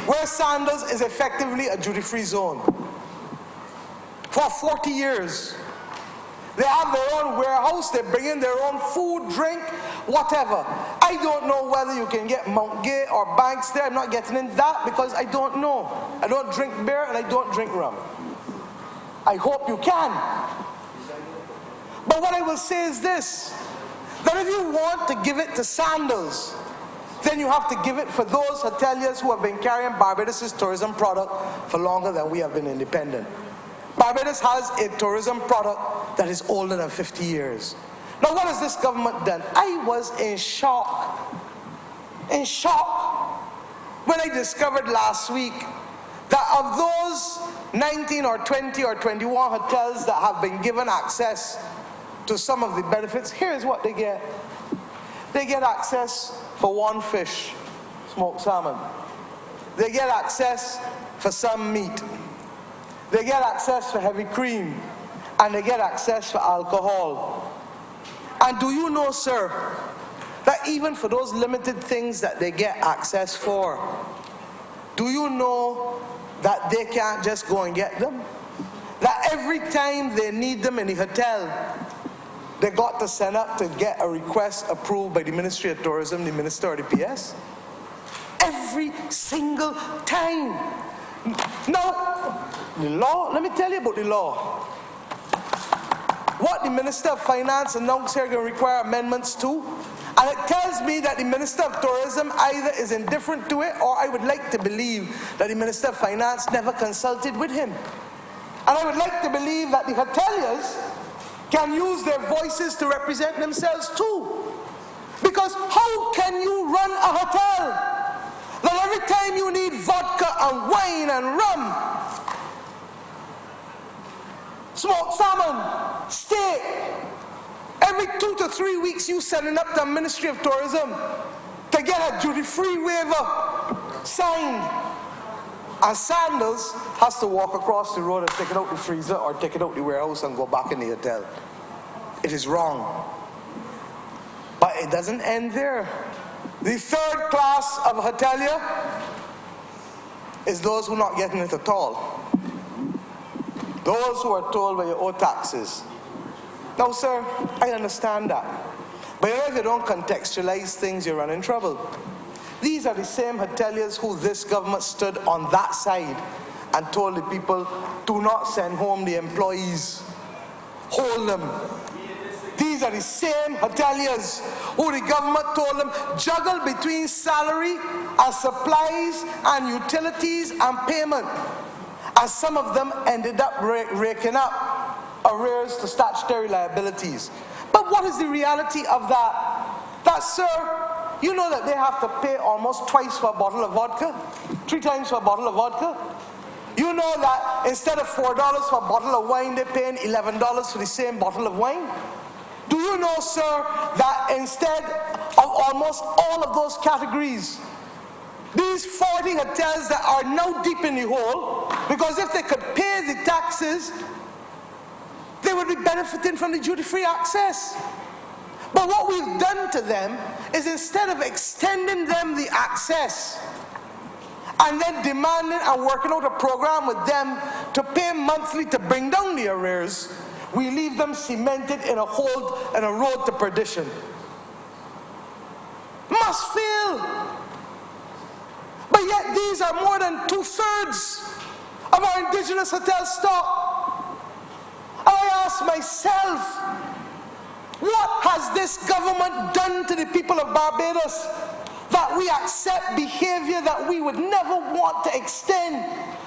Speaker 2: where Sandals is effectively a duty-free zone. For 40 years. They have their own warehouse, they bring in their own food, drink, whatever. I don't know whether you can get Mount Gay or Banks there. I'm not getting in that because I don't know. I don't drink beer and I don't drink rum. I hope you can. But what I will say is this, that if you want to give it to Sandals, then you have to give it for those hoteliers who have been carrying Barbados' tourism product for longer than we have been independent. Barbados has a tourism product that is older than 50 years. Now, what has this government done? I was in shock when I discovered last week that of those 19 or 20 or 21 hotels that have been given access to some of the benefits, here's what they get. They get access for 1 fish, smoked salmon. They get access for some meat. They get access for heavy cream, and they get access for alcohol. And do you know, sir, that even for those limited things that they get access for, do you know that they can't just go and get them? That every time they need them in the hotel, they got to send up to get a request approved by the Ministry of Tourism, the Minister or the PS? every single time. Now, the law, let me tell you about the law. What the Minister of Finance announced here going to require amendments to, and it tells me that the Minister of Tourism either is indifferent to it, or I would like to believe that the Minister of Finance never consulted with him. And I would like to believe that the hoteliers can use their voices to represent themselves too. Because how can you run a hotel that every time you need vodka and wine and rum, smoked salmon, steak, every 2 to 3 weeks you sending up to the Ministry of Tourism to get a duty-free waiver signed, and Sandals has to walk across the road and take it out the freezer or take it out the warehouse and go back in the hotel. It is wrong. But it doesn't end there. The third class of hotelier is those who are not getting it at all. Those who are told where you owe taxes. Now, sir, I understand that. But if you don't contextualize things, you run in trouble. These are the same hoteliers who this government stood on that side and told the people, do not send home the employees. Hold them. These are the same hoteliers who the government told them juggle between salary and supplies and utilities and payment. And some of them ended up raking up arrears to statutory liabilities. But what is the reality of that? That, sir, you know that they have to pay almost twice for a bottle of vodka, 3 times for a bottle of vodka. You know that instead of $4 for a bottle of wine, they're paying $11 for the same bottle of wine. Do you know, sir, that instead of almost all of those categories, these 40 hotels that are now deep in the hole, because if they could pay the taxes, they would be benefiting from the duty-free access. But what we've done to them is instead of extending them the access and then demanding and working out a program with them to pay monthly to bring down the arrears, we leave them cemented in a hole and a road to perdition. Must fail. But yet these are more than 2/3 of our indigenous hotel stock. I ask myself, what has this government done to the people of Barbados that we accept behavior that we would never want to extend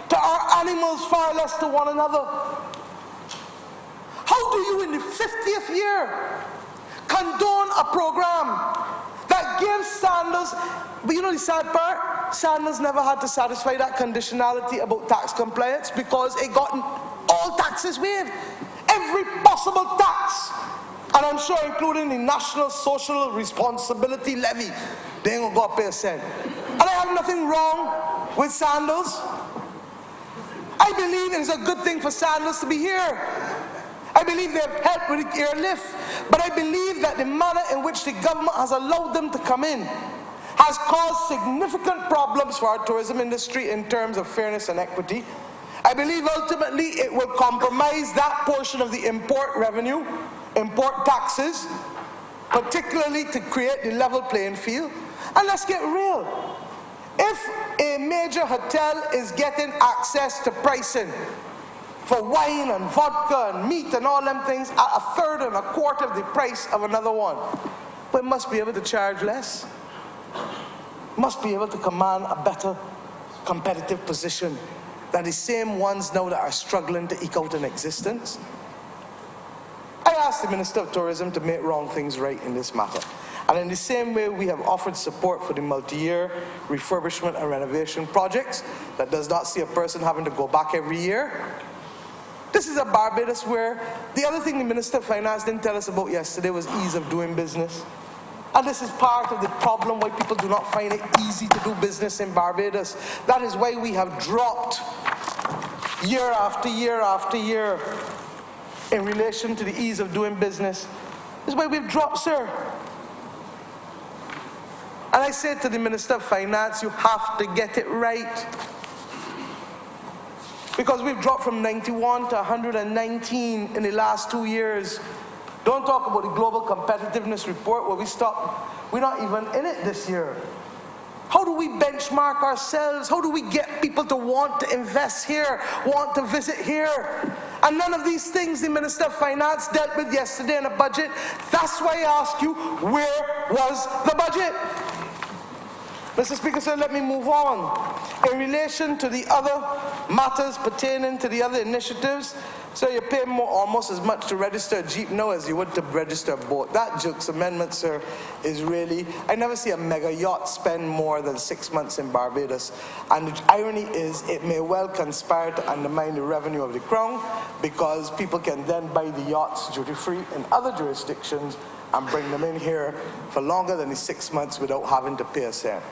Speaker 2: to our animals, far less to one another? How do you in the 50th year condone a program that gives Sandals, but you know the sad part? Sandals never had to satisfy that conditionality about tax compliance because it got all taxes waived. Every possible tax. And I'm sure including the National Social Responsibility Levy. They ain't gonna go pay a cent. And I have nothing wrong with Sandals. I believe it is a good thing for Sandals to be here. I believe they have helped with the airlift. But I believe that the manner in which the government has allowed them to come in has caused significant problems for our tourism industry in terms of fairness and equity. I believe ultimately it will compromise that portion of the import revenue, import taxes, particularly to create the level playing field. And let's get real. If a major hotel is getting access to pricing for wine and vodka and meat and all them things at 1/3 and 1/4 of the price of another one, but must be able to charge less, must be able to command a better competitive position than the same ones now that are struggling to eke out an existence. I asked the Minister of Tourism to make wrong things right in this matter. And in the same way, we have offered support for the multi-year refurbishment and renovation projects that does not see a person having to go back every year. This is a Barbados where the other thing the Minister of Finance didn't tell us about yesterday was ease of doing business. And this is part of the problem why people do not find it easy to do business in Barbados. That is why we have dropped year after year after year in relation to the ease of doing business. This is why we've dropped, sir. And I said to the Minister of Finance, you have to get it right. Because we've dropped from 91 to 119 in the last 2 years. Don't talk about the Global Competitiveness Report where we stopped. We're not even in it this year. How do we benchmark ourselves? How do we get people to want to invest here, want to visit here? And none of these things the Minister of Finance dealt with yesterday in a budget. That's why I ask you, where was the budget? Mr. Speaker, sir, let me move on. In relation to the other matters pertaining to the other initiatives, so you pay almost as much to register a Jeep now as you would to register a boat. That Jukes amendment, sir, is really, I never see a mega yacht spend more than 6 months in Barbados. And the irony is, it may well conspire to undermine the revenue of the Crown, because people can then buy the yachts duty-free in other jurisdictions and bring them in here for longer than the 6 months without having to pay a cent.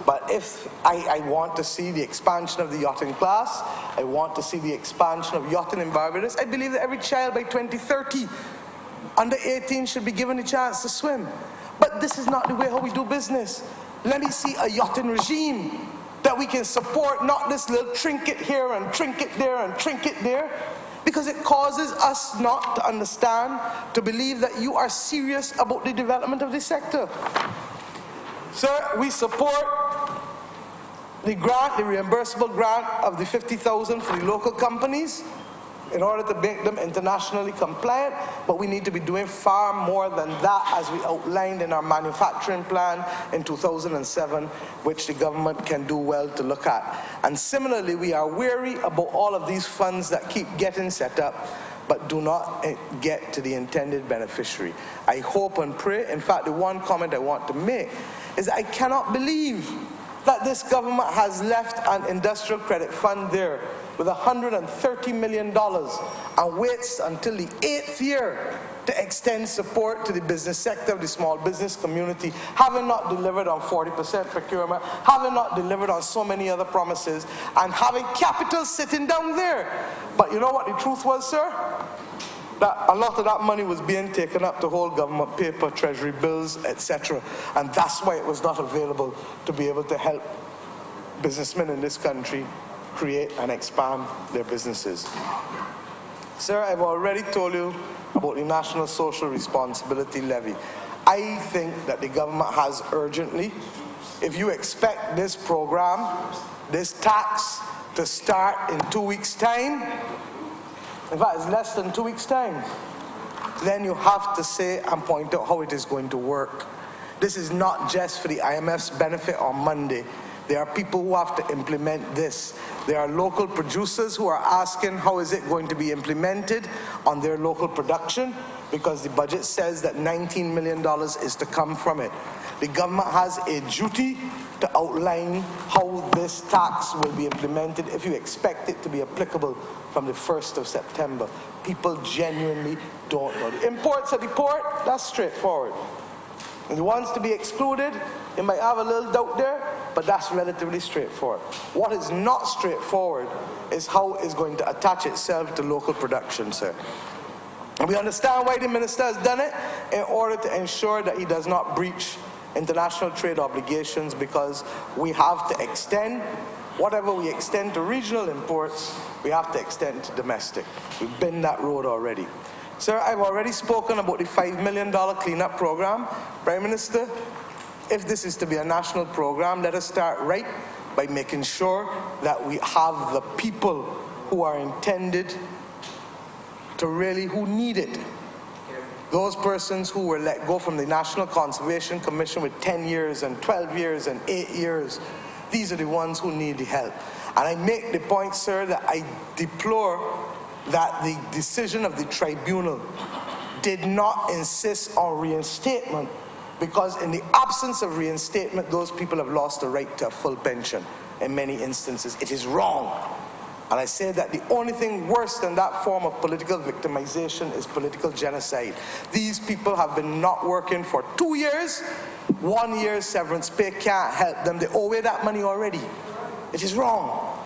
Speaker 2: But if I want to see the expansion of the yachting class, I want to see the expansion of yachting in Barbados, I believe that every child by 2030 under 18 should be given a chance to swim. But this is not the way how we do business. Let me see a yachting regime that we can support, not this little trinket here and trinket there and trinket there, because it causes us not to understand, to believe that you are serious about the development of this sector. Sir, we support the grant, the reimbursable grant of the $50,000 for the local companies in order to make them internationally compliant, but we need to be doing far more than that, as we outlined in our manufacturing plan in 2007, which the government can do well to look at. And similarly, we are wary about all of these funds that keep getting set up but do not get to the intended beneficiary. I hope and pray, in fact, the one comment I want to make is I cannot believe that this government has left an industrial credit fund there with $130 million and waits until the 8th year to extend support to the business sector of the small business community, having not delivered on 40% procurement, having not delivered on so many other promises, and having capital sitting down there. But you know what the truth was, sir? That a lot of that money was being taken up to hold government paper, treasury bills, etc. And that's why it was not available to be able to help businessmen in this country create and expand their businesses. Sir, I've already told you about the National Social Responsibility Levy. I think that the government has urgently, if you expect this program, this tax, to start in 2 weeks' time, in fact, it's less than 2 weeks' time, then you have to say and point out how it is going to work. This is not just for the IMF's benefit on Monday. There are people who have to implement this. There are local producers who are asking how is it going to be implemented on their local production, because the budget says that $19 million is to come from it. The government has a duty to outline how this tax will be implemented if you expect it to be applicable from the 1st of September. People genuinely don't know. The imports at the port, that's straightforward. And the ones to be excluded, you might have a little doubt there, but that's relatively straightforward. What is not straightforward is how it's going to attach itself to local production, sir. And we understand why the minister has done it, in order to ensure that he does not breach international trade obligations, because we have to extend whatever we extend to regional imports, we have to extend to domestic. We've been that road already. Sir, I've already spoken about the $5 million cleanup program. Prime Minister, if this is to be a national program, let us start right by making sure that we have the people who are intended to really, who need it. Those persons who were let go from the National Conservation Commission with 10 years and 12 years and 8 years, these are the ones who need the help. And I make the point, sir, that I deplore that the decision of the tribunal did not insist on reinstatement, because in the absence of reinstatement, those people have lost the right to a full pension in many instances. It is wrong. And I say that the only thing worse than that form of political victimization is political genocide. These people have been not working for 2 years. 1 year's severance pay can't help them. They owe away that money already. It is wrong.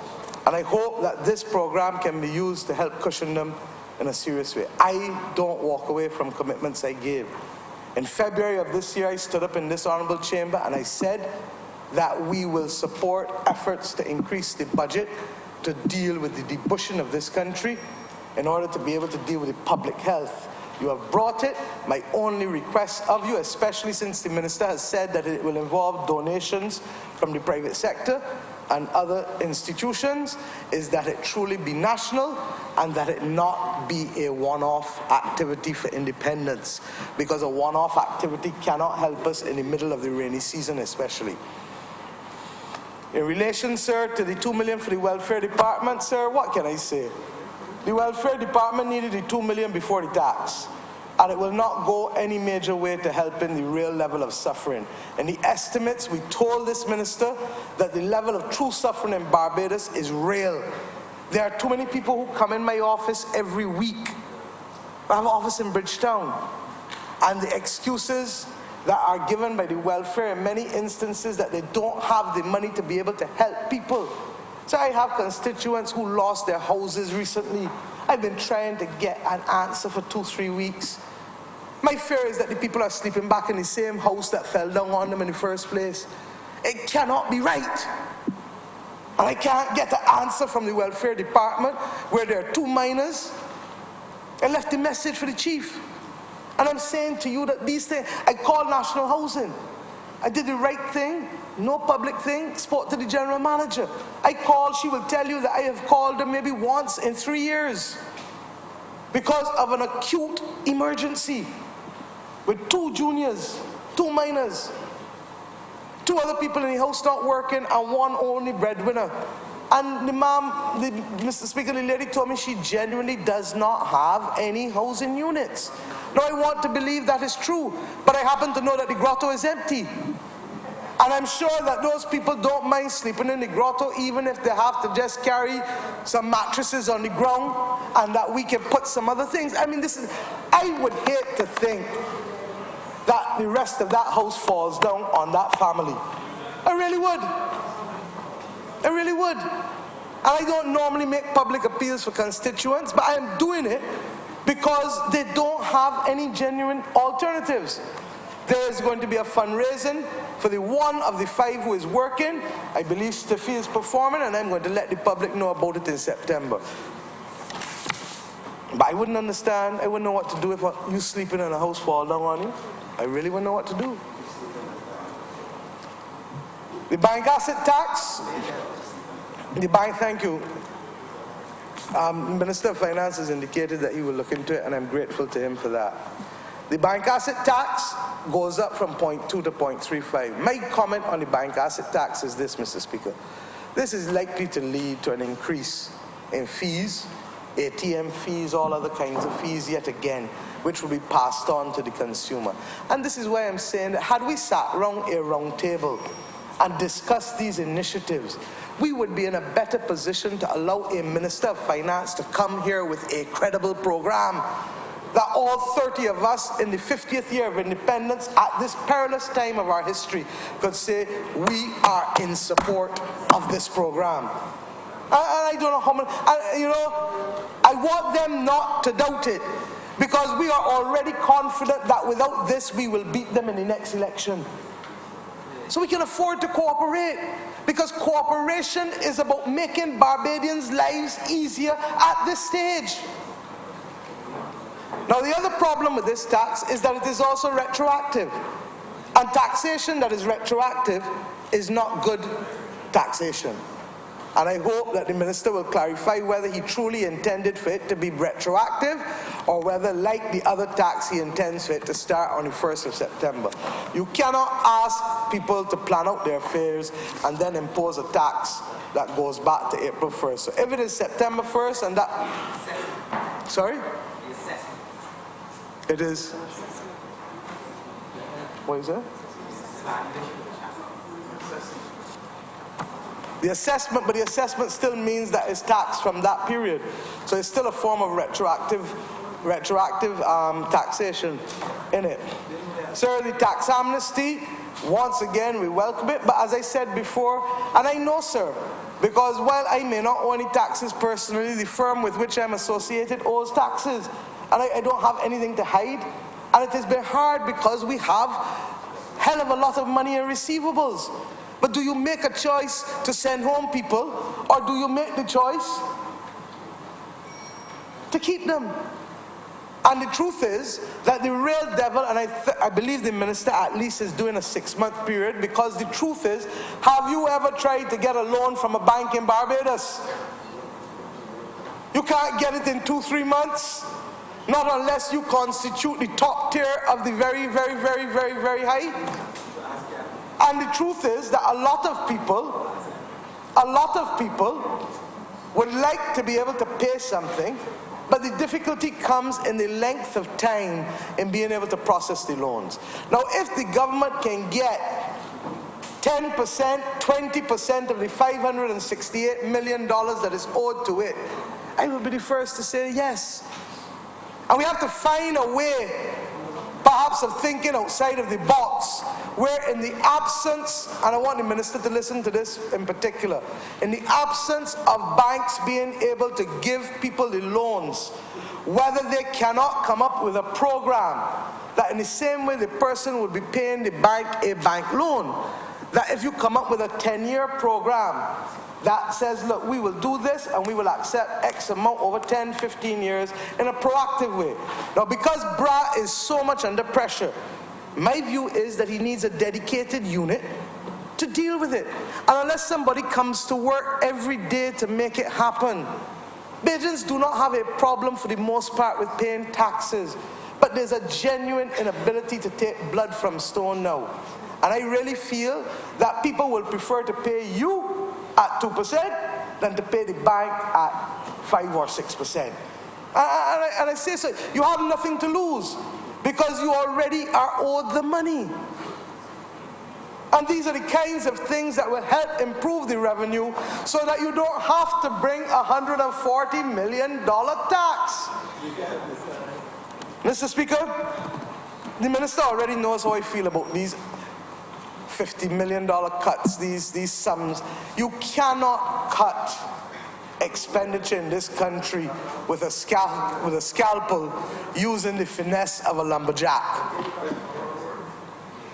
Speaker 2: And I hope that this program can be used to help cushion them in a serious way. I don't walk away from commitments I gave. In February of this year, I stood up in this honourable chamber and I said that we will support efforts to increase the budget to deal with the debushing of this country in order to be able to deal with the public health. You have brought it. My only request of you, especially since the minister has said that it will involve donations from the private sector and other institutions, is that it truly be national and that it not be a one-off activity for independence, because a one-off activity cannot help us in the middle of the rainy season especially. In relation, sir, to the 2 million for the welfare department, sir, what can I say? The welfare department needed the 2 million before the tax, and it will not go any major way to helping the real level of suffering. In the estimates, we told this minister that the level of true suffering in Barbados is real. There are too many people who come in my office every week. I have an office in Bridgetown, and the excuses that are given by the welfare in many instances that they don't have the money to be able to help people. So I have constituents who lost their houses recently. I've been trying to get an answer for 2-3 weeks. My fear is that the people are sleeping back in the same house that fell down on them in the first place. It cannot be right. And I can't get an answer from the welfare department where there are 2 minors. I left a message for the chief. And I'm saying to you that these things, I called National Housing. I did the right thing, no public thing, spoke to the general manager. I called, she will tell you that I have called her maybe once in 3 years because of an acute emergency with 2 juniors, 2 minors, 2 other people in the house not working and 1 only breadwinner. And Mr. Speaker, the lady told me she genuinely does not have any housing units. Now I want to believe that is true, but I happen to know that the grotto is empty. And I'm sure that those people don't mind sleeping in the grotto even if they have to just carry some mattresses on the ground and that we can put some other things. I mean, I would hate to think that the rest of that house falls down on that family. I really would. I really would. And I don't normally make public appeals for constituents, but I am doing it because they don't have any genuine alternatives. There is going to be a fundraising for the 1 of the 5 who is working. I believe Stiffy is performing, and I'm going to let the public know about it in September. But I wouldn't understand, I wouldn't know what to do if you sleeping in a house fall down on you. I really wouldn't know what to do. The bank asset tax, the bank, thank you. Minister of Finance has indicated that he will look into it, and I'm grateful to him for that. The bank asset tax goes up from 0.2 to 0.35. My comment on the bank asset tax is this, Mr. Speaker. This is likely to lead to an increase in fees, ATM fees, all other kinds of fees yet again, which will be passed on to the consumer. And this is why I'm saying that had we sat around a round table and discussed these initiatives, we would be in a better position to allow a Minister of Finance to come here with a credible program that all 30 of us in the 50th year of independence at this perilous time of our history could say we are in support of this program. And I don't know how many, I want them not to doubt it, because we are already confident that without this we will beat them in the next election. So we can afford to cooperate, because cooperation is about making Barbadians' lives easier at this stage. Now, the other problem with this tax is that it is also retroactive. And taxation that is retroactive is not good taxation. And I hope that the minister will clarify whether he truly intended for it to be retroactive or whether, like the other tax, he intends for it to start on the 1st of September. You cannot ask people to plan out their affairs and then impose a tax that goes back to April 1st. So if it is September 1st and that... Sorry? It is... What is it? The assessment, but the assessment still means that it's taxed from that period. So it's still a form of retroactive taxation in it. Sir, the tax amnesty, once again, we welcome it. But as I said before, and I know, sir, because while I may not owe any taxes personally, the firm with which I'm associated owes taxes. And I don't have anything to hide. And it has been hard because we have hell of a lot of money in receivables. But do you make a choice to send home people, or do you make the choice to keep them? And the truth is that the real devil, and I believe the minister at least is doing a 6-month period, because the truth is, have you ever tried to get a loan from a bank in Barbados? You can't get it in 2-3 months, not unless you constitute the top tier of the very, very, very, very, very high. And the truth is that a lot of people would like to be able to pay something, but the difficulty comes in the length of time in being able to process the loans. Now, if the government can get 10%, 20% of the $568 million that is owed to it, I will be the first to say yes. And we have to find a way, perhaps, of thinking outside of the box, where in the absence, and I want the minister to listen to this in particular, in the absence of banks being able to give people the loans, whether they cannot come up with a program that in the same way the person would be paying the bank a bank loan, that if you come up with a 10-year program that says, look, we will do this and we will accept X amount over 10, 15 years in a proactive way. Now, because BRA is so much under pressure, my view is that he needs a dedicated unit to deal with it. And unless somebody comes to work every day to make it happen, Bajans do not have a problem for the most part with paying taxes. But there's a genuine inability to take blood from stone now. And I really feel that people will prefer to pay you at 2% than to pay the bank at 5 or 6%. And I say so, you have nothing to lose, because you already are owed the money. And these are the kinds of things that will help improve the revenue so that you don't have to bring a $140 million tax. Mr. Speaker, the minister already knows how I feel about these $50 million cuts, these sums. You cannot cut expenditure in this country with a scalpel using the finesse of a lumberjack.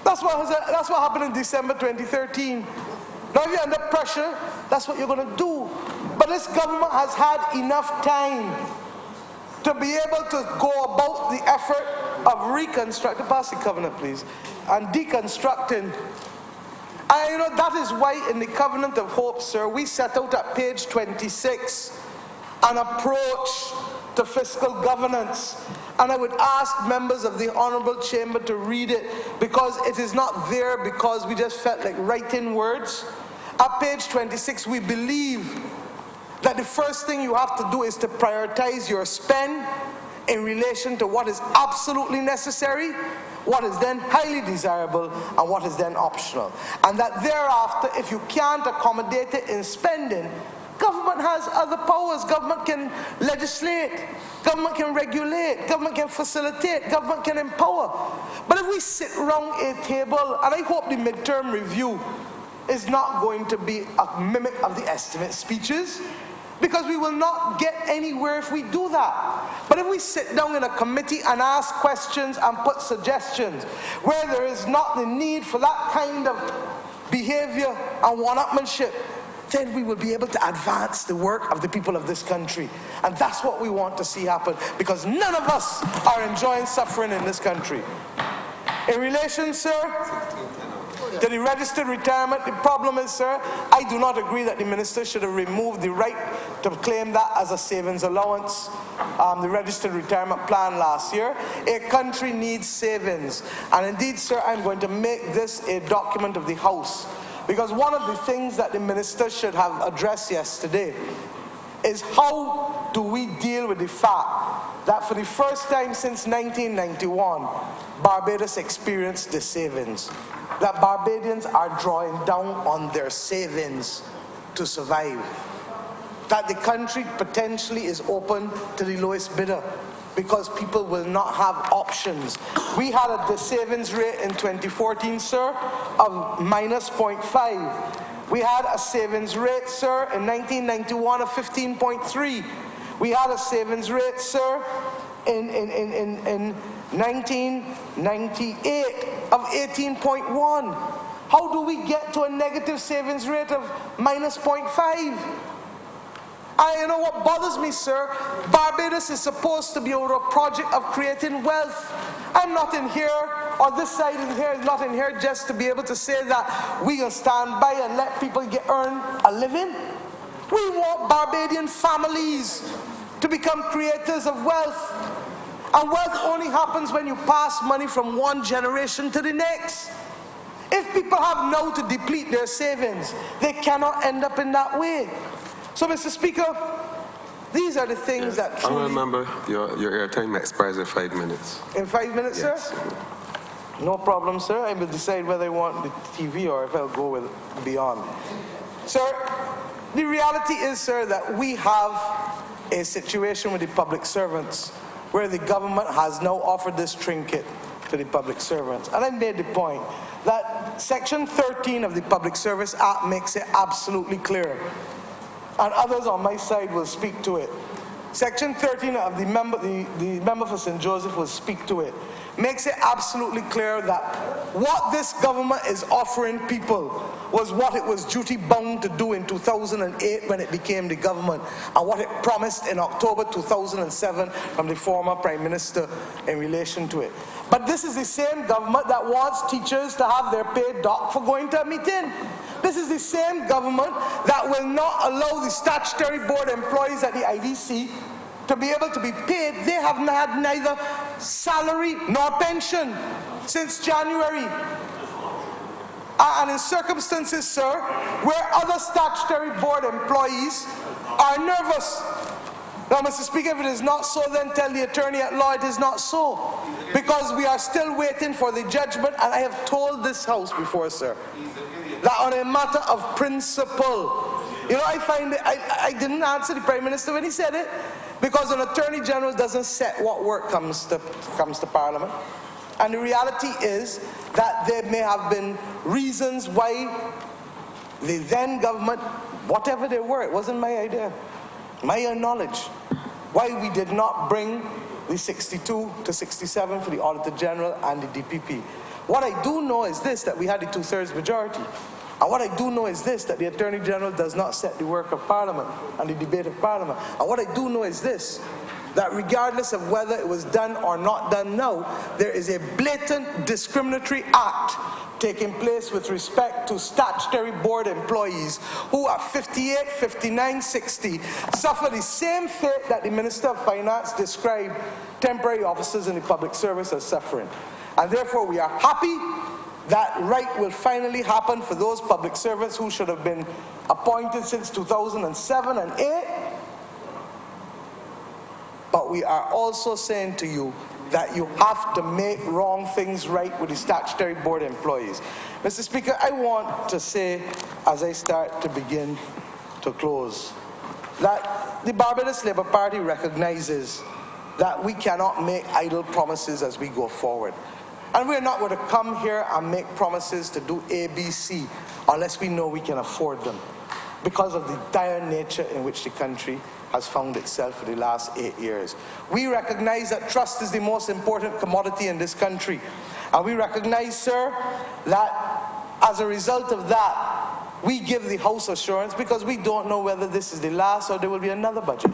Speaker 2: That's what happened in December 2013. Now if you're under pressure, that's what you're going to do. But this government has had enough time to be able to go about the effort of reconstructing, pass the covenant please, and deconstructing. And you know, that is why in the Covenant of Hope, sir, we set out at page 26 an approach to fiscal governance. And I would ask members of the Honourable Chamber to read it, because it is not there because we just felt like writing words. At page 26, we believe that the first thing you have to do is to prioritize your spend in relation to what is absolutely necessary, what is then highly desirable, and what is then optional. And that thereafter, if you can't accommodate it in spending, government has other powers. Government can legislate, government can regulate, government can facilitate, government can empower. But if we sit around a table, and I hope the midterm review is not going to be a mimic of the estimate speeches, because we will not get anywhere if we do that. But if we sit down in a committee and ask questions and put suggestions where there is not the need for that kind of behavior and one-upmanship, then we will be able to advance the work of the people of this country. And that's what we want to see happen, because none of us are enjoying suffering in this country. In relation, sir, to the registered retirement, the problem is, sir, I do not agree that the minister should have removed the right to claim that as a savings allowance, the registered retirement plan last year. A country needs savings. And indeed, sir, I'm going to make this a document of the House, because one of the things that the minister should have addressed yesterday is how do we deal with the fact that for the first time since 1991, Barbados experienced the savings. That Barbadians are drawing down on their savings to survive. That the country potentially is open to the lowest bidder because people will not have options. We had a savings rate in 2014, sir, of -0.5. We had a savings rate, sir, in 1991 of 15.3. We had a savings rate, sir, in 1998 of 18.1. How do we get to a negative savings rate of -0.5? And you know what bothers me, sir? Barbados is supposed to be a project of creating wealth. I'm not in here, or this side in here is not in here just to be able to say that we can stand by and let people earn a living. We want Barbadian families to become creators of wealth. And wealth only happens when you pass money from one generation to the next. If people have now to deplete their savings, they cannot end up in that way. So, Mr. Speaker, these are the things that truly...
Speaker 1: I remember your airtime expires in 5 minutes.
Speaker 2: In 5 minutes,
Speaker 1: yes.
Speaker 2: Sir? No problem, sir. I will decide whether I want the TV or if I'll go with beyond. Sir, the reality is, sir, that we have a situation with the public servants where the government has now offered this trinket to the public servants. And I made the point that Section 13 of the Public Service Act makes it absolutely clear. And others on my side will speak to it. Section 13 of the member for St. Joseph will speak to it. Makes it absolutely clear that what this government is offering people was what it was duty bound to do in 2008 when it became the government, and what it promised in October 2007 from the former Prime Minister in relation to it. But this is the same government that wants teachers to have their pay docked for going to a meeting. This is the same government that will not allow the statutory board employees at the IDC to be able to be paid. They have had neither salary nor pension since January. And in circumstances, sir, where other statutory board employees are nervous. Now, Mr. Speaker, if it is not so, then tell the attorney at law it is not so. Because we are still waiting for the judgment, and I have told this House before, sir, that on a matter of principle, you know, I find it, I didn't answer the Prime Minister when he said it, because an Attorney General doesn't set what work comes to Parliament. And the reality is that there may have been reasons why the then government, whatever they were, it wasn't my idea, my knowledge, why we did not bring the 62 to 67 for the Auditor General and the DPP. What I do know is this, that we had the 2/3 majority. And what I do know is this, that the Attorney General does not set the work of Parliament and the debate of Parliament. And what I do know is this, that regardless of whether it was done or not done now, there is a blatant discriminatory act taking place with respect to statutory board employees who at 58, 59, 60 suffer the same fate that the Minister of Finance described temporary officers in the public service as suffering. And therefore we are happy that right will finally happen for those public servants who should have been appointed since 2007 and 8. But we are also saying to you that you have to make wrong things right with the statutory board employees. Mr. Speaker, I want to say, as I start to begin to close, that the Barbados Labour Party recognizes that we cannot make idle promises as we go forward. And we're not going to come here and make promises to do A, B, C unless we know we can afford them, because of the dire nature in which the country has found itself for the last 8 years. We recognize that trust is the most important commodity in this country. And we recognize, sir, that as a result of that, we give the House assurance, because we don't know whether this is the last or there will be another budget.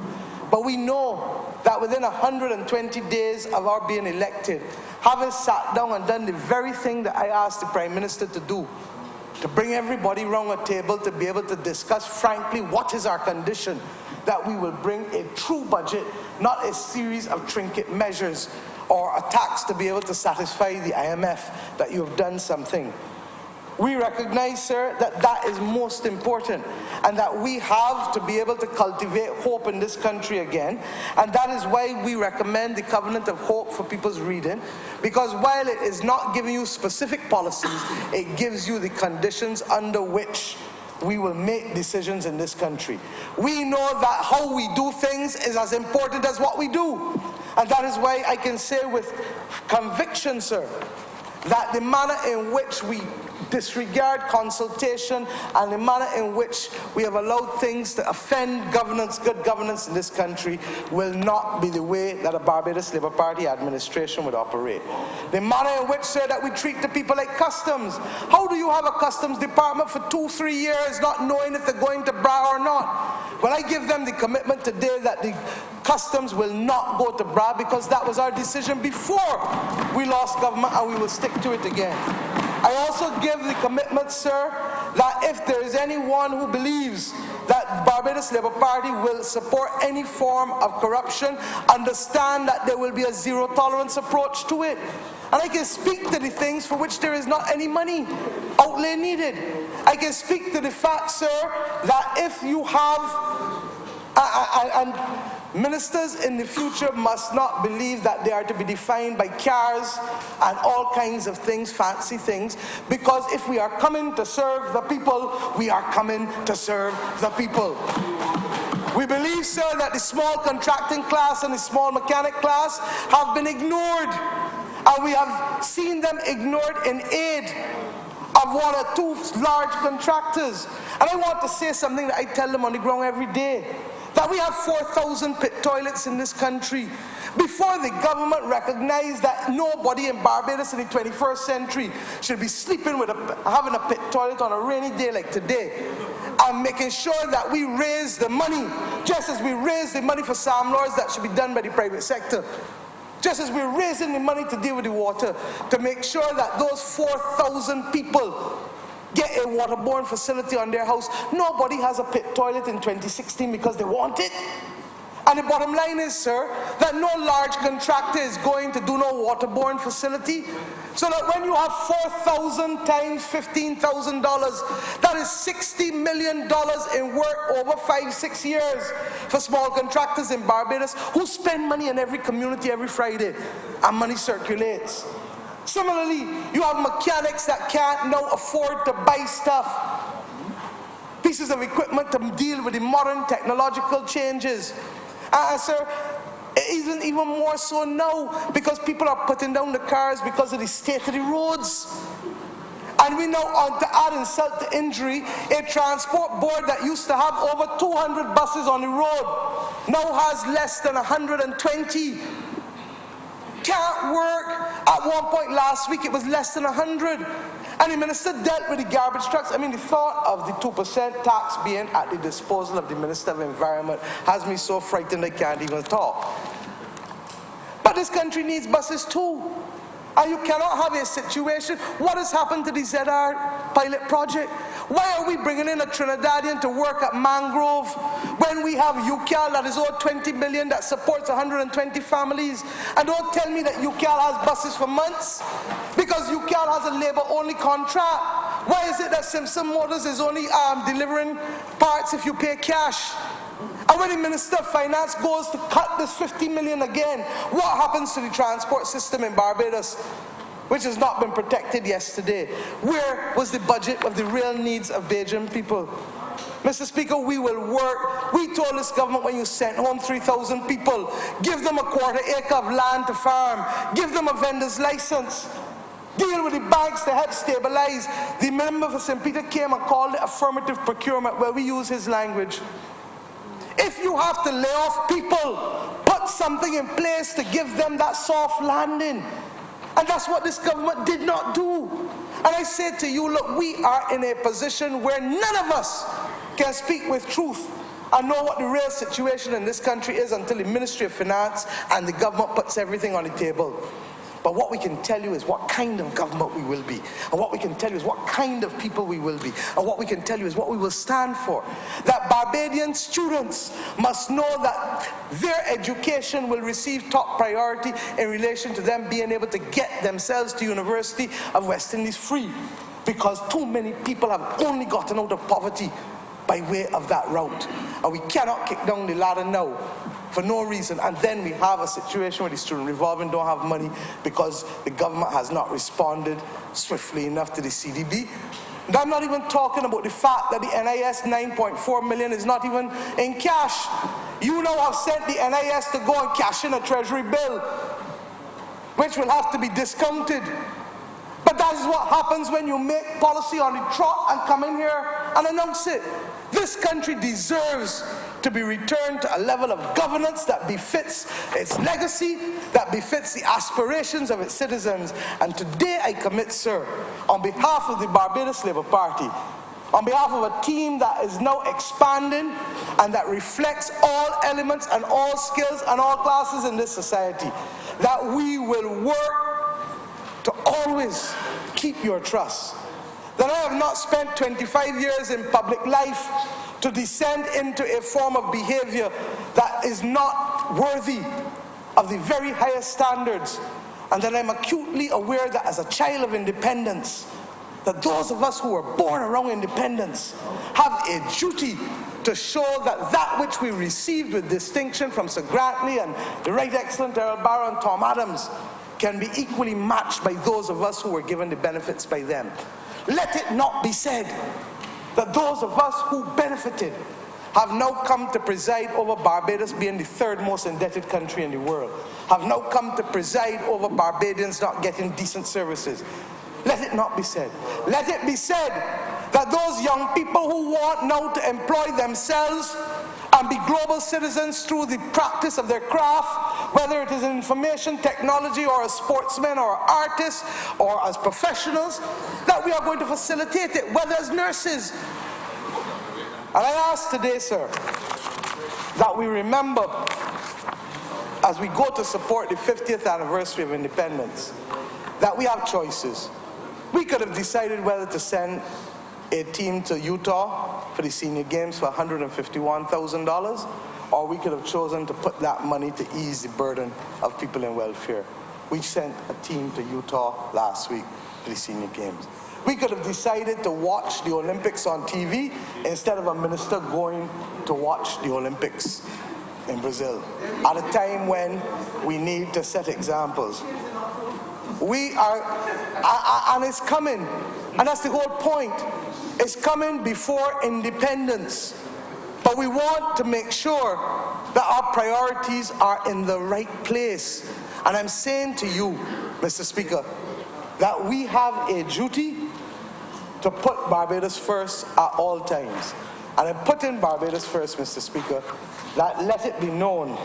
Speaker 2: But we know that within 120 days of our being elected, having sat down and done the very thing that I asked the Prime Minister to do, to bring everybody around a table to be able to discuss frankly what is our condition, that we will bring a true budget, not a series of trinket measures or attacks to be able to satisfy the IMF that you have done something. We recognize, sir, that that is most important, and that we have to be able to cultivate hope in this country again. And that is why we recommend the Covenant of Hope for people's reading, because while it is not giving you specific policies, it gives you the conditions under which we will make decisions in this country. We know that how we do things is as important as what we do. And that is why I can say with conviction, sir, that the manner in which we disregard consultation and the manner in which we have allowed things to offend governance, good governance in this country, will not be the way that a Barbados Labour Party administration would operate. The manner in which, sir, that we treat the people like customs. How do you have a customs department for 2-3 years not knowing if they're going to Bra or not? When I give them the commitment today that the customs will not go to Brad, because that was our decision before we lost government, and we will stick to it again. I also give the commitment, sir, that if there is anyone who believes that Barbados Labour Party will support any form of corruption, understand that there will be a zero-tolerance approach to it. And I can speak to the things for which there is not any money outlay needed. I can speak to the fact, sir, that if you have, and ministers in the future must not believe that they are to be defined by cars and all kinds of things, fancy things, because if we are coming to serve the people, we are coming to serve the people. We believe, sir, that the small contracting class and the small mechanic class have been ignored, and we have seen them ignored in aid of one or two large contractors. And I want to say something that I tell them on the ground every day, that we have 4,000 pit toilets in this country. Before the government recognized that nobody in Barbados in the 21st century should be sleeping with having a pit toilet on a rainy day like today, and making sure that we raise the money, just as we raise the money for SAM laws that should be done by the private sector, just as we're raising the money to deal with the water, to make sure that those 4,000 people get a waterborne facility on their house. Nobody has a pit toilet in 2016 because they want it. And the bottom line is, sir, that no large contractor is going to do no waterborne facility. So that when you have 4,000 times $15,000, that is $60 million in work over 5-6 years for small contractors in Barbados who spend money in every community every Friday, and money circulates. Similarly, you have mechanics that can't now afford to buy stuff, pieces of equipment to deal with the modern technological changes. Sir, it isn't even more so now, because people are putting down the cars because of the state of the roads. And we now, to add insult to injury, a transport board that used to have over 200 buses on the road now has less than 120. Can't work. At one point last week, it was less than 100. And the minister dealt with the garbage trucks. I mean, the thought of the 2% tax being at the disposal of the Minister of Environment has me so frightened I can't even talk. But this country needs buses too. And you cannot have a situation. What has happened to the ZR pilot project? Why are we bringing in a Trinidadian to work at Mangrove when we have UCAL that is owed $20 million that supports 120 families? And don't tell me that UCAL has buses for months, because UCAL has a labor-only contract. Why is it that Simpson Motors is only delivering parts if you pay cash? And when the Minister of Finance goes to cut this $50 million again, what happens to the transport system in Barbados, which has not been protected yesterday? Where was the budget of the real needs of Bajan people? Mr. Speaker, we will work. We told this government when you sent home 3,000 people, give them a quarter acre of land to farm, give them a vendor's license, deal with the banks to help stabilize. The member for St. Peter came and called it affirmative procurement, where we use his language. If you have to lay off people, put something in place to give them that soft landing. And that's what this government did not do. And I say to you, look, we are in a position where none of us can speak with truth and know what the real situation in this country is until the Ministry of Finance and the government puts everything on the table. But what we can tell you is what kind of government we will be. And what we can tell you is what kind of people we will be. And what we can tell you is what we will stand for. That Barbadian students must know that their education will receive top priority in relation to them being able to get themselves to University of West Indies free. Because too many people have only gotten out of poverty by way of that route. And we cannot kick down the ladder now for no reason, and then we have a situation where the student revolving don't have money because the government has not responded swiftly enough to the CDB. And I'm not even talking about the fact that the NIS 9.4 million is not even in cash. You now have sent the NIS to go and cash in a treasury bill, which will have to be discounted. But that is what happens when you make policy on the trot and come in here and announce it. This country deserves to be returned to a level of governance that befits its legacy, that befits the aspirations of its citizens. And today I commit, sir, on behalf of the Barbados Labour Party, on behalf of a team that is now expanding and that reflects all elements and all skills and all classes in this society, that we will work to always keep your trust. That I have not spent 25 years in public life to descend into a form of behavior that is not worthy of the very highest standards, and that I'm acutely aware that as a child of independence, that those of us who were born around independence have a duty to show that that which we received with distinction from Sir Grantley and the Right Excellent Earl Barrow and Tom Adams can be equally matched by those of us who were given the benefits by them. Let it not be said that those of us who benefited have now come to preside over Barbados being the third most indebted country in the world, have now come to preside over Barbadians not getting decent services. Let it not be said. Let it be said that those young people who want now to employ themselves and be global citizens through the practice of their craft, whether it is in information technology or as sportsmen or artists or as professionals, that we are going to facilitate it, whether as nurses. And I ask today, sir, that we remember, as we go to support the 50th anniversary of independence, that we have choices. We could have decided whether to send a team to Utah for the senior games for $151,000, or we could have chosen to put that money to ease the burden of people in welfare. We sent a team to Utah last week for the senior games. We could have decided to watch the Olympics on TV instead of a minister going to watch the Olympics in Brazil at a time when we need to set examples. We are, and it's coming, and that's the whole point. It's coming before independence. But we want to make sure that our priorities are in the right place. And I'm saying to you, Mr. Speaker, that we have a duty to put Barbados first at all times. And in putting Barbados first, Mr. Speaker, that let it be known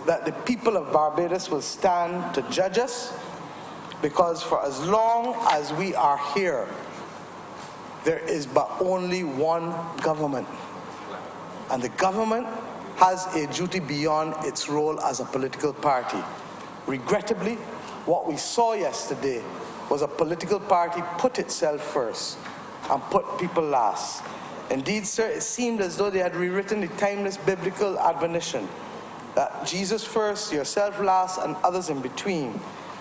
Speaker 2: that the people of Barbados will stand to judge us, because for as long as we are here, there is but only one government. And the government has a duty beyond its role as a political party. Regrettably, what we saw yesterday was a political party put itself first and put people last. Indeed, sir, it seemed as though they had rewritten the timeless biblical admonition that Jesus first, yourself last, and others in between,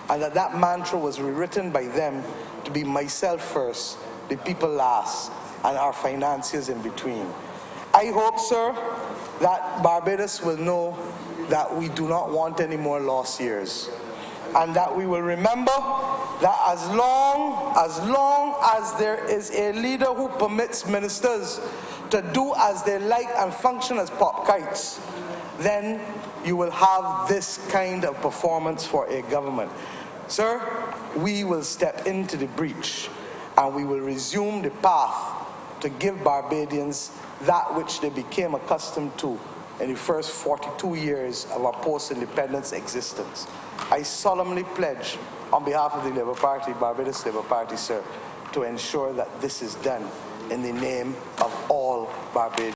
Speaker 2: and that mantra was rewritten by them to be myself first, the people last, and our financiers in between. I hope, sir, that Barbados will know that we do not want any more lost years, and that we will remember that as long as there is a leader who permits ministers to do as they like and function as pop kites, then you will have this kind of performance for a government. Sir, we will step into the breach and we will resume the path to give Barbadians that which they became accustomed to in the first 42 years of our post-independence existence. I solemnly pledge on behalf of the Labour Party, Barbados Labour Party, sir, to ensure that this is done in the name of all Barbadians.